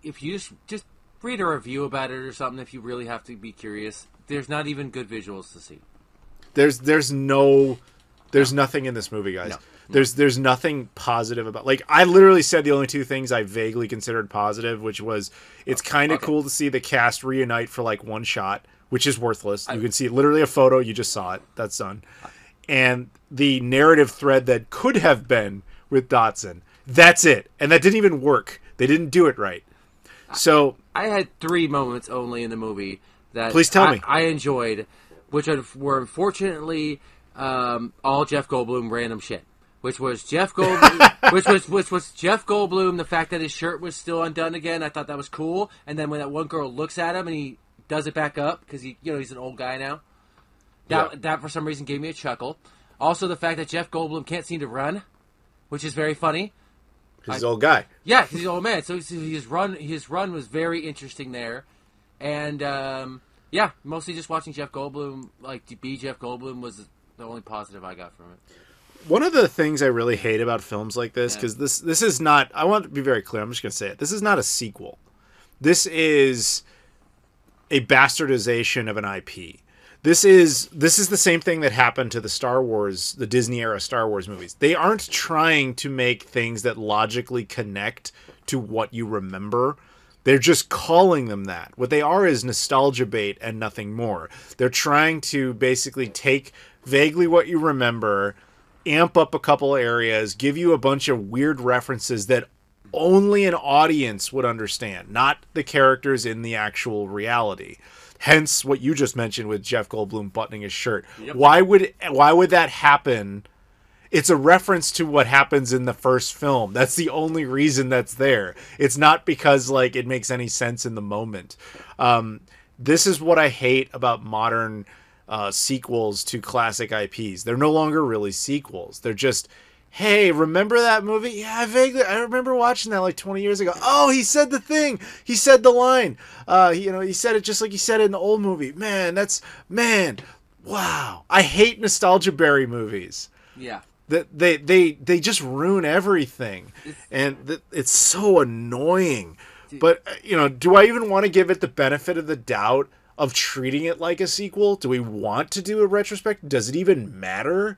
If you just read a review about it or something, if you really have to be curious, there's not even good visuals to see. There's nothing in this movie, guys. No. There's nothing positive about. I literally said the only two things I vaguely considered positive, which was it's kind of cool to see the cast reunite for one shot, which is worthless. You can see literally a photo. You just saw it. That's done. And the narrative thread that could have been with Dotson. That's it. And that didn't even work. They didn't do it right. So I had 3 moments only in the movie that please tell me. I enjoyed, which were unfortunately all Jeff Goldblum random shit. which was Jeff Goldblum, which was Jeff Goldblum. The fact that his shirt was still undone again, I thought that was cool. And then when that one girl looks at him and he does it back up because he's an old guy now. That for some reason gave me a chuckle. Also, the fact that Jeff Goldblum can't seem to run, which is very funny. He's an old guy. Yeah, he's an old man. So his run was very interesting there. And, mostly just watching Jeff Goldblum, be Jeff Goldblum was the only positive I got from it. One of the things I really hate about films like this, because this is not, I want to be very clear, I'm just going to say it, this is not a sequel. This is a bastardization of an IP. This is the same thing that happened to the Disney era Star Wars movies. They aren't trying to make things that logically connect to what you remember. They're just calling them that. What they are is nostalgia bait and nothing more. They're trying to basically take vaguely what you remember, amp up a couple areas, give you a bunch of weird references that only an audience would understand, not the characters in the actual reality. Hence what you just mentioned with Jeff Goldblum buttoning his shirt. Yep. Why would that happen? It's a reference to what happens in the first film. That's the only reason that's there. It's not because it makes any sense in the moment. This is what I hate about modern sequels to classic IPs. They're no longer really sequels. They're just, hey, remember that movie? Yeah, I remember watching that 20 years ago. Oh, he said the thing. He said the line. He said it just like he said it in the old movie. Wow. I hate nostalgia berry movies. Yeah. They just ruin everything. And it's so annoying. But, do I even want to give it the benefit of the doubt of treating it like a sequel? Do we want to do a retrospect? Does it even matter?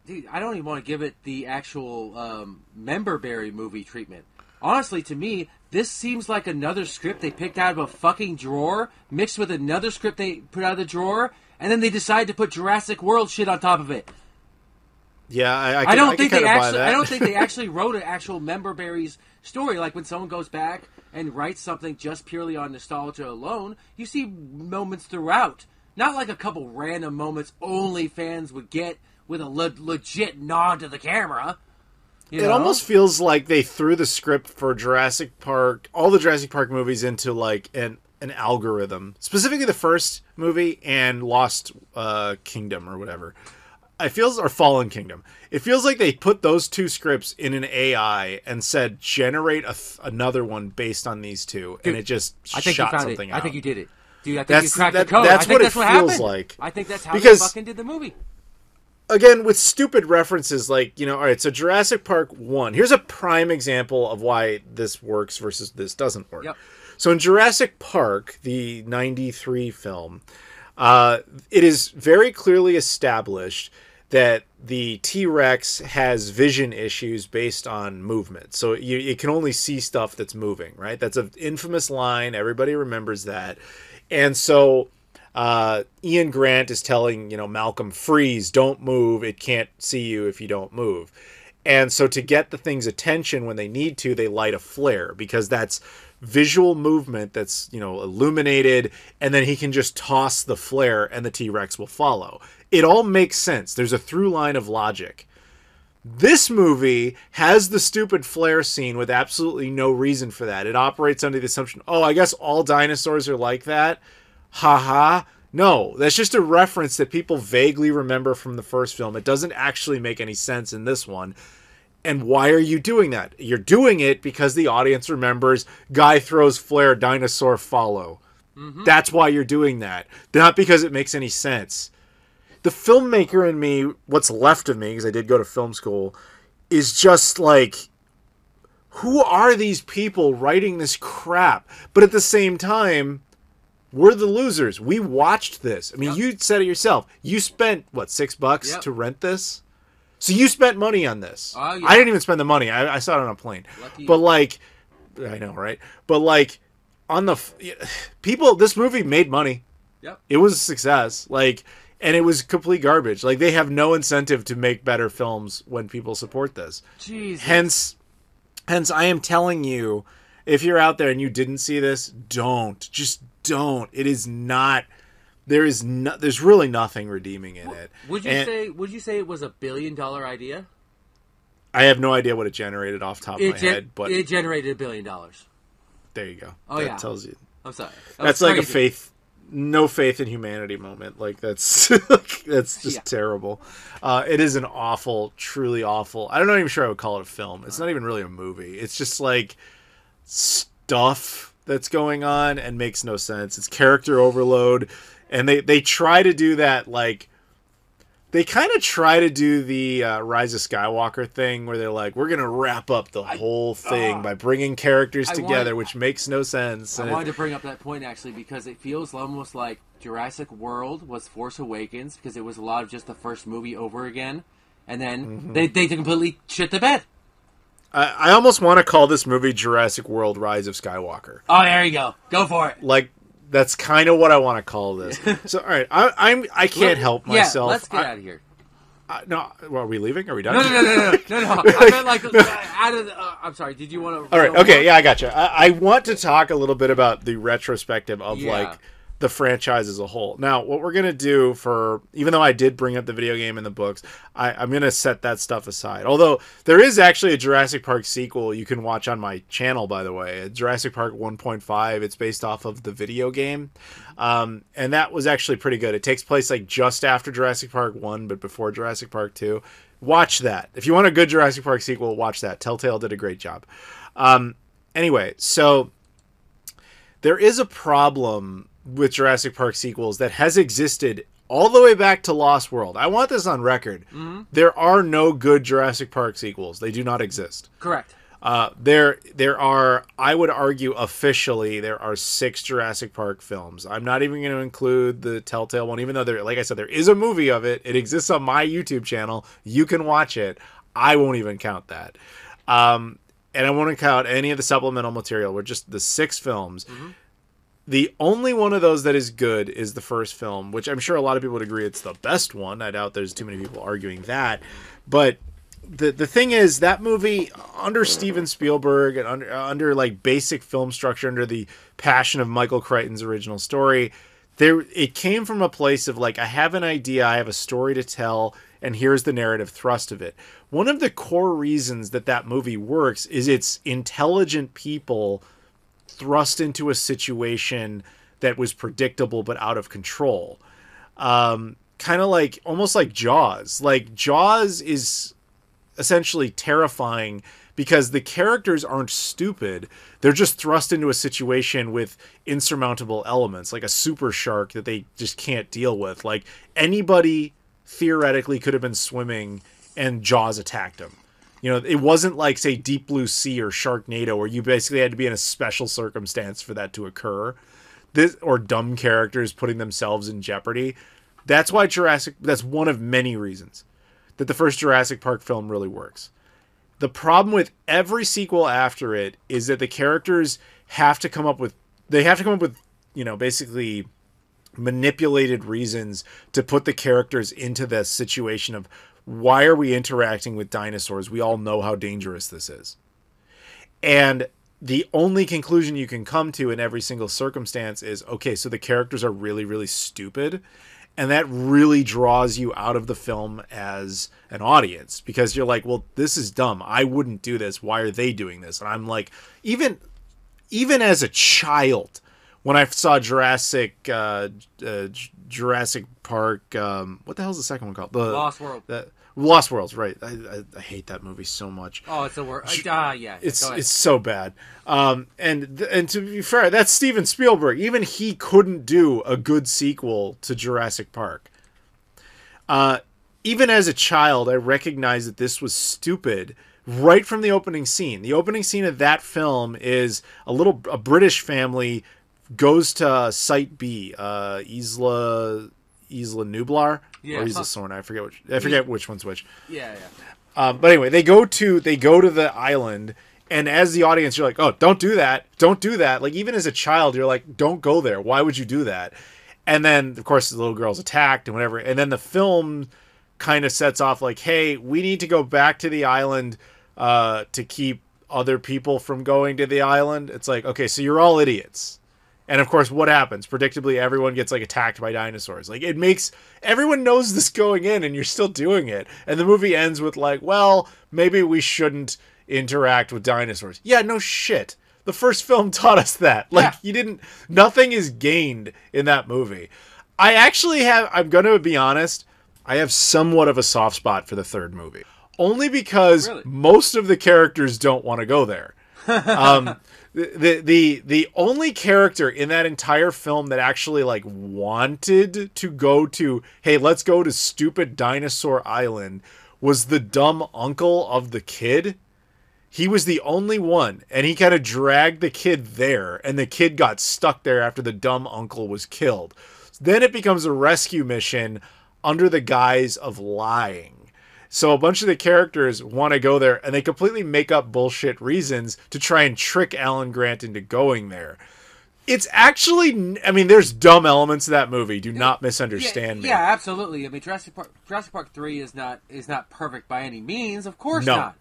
Dude, I don't even want to give it the actual Memberberry movie treatment. Honestly, to me, this seems like another script they picked out of a fucking drawer, mixed with another script they put out of the drawer, and then they decided to put Jurassic World shit on top of it. Yeah, I don't think they actually wrote an actual Memberberry's story. Like when someone goes back and writes something just purely on nostalgia alone, you see moments throughout. Not like a couple random moments only fans would get with a legit nod to the camera. It almost feels like they threw the script for Jurassic Park, all the Jurassic Park movies, into an algorithm. Specifically the first movie and Lost Kingdom or whatever. Or Fallen Kingdom. It feels like they put those two scripts in an AI and said, generate another one based on these two. Dude, and it just shot something out. I think you did it. Dude, I think you cracked the code. That's what it feels happened. like. I think that's how they fucking did the movie. Again, with stupid references all right, so Jurassic Park 1. Here's a prime example of why this works versus this doesn't work. Yep. So in Jurassic Park, the 93 film, it is very clearly established that the T-Rex has vision issues based on movement. So you can only see stuff that's moving, right? That's an infamous line. Everybody remembers that. And so Ian Grant is telling, Malcolm, freeze, don't move. It can't see you if you don't move. And so to get the thing's attention when they need to, they light a flare because that's visual movement that's, illuminated, and then he can just toss the flare and the T-Rex will follow. It all makes sense. There's a through line of logic. This movie has the stupid flare scene with absolutely no reason for that. It operates under the assumption, I guess all dinosaurs are like that. Haha. No, that's just a reference that people vaguely remember from the first film. It doesn't actually make any sense in this one. And why are you doing that? You're doing it because the audience remembers guy throws flare, dinosaur follow. Mm-hmm. That's why you're doing that. Not because it makes any sense. The filmmaker in me, what's left of me, because I did go to film school, is just who are these people writing this crap? But at the same time, we're the losers. We watched this. I mean, You said it yourself. You spent, $6 to rent this? So you spent money on this. I didn't even spend the money. I saw it on a plane. Lucky. But I know, right? But on the people, this movie made money. Yep. It was a success. And it was complete garbage. They have no incentive to make better films when people support this. Jesus. Hence, I am telling you, if you're out there and you didn't see this, don't. Just don't. It is not. There's really nothing redeeming in it. Would you say it was $1 billion idea? I have no idea what it generated off the top of my head, but it generated $1 billion. There you go. Oh, that tells you. I'm sorry. That's like a no faith in humanity moment. Like that's that's just terrible. It is an awful, truly awful. I'm not even sure I would call it a film. It's not even really a movie. It's just like stuff that's going on and makes no sense. It's character overload, and they try to do that like. They kind of try to do the Rise of Skywalker thing where they're like, we're going to wrap up the whole thing by bringing characters together, which makes no sense. I wanted to bring up that point, actually, because it feels almost like Jurassic World was Force Awakens, because it was a lot of just the first movie over again, and then they completely shit the bed. I almost want to call this movie Jurassic World Rise of Skywalker. Oh, there you go. Go for it. Like, that's kind of what I want to call this. So, all right, I can't help myself. Yeah, let's get out of here. No, well, are we leaving? Are we done? No. I meant like out of. I'm sorry. Did you want to? All right. Okay. Yeah, I got you. I want to talk a little bit about the retrospective of like the franchise as a whole. Now, what we're gonna do even though I did bring up the video game and the books, I'm gonna set that stuff aside. Although there is actually a Jurassic Park sequel you can watch on my channel, by the way, Jurassic Park 1.5. It's based off of the video game, and that was actually pretty good. It takes place like just after Jurassic Park 1, but before Jurassic Park 2. Watch that if you want a good Jurassic Park sequel. Watch that. Telltale did a great job. Anyway, so there is a problem with Jurassic Park sequels that has existed all the way back to Lost World. I want this on record. Mm-hmm. There are no good Jurassic Park sequels. They do not exist. Correct. There are, I would argue officially, there are 6 Jurassic Park films. I'm not even going to include the Telltale one, even though like I said, there is a movie of it. It exists on my YouTube channel. You can watch it. I won't even count that. And I won't count any of the supplemental material. We're just the 6 films. Mm-hmm. The only one of those that is good is the first film, which I'm sure a lot of people would agree it's the best one. I doubt there's too many people arguing that. But the thing is, that movie, under Steven Spielberg and under like basic film structure, under the passion of Michael Crichton's original story, it came from a place of like, I have an idea, I have a story to tell, and here's the narrative thrust of it. One of the core reasons that movie works is it's intelligent people thrust into a situation that was predictable but out of control. Kind of like, almost like Jaws. Like, Jaws is essentially terrifying because the characters aren't stupid. They're just thrust into a situation with insurmountable elements, like a super shark that they just can't deal with. Like, anybody theoretically could have been swimming and Jaws attacked them. You know, it wasn't like, say, Deep Blue Sea or Sharknado, where you basically had to be in a special circumstance for that to occur. Or dumb characters putting themselves in jeopardy. That's why that's one of many reasons that the first Jurassic Park film really works. The problem with every sequel after it is that the characters have to come up with, you know, basically manipulated reasons to put the characters into the situation of, why are we interacting with dinosaurs? We all know how dangerous this is. And the only conclusion you can come to in every single circumstance is, okay, so the characters are really, really stupid. And that really draws you out of the film as an audience, because you're like, well, this is dumb. I wouldn't do this. Why are they doing this? And I'm like, even as a child, when I saw Jurassic Park, what the hell is the second one called? The Lost World. Lost World's right. I hate that movie so much. Oh, it's the worst. Yeah. It's so bad. And to be fair, that's Steven Spielberg. Even he couldn't do a good sequel to Jurassic Park. Even as a child, I recognized that this was stupid right from the opening scene. The opening scene of that film is a British family goes to Site B, Isla Nublar, or Isla Sorna. I forget which one's which. Yeah. But anyway, they go to the island, and as the audience, you're like, oh, don't do that. Like, even as a child, you're like, don't go there. Why would you do that? And then, of course, the little girl's attacked and whatever. And then the film kind of sets off like, hey, we need to go back to the island to keep other people from going to the island. It's like, okay, so you're all idiots. And of course, what happens? Predictably, everyone gets like attacked by dinosaurs. Like it makes everyone knows this going in, and you're still doing it. And the movie ends with like, well, maybe we shouldn't interact with dinosaurs. Yeah, no shit. The first film taught us that. Like nothing is gained in that movie. I'm going to be honest, I have somewhat of a soft spot for the third movie. Only because most of the characters don't want to go there. The only character in that entire film that actually like wanted to go to, hey, let's go to stupid dinosaur island, was the dumb uncle of the kid. He was the only one, and he kind of dragged the kid there, and the kid got stuck there after the dumb uncle was killed. Then it becomes a rescue mission under the guise of lying. So a bunch of the characters want to go there, and they completely make up bullshit reasons to try and trick Alan Grant into going there. It's actually, I mean, there's dumb elements of that movie. Do not misunderstand me. Yeah, absolutely. I mean, Jurassic Park 3 is not perfect by any means. Of course not.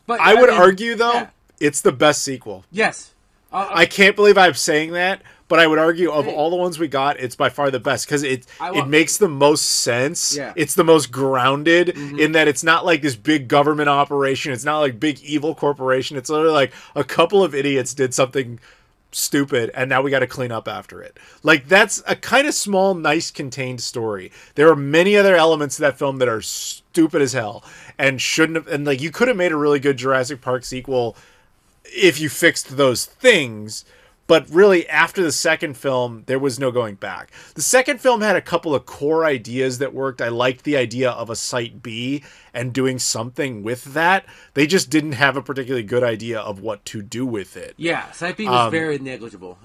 But I would argue, though, it's the best sequel. Yes. I can't believe I'm saying that, but I would argue of all the ones we got, it's by far the best because it makes the most sense. Yeah. It's the most grounded in that it's not like this big government operation. It's not like big evil corporation. It's literally like a couple of idiots did something stupid and now we got to clean up after it. Like that's a kind of small, nice, contained story. There are many other elements to that film that are stupid as hell and shouldn't have. And like you could have made a really good Jurassic Park sequel if you fixed those things, but really after the second film there was no going back. The second film had a couple of core ideas that worked. I liked the idea of a Site B and doing something with that. They just didn't have a particularly good idea of what to do with it. Yeah, Site B was very negligible.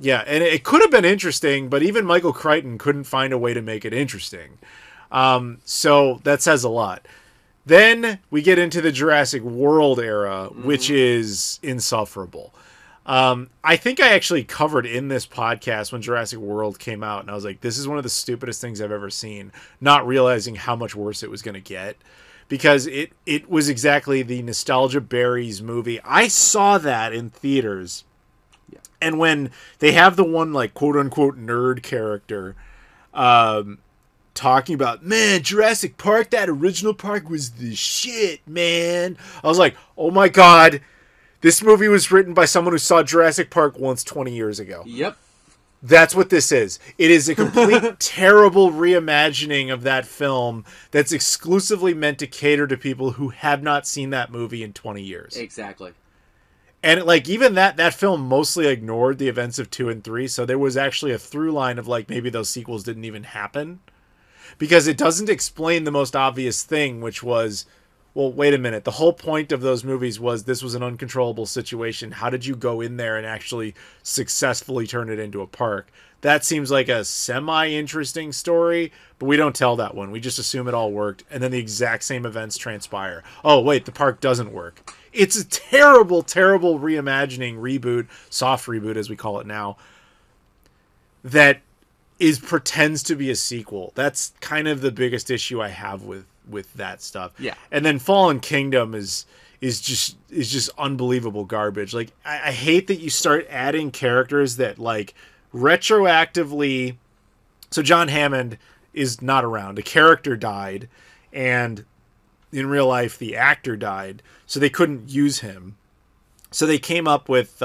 Yeah, and it could have been interesting, but even Michael Crichton couldn't find a way to make it interesting. So that says a lot. Then we get into the Jurassic World era, which is insufferable. I think I actually covered in this podcast when Jurassic World came out, and I was like, this is one of the stupidest things I've ever seen, not realizing how much worse it was going to get. Because it was exactly the nostalgia berries movie. I saw that in theaters. Yeah. And when they have the one, like, quote-unquote nerd character talking about, man, Jurassic Park, that original park was the shit, man. I was like, oh my god, this movie was written by someone who saw Jurassic Park once 20 years ago. Yep. That's what this is. It is a complete terrible reimagining of that film that's exclusively meant to cater to people who have not seen that movie in 20 years. Exactly. And like even that film mostly ignored the events of 2 and 3, so there was actually a through line of like maybe those sequels didn't even happen. Because it doesn't explain the most obvious thing, which was, well, wait a minute. The whole point of those movies was this was an uncontrollable situation. How did you go in there and actually successfully turn it into a park? That seems like a semi-interesting story, but we don't tell that one. We just assume it all worked, and then the exact same events transpire. Oh, wait, the park doesn't work. It's a terrible, terrible reimagining, reboot, soft reboot as we call it now, that pretends to be a sequel. That's kind of the biggest issue I have with that stuff. Yeah. And then Fallen Kingdom is just unbelievable garbage. Like I hate that you start adding characters that like retroactively. So John Hammond is not around. A character died, and in real life the actor died, so they couldn't use him. So they came up with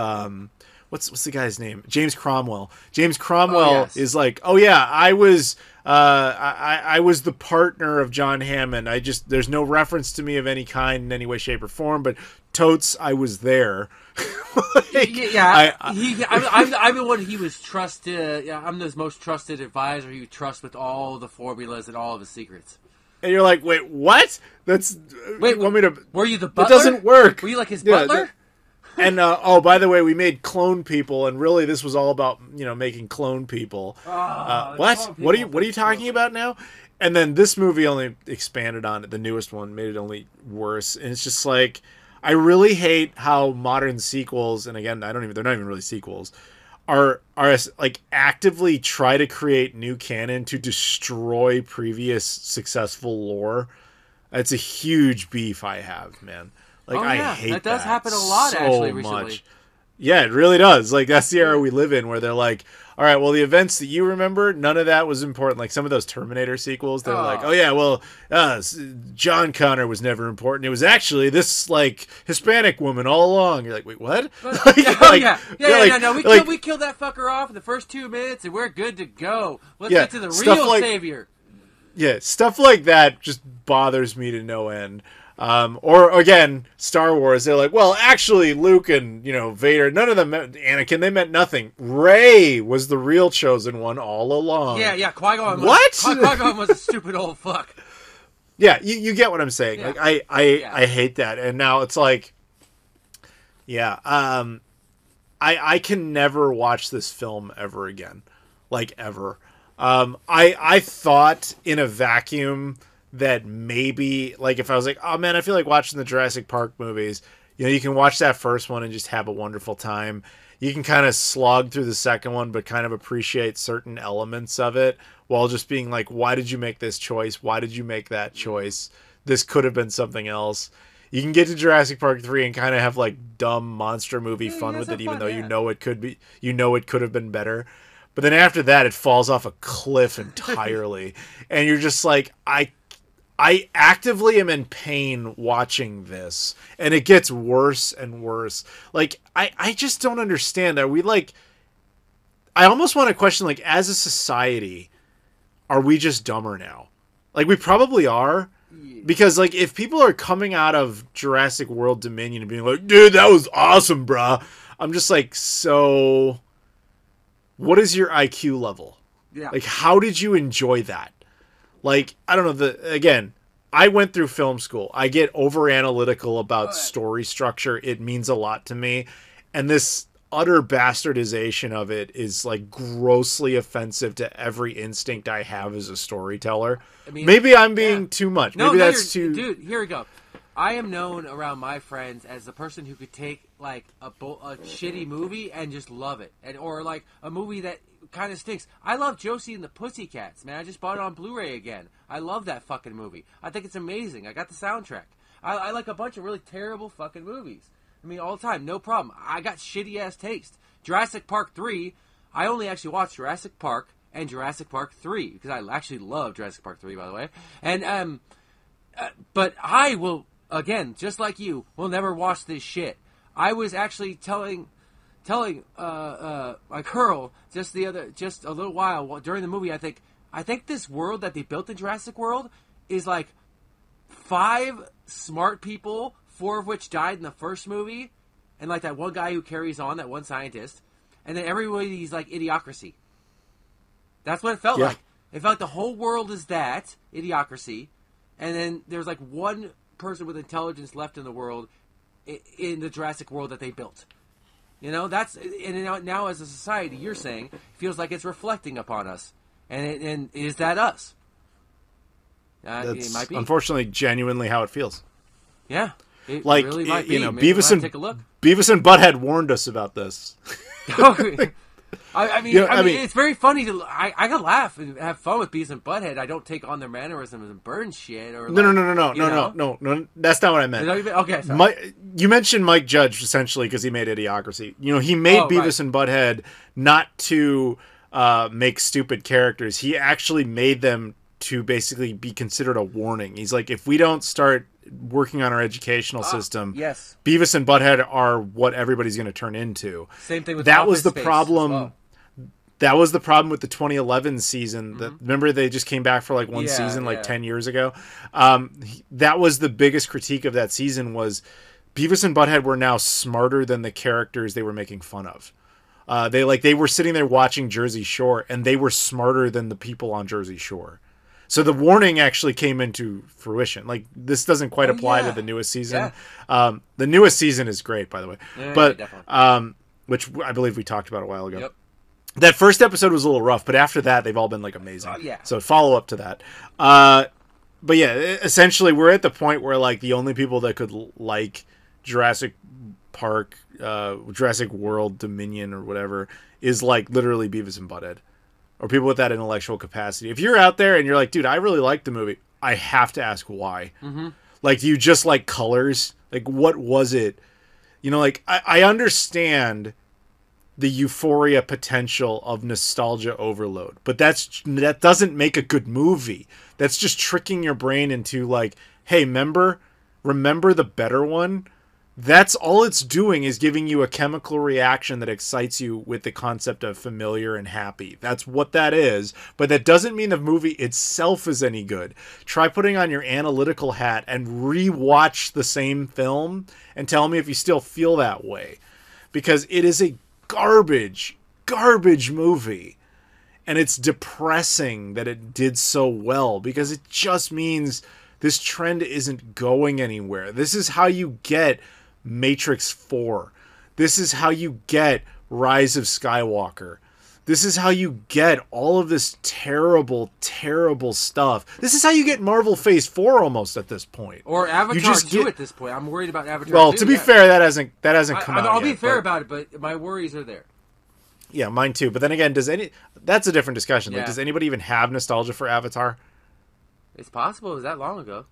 what's the guy's name? James Cromwell. James Cromwell is like, oh yeah, I was the partner of John Hammond. There's no reference to me of any kind in any way, shape, or form, but totes, I was there. I'm the one he was trusted. Yeah, I'm the most trusted advisor he would trust with all the formulas and all of his secrets. And you're like, wait, what? Want me to? Were you the butler? That doesn't work. Were you like his butler? And by the way, we made clone people, and really this was all about making clone people. What? What are you talking about now? And then this movie only expanded on it. The newest one made it only worse, and it's just like I really hate how modern sequels, and again, they're not even really sequels, are like actively try to create new canon to destroy previous successful lore. It's a huge beef I have, man. Like I hate that does happen a lot so actually recently. Much. Yeah, it really does. Like, that's the era we live in where they're like, all right, well, the events that you remember, none of that was important. Like some of those Terminator sequels, they're like, oh yeah, well, John Connor was never important. It was actually this like Hispanic woman all along. You're like, wait, what? We killed that fucker off in the first 2 minutes, and we're good to go. Let's get to the real savior. Yeah, stuff like that just bothers me to no end. Or again, Star Wars, they're like, well, actually, Luke and, Vader, none of them meant Anakin, they meant nothing. Rey was the real chosen one all along. Yeah, Qui-Gon what? Qui-Gon was a stupid old fuck. Yeah, you get what I'm saying. Yeah. Like, I hate that. And now it's like, I can never watch this film ever again. Like, ever. I thought in a vacuum that maybe, like, if I was like, oh man, I feel like watching the Jurassic Park movies, you can watch that first one and just have a wonderful time. You can kind of slog through the second one, but kind of appreciate certain elements of it while just being like, why did you make this choice? Why did you make that choice? This could have been something else. You can get to Jurassic Park 3 and kind of have like dumb monster movie fun with it, even though it could have been better. But then after that, it falls off a cliff entirely. And you're just like, I actively am in pain watching this, and it gets worse and worse. Like, I just don't understand. Are we like, I almost want to question, like, as a society, are we just dumber now? Like, we probably are. Because, like, if people are coming out of Jurassic World Dominion and being like, dude, that was awesome, bruh. I'm just like, so what is your IQ level? Yeah. Like, how did you enjoy that? Like, I don't know, again, I went through film school. I get over analytical about story structure. It means a lot to me. And this utter bastardization of it is like grossly offensive to every instinct I have as a storyteller. I mean, maybe I'm being too much. Maybe that's too... Dude, here we go. I am known around my friends as the person who could take like a shitty movie and just love it, or like a movie that kind of stinks. I love Josie and the Pussycats, man. I just bought it on Blu-ray again. I love that fucking movie. I think it's amazing. I got the soundtrack. I like a bunch of really terrible fucking movies. I mean, all the time, no problem. I got shitty ass taste. Jurassic Park 3. I only actually watched Jurassic Park and Jurassic Park 3 because I actually love Jurassic Park 3, by the way. And but I will. Again, just like you, we'll never watch this shit. I was actually telling my girl just a little while during the movie. I think this world that they built in Jurassic World is like 5 smart people, 4 of which died in the first movie, and like that one guy who carries on, that one scientist, and then everybody's like idiocracy. That's what it felt like. It felt like the whole world is that idiocracy, and then there's like one person with intelligence left in the world, in the Jurassic World that they built. That's, and now as a society, you're saying, feels like it's reflecting upon us, and is that us? That's it might be. Unfortunately genuinely how it feels. Yeah, it like really might be. Beavis and Butthead warned us about this. I mean, it's very funny to. I can laugh and have fun with Beavis and Butthead. I don't take on their mannerisms and burn shit or. No. That's not what I meant. Okay, sorry. You mentioned Mike Judge essentially because he made Idiocracy. He made Beavis and Butthead not to make stupid characters. He actually made them to basically be considered a warning. He's like, if we don't start working on our educational system, yes, Beavis and Butthead are what everybody's going to turn into. Same thing with that was the problem. Well. That was the problem with the 2011 season. Mm-hmm. Remember, they just came back for like one season, 10 years ago. That was the biggest critique of that season was Beavis and Butthead were now smarter than the characters they were making fun of. They were sitting there watching Jersey Shore, and they were smarter than the people on Jersey Shore. So the warning actually came into fruition. Like, this doesn't quite apply to the newest season. Yeah. The newest season is great, by the way. Which I believe we talked about a while ago. Yep. That first episode was a little rough, but after that, they've all been like amazing. So follow up to that. But yeah, essentially, we're at the point where like the only people that could like Jurassic Park, Jurassic World Dominion or whatever is like literally Beavis and Butthead. Or people with that intellectual capacity. If you're out there and you're like, dude, I really like the movie, I have to ask why. Mm-hmm. Like, do you just like colors? Like, what was it You know, like I understand the euphoria potential of nostalgia overload, but that doesn't make a good movie. That's just tricking your brain into like, hey, remember the better one? That's all it's doing, is giving you a chemical reaction that excites you with the concept of familiar and happy. That's what that is. But that doesn't mean the movie itself is any good. Try putting on your analytical hat and rewatch the same film and tell me if you still feel that way. Because it is a garbage movie. And it's depressing that it did so well, because it just means this trend isn't going anywhere. This is how you get Matrix 4. This is how you get Rise of Skywalker. This is how you get all of this terrible, terrible stuff. This is how you get Marvel Phase 4 almost at this point. Or Avatar 2 at this point. I'm worried about Avatar 2. Well, to be fair, that hasn't come out I'll yet. be fair about it, but my worries are there. Yeah, mine too. But then again, that's a different discussion. Yeah. Like, does anybody even have nostalgia for Avatar? It's possible. It was that long ago.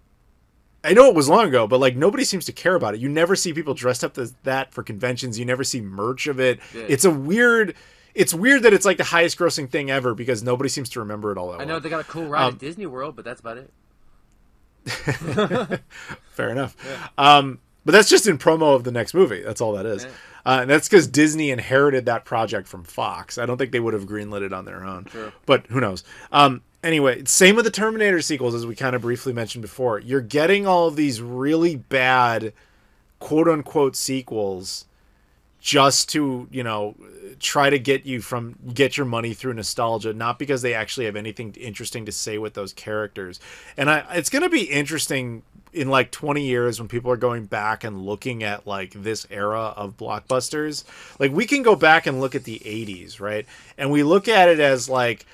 I know it was long ago, but like nobody seems to care about it. You never see people dressed up as that for conventions. You never see merch of it. Yeah. It's weird that it's like the highest grossing thing ever, because nobody seems to remember it all that well. I know they got a cool ride at Disney World, but that's about it. Fair enough. Yeah. But that's just in promo of the next movie. That's all that is. Yeah. And that's because Disney inherited that project from Fox. I don't think they would have greenlit it on their own. True. But who knows? Anyway, same with the Terminator sequels, as we kind of briefly mentioned before. You're getting all of these really bad, quote-unquote, sequels just to, try to get your money through nostalgia, not because they actually have anything interesting to say with those characters. And it's going to be interesting in like 20 years when people are going back and looking at like this era of blockbusters. Like, we can go back and look at the 80s, right? And we look at it as like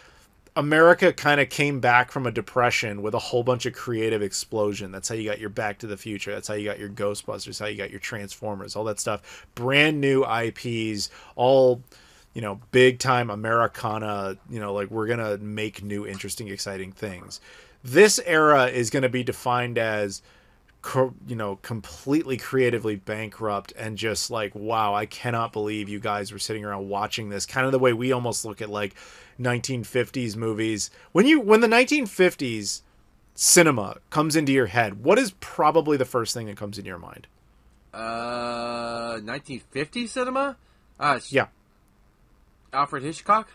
America kind of came back from a depression with a whole bunch of creative explosion. That's how you got your Back to the Future. That's how you got your Ghostbusters, how you got your Transformers, all that stuff. Brand new IPs, all, big time Americana, like we're going to make new, interesting, exciting things. This era is going to be defined as, completely creatively bankrupt and just like, wow, I cannot believe you guys were sitting around watching this. Kind of the way we almost look at like 1950s movies. When the 1950s cinema comes into your head, what is probably the first thing that comes into your mind? 1950s cinema? Yeah. Alfred Hitchcock?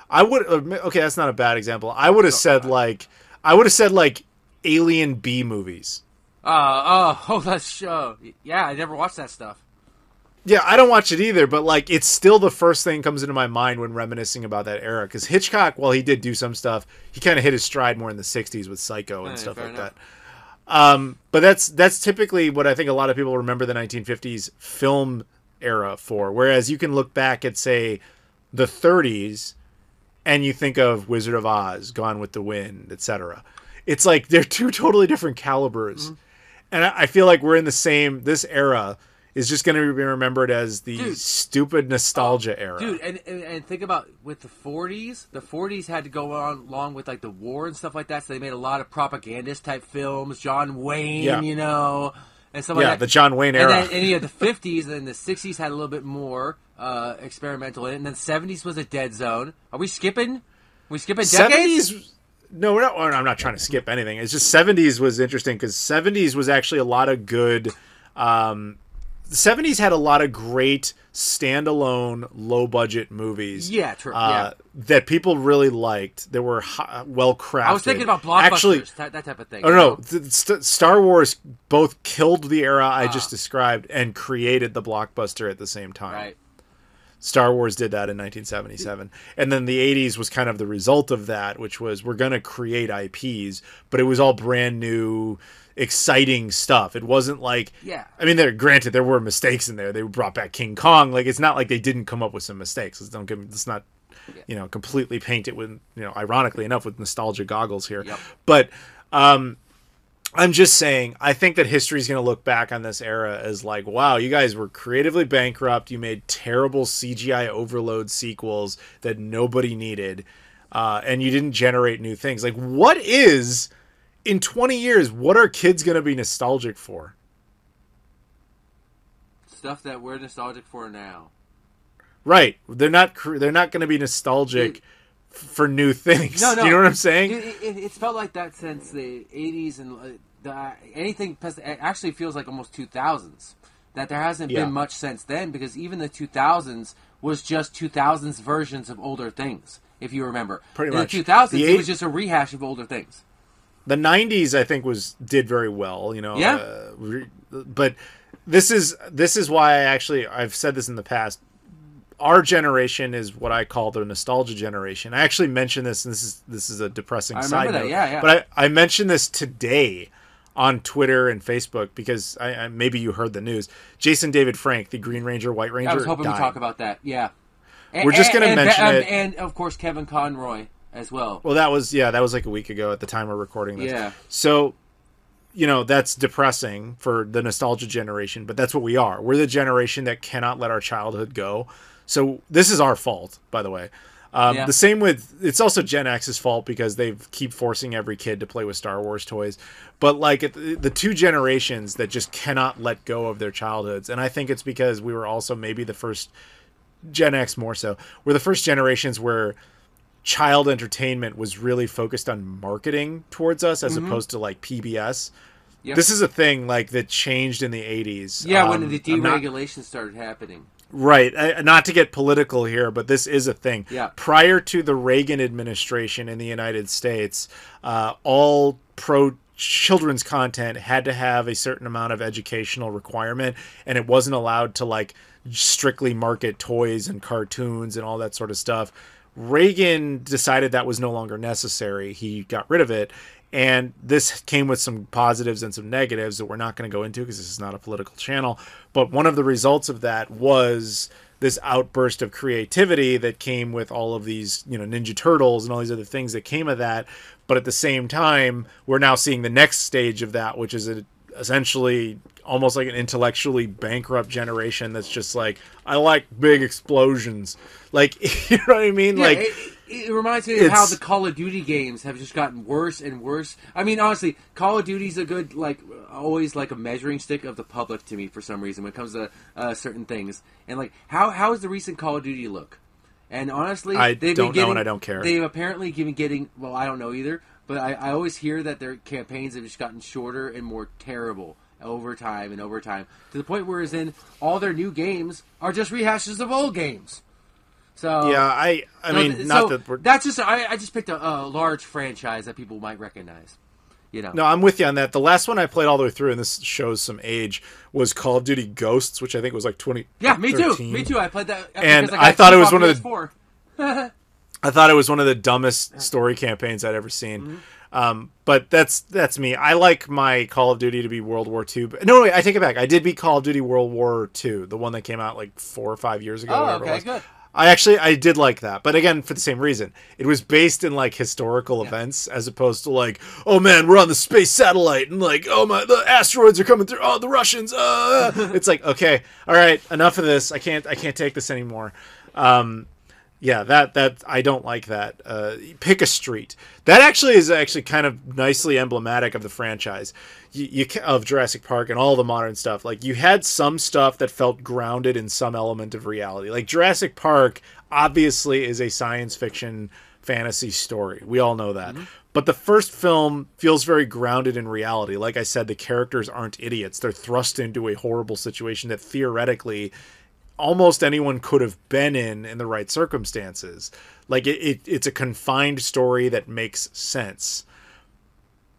I would, okay, that's not a bad example. I would have said like Alien B movies. That's yeah, I never watched that stuff. Yeah, I don't watch it either, but like it's still the first thing that comes into my mind when reminiscing about that era. Because Hitchcock, while he did do some stuff, he kind of hit his stride more in the 60s with Psycho and stuff like that. But that's typically what I think a lot of people remember the 1950s film era for. Whereas you can look back at, say, the 30s and you think of Wizard of Oz, Gone with the Wind, etc. It's like they're two totally different calibers. Mm-hmm. And I feel like we're in this era is just going to be remembered as the stupid nostalgia era. Dude, and think about with the 40s. The 40s had to go on along with like the war and stuff like that, so they made a lot of propagandist type films. John Wayne, and stuff like that. Yeah, the John Wayne era. And then the 50s and the 60s had a little bit more experimental in it, and then 70s was a dead zone. Are we skipping? Decades? 70s. No, we're not. I'm not trying to skip anything. It's just 70s was interesting because 70s was actually a lot of good. The 70s had a lot of great standalone, low budget movies. Yeah, true. That people really liked. They were well crafted. I was thinking about blockbusters, actually, that type of thing. Oh no, Star Wars both killed the era I just described and created the blockbuster at the same time. Right. Star Wars did that in 1977. And then the 80s was kind of the result of that, which was we're going to create IPs, but it was all brand new, exciting stuff. It wasn't like... Yeah. I mean, granted, there were mistakes in there. They brought back King Kong. Like, it's not like they didn't come up with some mistakes. Let's not, completely paint it with, ironically enough, with nostalgia goggles here. Yep. But... I'm just saying, I think that history is going to look back on this era as like, wow, you guys were creatively bankrupt. You made terrible CGI overload sequels that nobody needed. And you didn't generate new things. Like, in 20 years, what are kids going to be nostalgic for? stuff that we're nostalgic for now. Right. They're not going to be nostalgic for new things. No. Do you know what I'm saying? Dude, it's felt like that since the 80s and anything actually feels like almost 2000s. That there hasn't been much since then, because even the 2000s was just 2000s versions of older things, if you remember. Pretty much. In the 2000s, it was just a rehash of older things. The 90s, I think, did very well, you know. Yeah. But this is why I've said this in the past. Our generation is what I call the nostalgia generation. I actually mentioned this, and this is a depressing side note. Yeah. But I mentioned this today on Twitter and Facebook because I maybe you heard the news. Jason David Frank, the Green Ranger, White Ranger, I was hoping died. to talk about that. Yeah. We're just going to mention it. And, of course, Kevin Conroy as well. Well, that was like a week ago at the time we're recording this. Yeah. So, you know, that's depressing for the nostalgia generation, but that's what we are. We're the generation that cannot let our childhood go. So this is our fault, by the way. The same with, it's also Gen X's fault because they keep forcing every kid to play with Star Wars toys. But like the two generations that just cannot let go of their childhoods. And I think it's because we were also maybe the first, Gen X more so, we're the first generations where child entertainment was really focused on marketing towards us as opposed to like PBS. Yep. This is a thing like that changed in the 80s. Yeah, when the deregulation started happening. Right. Not to get political here, but this is a thing. Yeah. Prior to the Reagan administration in the United States, all pro-children's content had to have a certain amount of educational requirement, and it wasn't allowed to like strictly market toys and cartoons and all that sort of stuff. Reagan decided that was no longer necessary. He got rid of it. And this came with some positives and some negatives that we're not going to go into because this is not a political channel. But one of the results of that was this outburst of creativity that came with all of these, you know, Ninja Turtles and all these other things that came of that. But at the same time, we're now seeing the next stage of that, which is essentially almost like an intellectually bankrupt generation that's just like, I like big explosions. Like, you know what I mean? Yeah, like. It reminds me of how the Call of Duty games have just gotten worse and worse. I mean, honestly, Call of Duty's a good, like, always like a measuring stick of the public to me for some reason when it comes to certain things. And, like, how is the recent Call of Duty look? And honestly, I don't know and I don't care. They've apparently been getting, well, I don't know either, but I always hear that their campaigns have just gotten shorter and more terrible over time and over time. To the point where all their new games are just rehashes of old games. So yeah, I mean, not that we're... that's just I just picked a large franchise that people might recognize. You know, no, I'm with you on that. The last one I played all the way through, and this shows some age, was Call of Duty Ghosts, which I think was like 20. Yeah, me too. Me too. I played that, and I thought it was one of the. I thought it was one of the dumbest story campaigns I'd ever seen. Mm-hmm. But that's me. I like my Call of Duty to be World War II. No, wait, I take it back. I did beat Call of Duty World War II, the one that came out like 4 or 5 years ago. Oh, okay, good. I did like that, but again, for the same reason. It was based in like historical events as opposed to like, oh man, we're on the space satellite and like, oh my, the asteroids are coming through. Oh, the Russians. It's like, okay, all right, enough of this. I can't take this anymore. Yeah, that I don't like that. Pick a street. That actually is kind of nicely emblematic of the franchise. Of Jurassic Park and all the modern stuff. Like, you had some stuff that felt grounded in some element of reality. Like, Jurassic Park obviously is a science fiction fantasy story. We all know that. Mm-hmm. But the first film feels very grounded in reality. Like I said, the characters aren't idiots. They're thrust into a horrible situation that theoretically almost anyone could have been in the right circumstances. Like, it's a confined story that makes sense.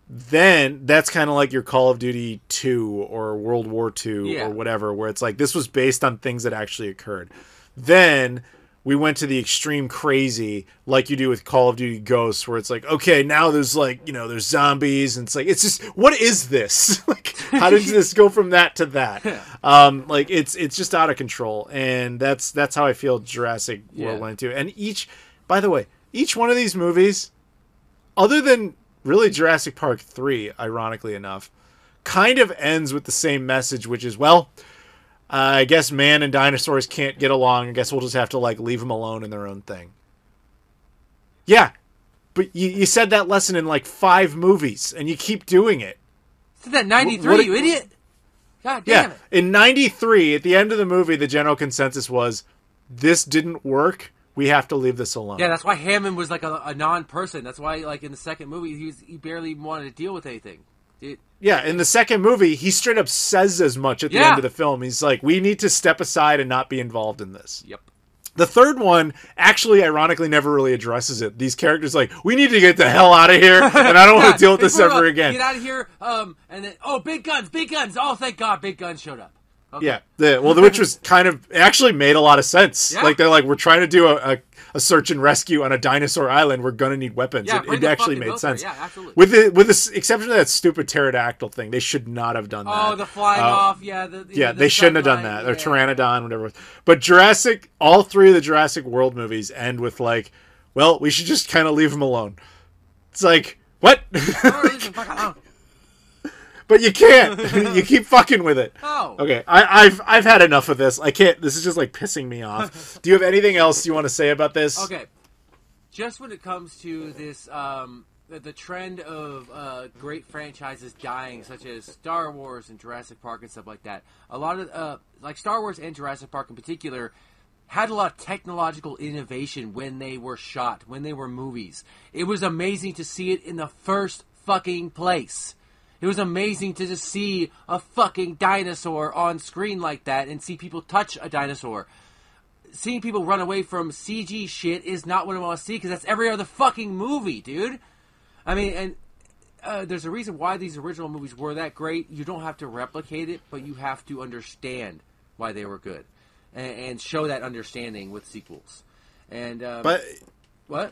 Then that's kind of like your Call of Duty 2 or World War 2 or whatever, where it's like this was based on things that actually occurred. Then we went to the extreme crazy, like you do with Call of Duty Ghosts, where it's like, okay, now there's like, you know, there's zombies, and it's like, it's just, what is this? Like, how did this go from that to that? Like, it's just out of control, and that's how I feel Jurassic World went into. And by the way, each one of these movies, other than really Jurassic Park 3, ironically enough, kind of ends with the same message, which is, well, I guess man and dinosaurs can't get along. I guess we'll just have to like leave them alone in their own thing. Yeah, but you said that lesson in like 5 movies, and you keep doing it. Said that 93, you idiot. God damn it. In 93, at the end of the movie, the general consensus was, this didn't work. We have to leave this alone. Yeah, that's why Hammond was like a non-person. That's why, like, in the second movie, he barely wanted to deal with anything. Yeah, in the second movie, he straight up says as much at the end of the film. He's like, we need to step aside and not be involved in this. Yep. The third one, actually, ironically, never really addresses it. These characters like, we need to get the hell out of here, and I don't want to deal with this ever again. Get out of here, and then, big guns! Oh, thank God, big guns showed up. Okay. Yeah, which was kind of, it actually made a lot of sense. Yeah. Like, they're like, we're trying to do a search and rescue on a dinosaur island. We're going to need weapons. Yeah, it actually made sense. Yeah, absolutely. With the exception of that stupid pterodactyl thing, they should not have done that. Oh, the flying off, they shouldn't have done that. Or Pteranodon, whatever it was. But all three of the Jurassic World movies end with like, well, we should just kind of leave them alone. It's like, what? But you can't. You keep fucking with it. Oh. Okay, I've had enough of this. I can't. This is just like pissing me off. Do you have anything else you want to say about this? Okay. Just when it comes to this, the trend of great franchises dying, such as Star Wars and Jurassic Park and stuff like that. A lot of like Star Wars and Jurassic Park in particular had a lot of technological innovation when they were shot, when they were movies. It was amazing to see it in the first fucking place. It was amazing to just see a fucking dinosaur on screen like that and see people touch a dinosaur. Seeing people run away from CG shit is not what I want to see because that's every other fucking movie, dude. I mean, and there's a reason why these original movies were that great. You don't have to replicate it, but you have to understand why they were good and show that understanding with sequels. And but what?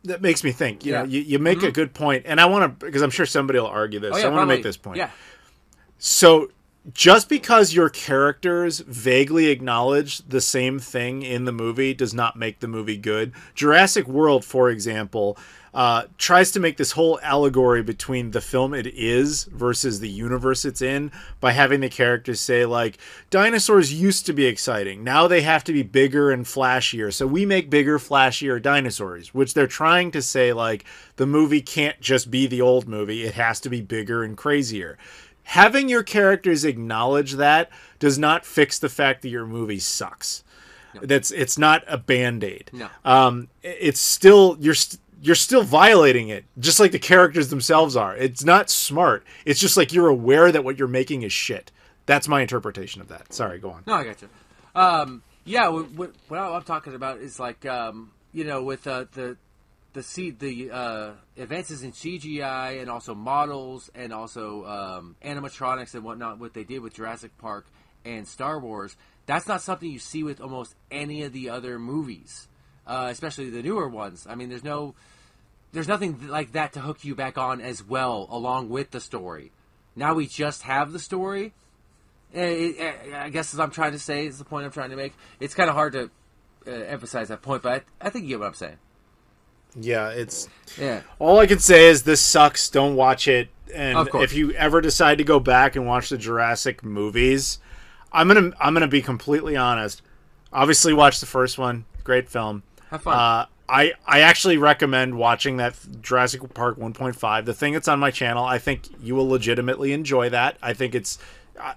That makes me think. You know, you make a good point, and I want to, because I'm sure somebody will argue this. I want to make this point. Yeah. So, just because your characters vaguely acknowledge the same thing in the movie does not make the movie good. Jurassic World, for example, tries to make this whole allegory between the film it is versus the universe it's in by having the characters say, like, dinosaurs used to be exciting. Now they have to be bigger and flashier. So we make bigger, flashier dinosaurs, which they're trying to say, like, the movie can't just be the old movie. It has to be bigger and crazier. Having your characters acknowledge that does not fix the fact that your movie sucks. No. It's not a Band-Aid. No. It's still, you're still violating it, just like the characters themselves are. It's not smart. It's just like you're aware that what you're making is shit. That's my interpretation of that. Sorry, go on. No, I got you. Yeah, what I'm talking about is like, with the advances in CGI and also models and also animatronics and whatnot, what they did with Jurassic Park and Star Wars, that's not something you see with almost any of the other movies, especially the newer ones. I mean, there's nothing like that to hook you back on as well along with the story. Now we just have the story. I guess as I'm trying to say is the point I'm trying to make. It's kind of hard to emphasize that point, but I think you get what I'm saying. Yeah, all I can say is this sucks. Don't watch it. And if you ever decide to go back and watch the Jurassic movies, I'm gonna be completely honest. Obviously, watch the first one. Great film. Have fun. I actually recommend watching that Jurassic Park 1.5. The thing that's on my channel, I think you will legitimately enjoy that. I think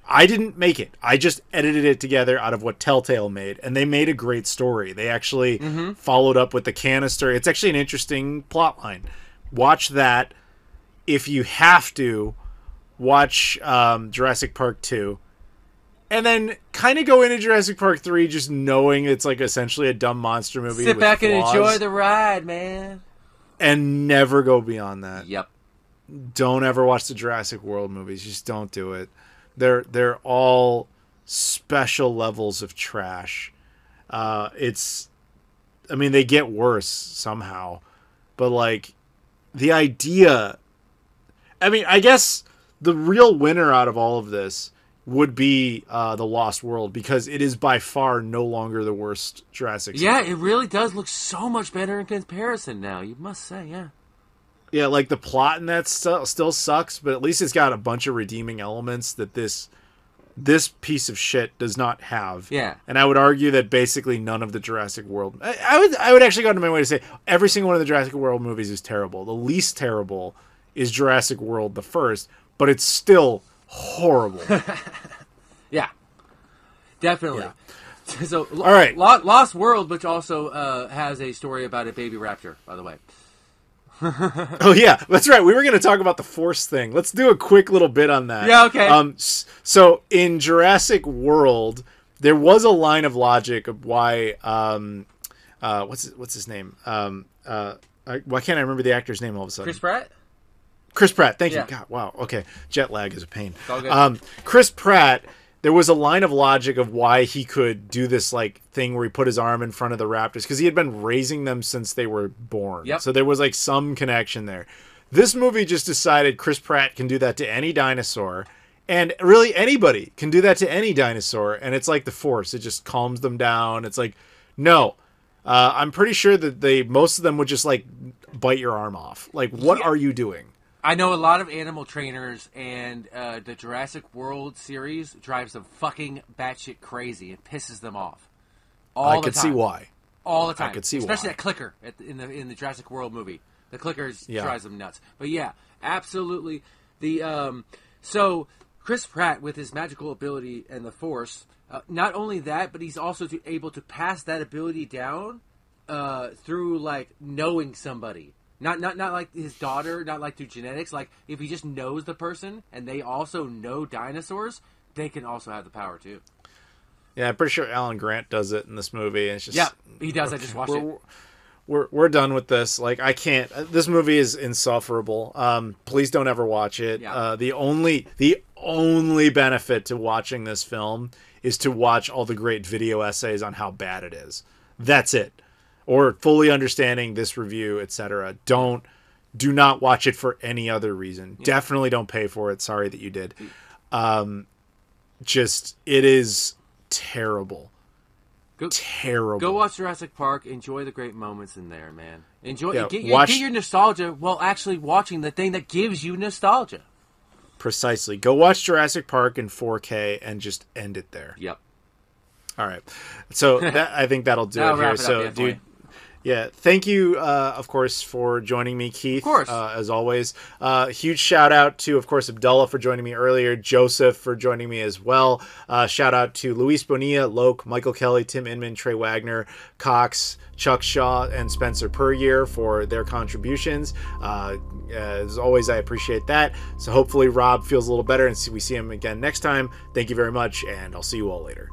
I didn't make it. I just edited it together out of what Telltale made, and they made a great story. They actually followed up with the canister. It's actually an interesting plot line. Watch that. If you have to, watch Jurassic Park 2. And then kind of go into Jurassic Park 3 just knowing it's like essentially a dumb monster movie. Sit back and enjoy the ride, man. And never go beyond that. Yep. Don't ever watch the Jurassic World movies. Just don't do it. They're all special levels of trash. They get worse somehow. But like the idea, I guess the real winner out of all of this would be The Lost World, because it is by far no longer the worst Jurassic. Yeah, it really does look so much better in comparison now, you must say, yeah. Yeah, like the plot in that still sucks, but at least it's got a bunch of redeeming elements that this piece of shit does not have. Yeah. And I would argue that basically none of the Jurassic World... I would actually go out of my way to say every single one of the Jurassic World movies is terrible. The least terrible is Jurassic World, the first, but it's still horrible. Yeah, definitely. Yeah. So, all right, Lost World, which also has a story about a baby raptor, by the way. Oh yeah, that's right. We were going to talk about the Force thing. Let's do a quick little bit on that. Yeah, okay. So in Jurassic World, there was a line of logic of why. What's his name? Why can't I remember the actor's name all of a sudden? Chris Pratt. Chris Pratt. Thank Yeah. you. God, wow. Okay, jet lag is a pain. It's all good. Chris Pratt. There was a line of logic of why he could do this like thing where he put his arm in front of the raptors because he had been raising them since they were born. Yep. So there was like some connection there. This movie just decided Chris Pratt can do that to any dinosaur, and really anybody can do that to any dinosaur, and it's like the Force. It just calms them down. It's like, no. I'm pretty sure that most of them would just like bite your arm off. Like, what are you doing? I know a lot of animal trainers, and the Jurassic World series drives them fucking batshit crazy. It pisses them off. I could see why. All the time. I could see especially why. that clicker in the Jurassic World movie. The clickers drives them nuts. But yeah, absolutely. So Chris Pratt with his magical ability and the Force, not only that, but he's also able to pass that ability down through like knowing somebody. Not like his daughter, not like through genetics. Like if he just knows the person and they also know dinosaurs, they can also have the power too. Yeah, I'm pretty sure Alan Grant does it in this movie. And it's just, yeah, he does. I just watched it. We're done with this. Like I can't. This movie is insufferable. Please don't ever watch it. Yeah. The only benefit to watching this film is to watch all the great video essays on how bad it is. That's it. Or fully understanding this review, etc. Do not watch it for any other reason. Yeah. Definitely don't pay for it. Sorry that you did. It is terrible. Terrible. Go watch Jurassic Park. Enjoy the great moments in there, man. Enjoy. Yeah, Get your nostalgia while actually watching the thing that gives you nostalgia. Precisely. Go watch Jurassic Park in 4K and just end it there. Yep. All right. So I think that'll do it here. So, dude. Yeah, thank you, of course, for joining me, Keith. Of course. As always. Huge shout out to, of course, Abdullah for joining me earlier, Joseph for joining me as well. Shout out to Luis Bonilla, Loke, Michael Kelly, Tim Inman, Trey Wagner, Cox, Chuck Shaw, and Spencer Peryear for their contributions. As always, I appreciate that. So hopefully Rob feels a little better and we see him again next time. Thank you very much, and I'll see you all later.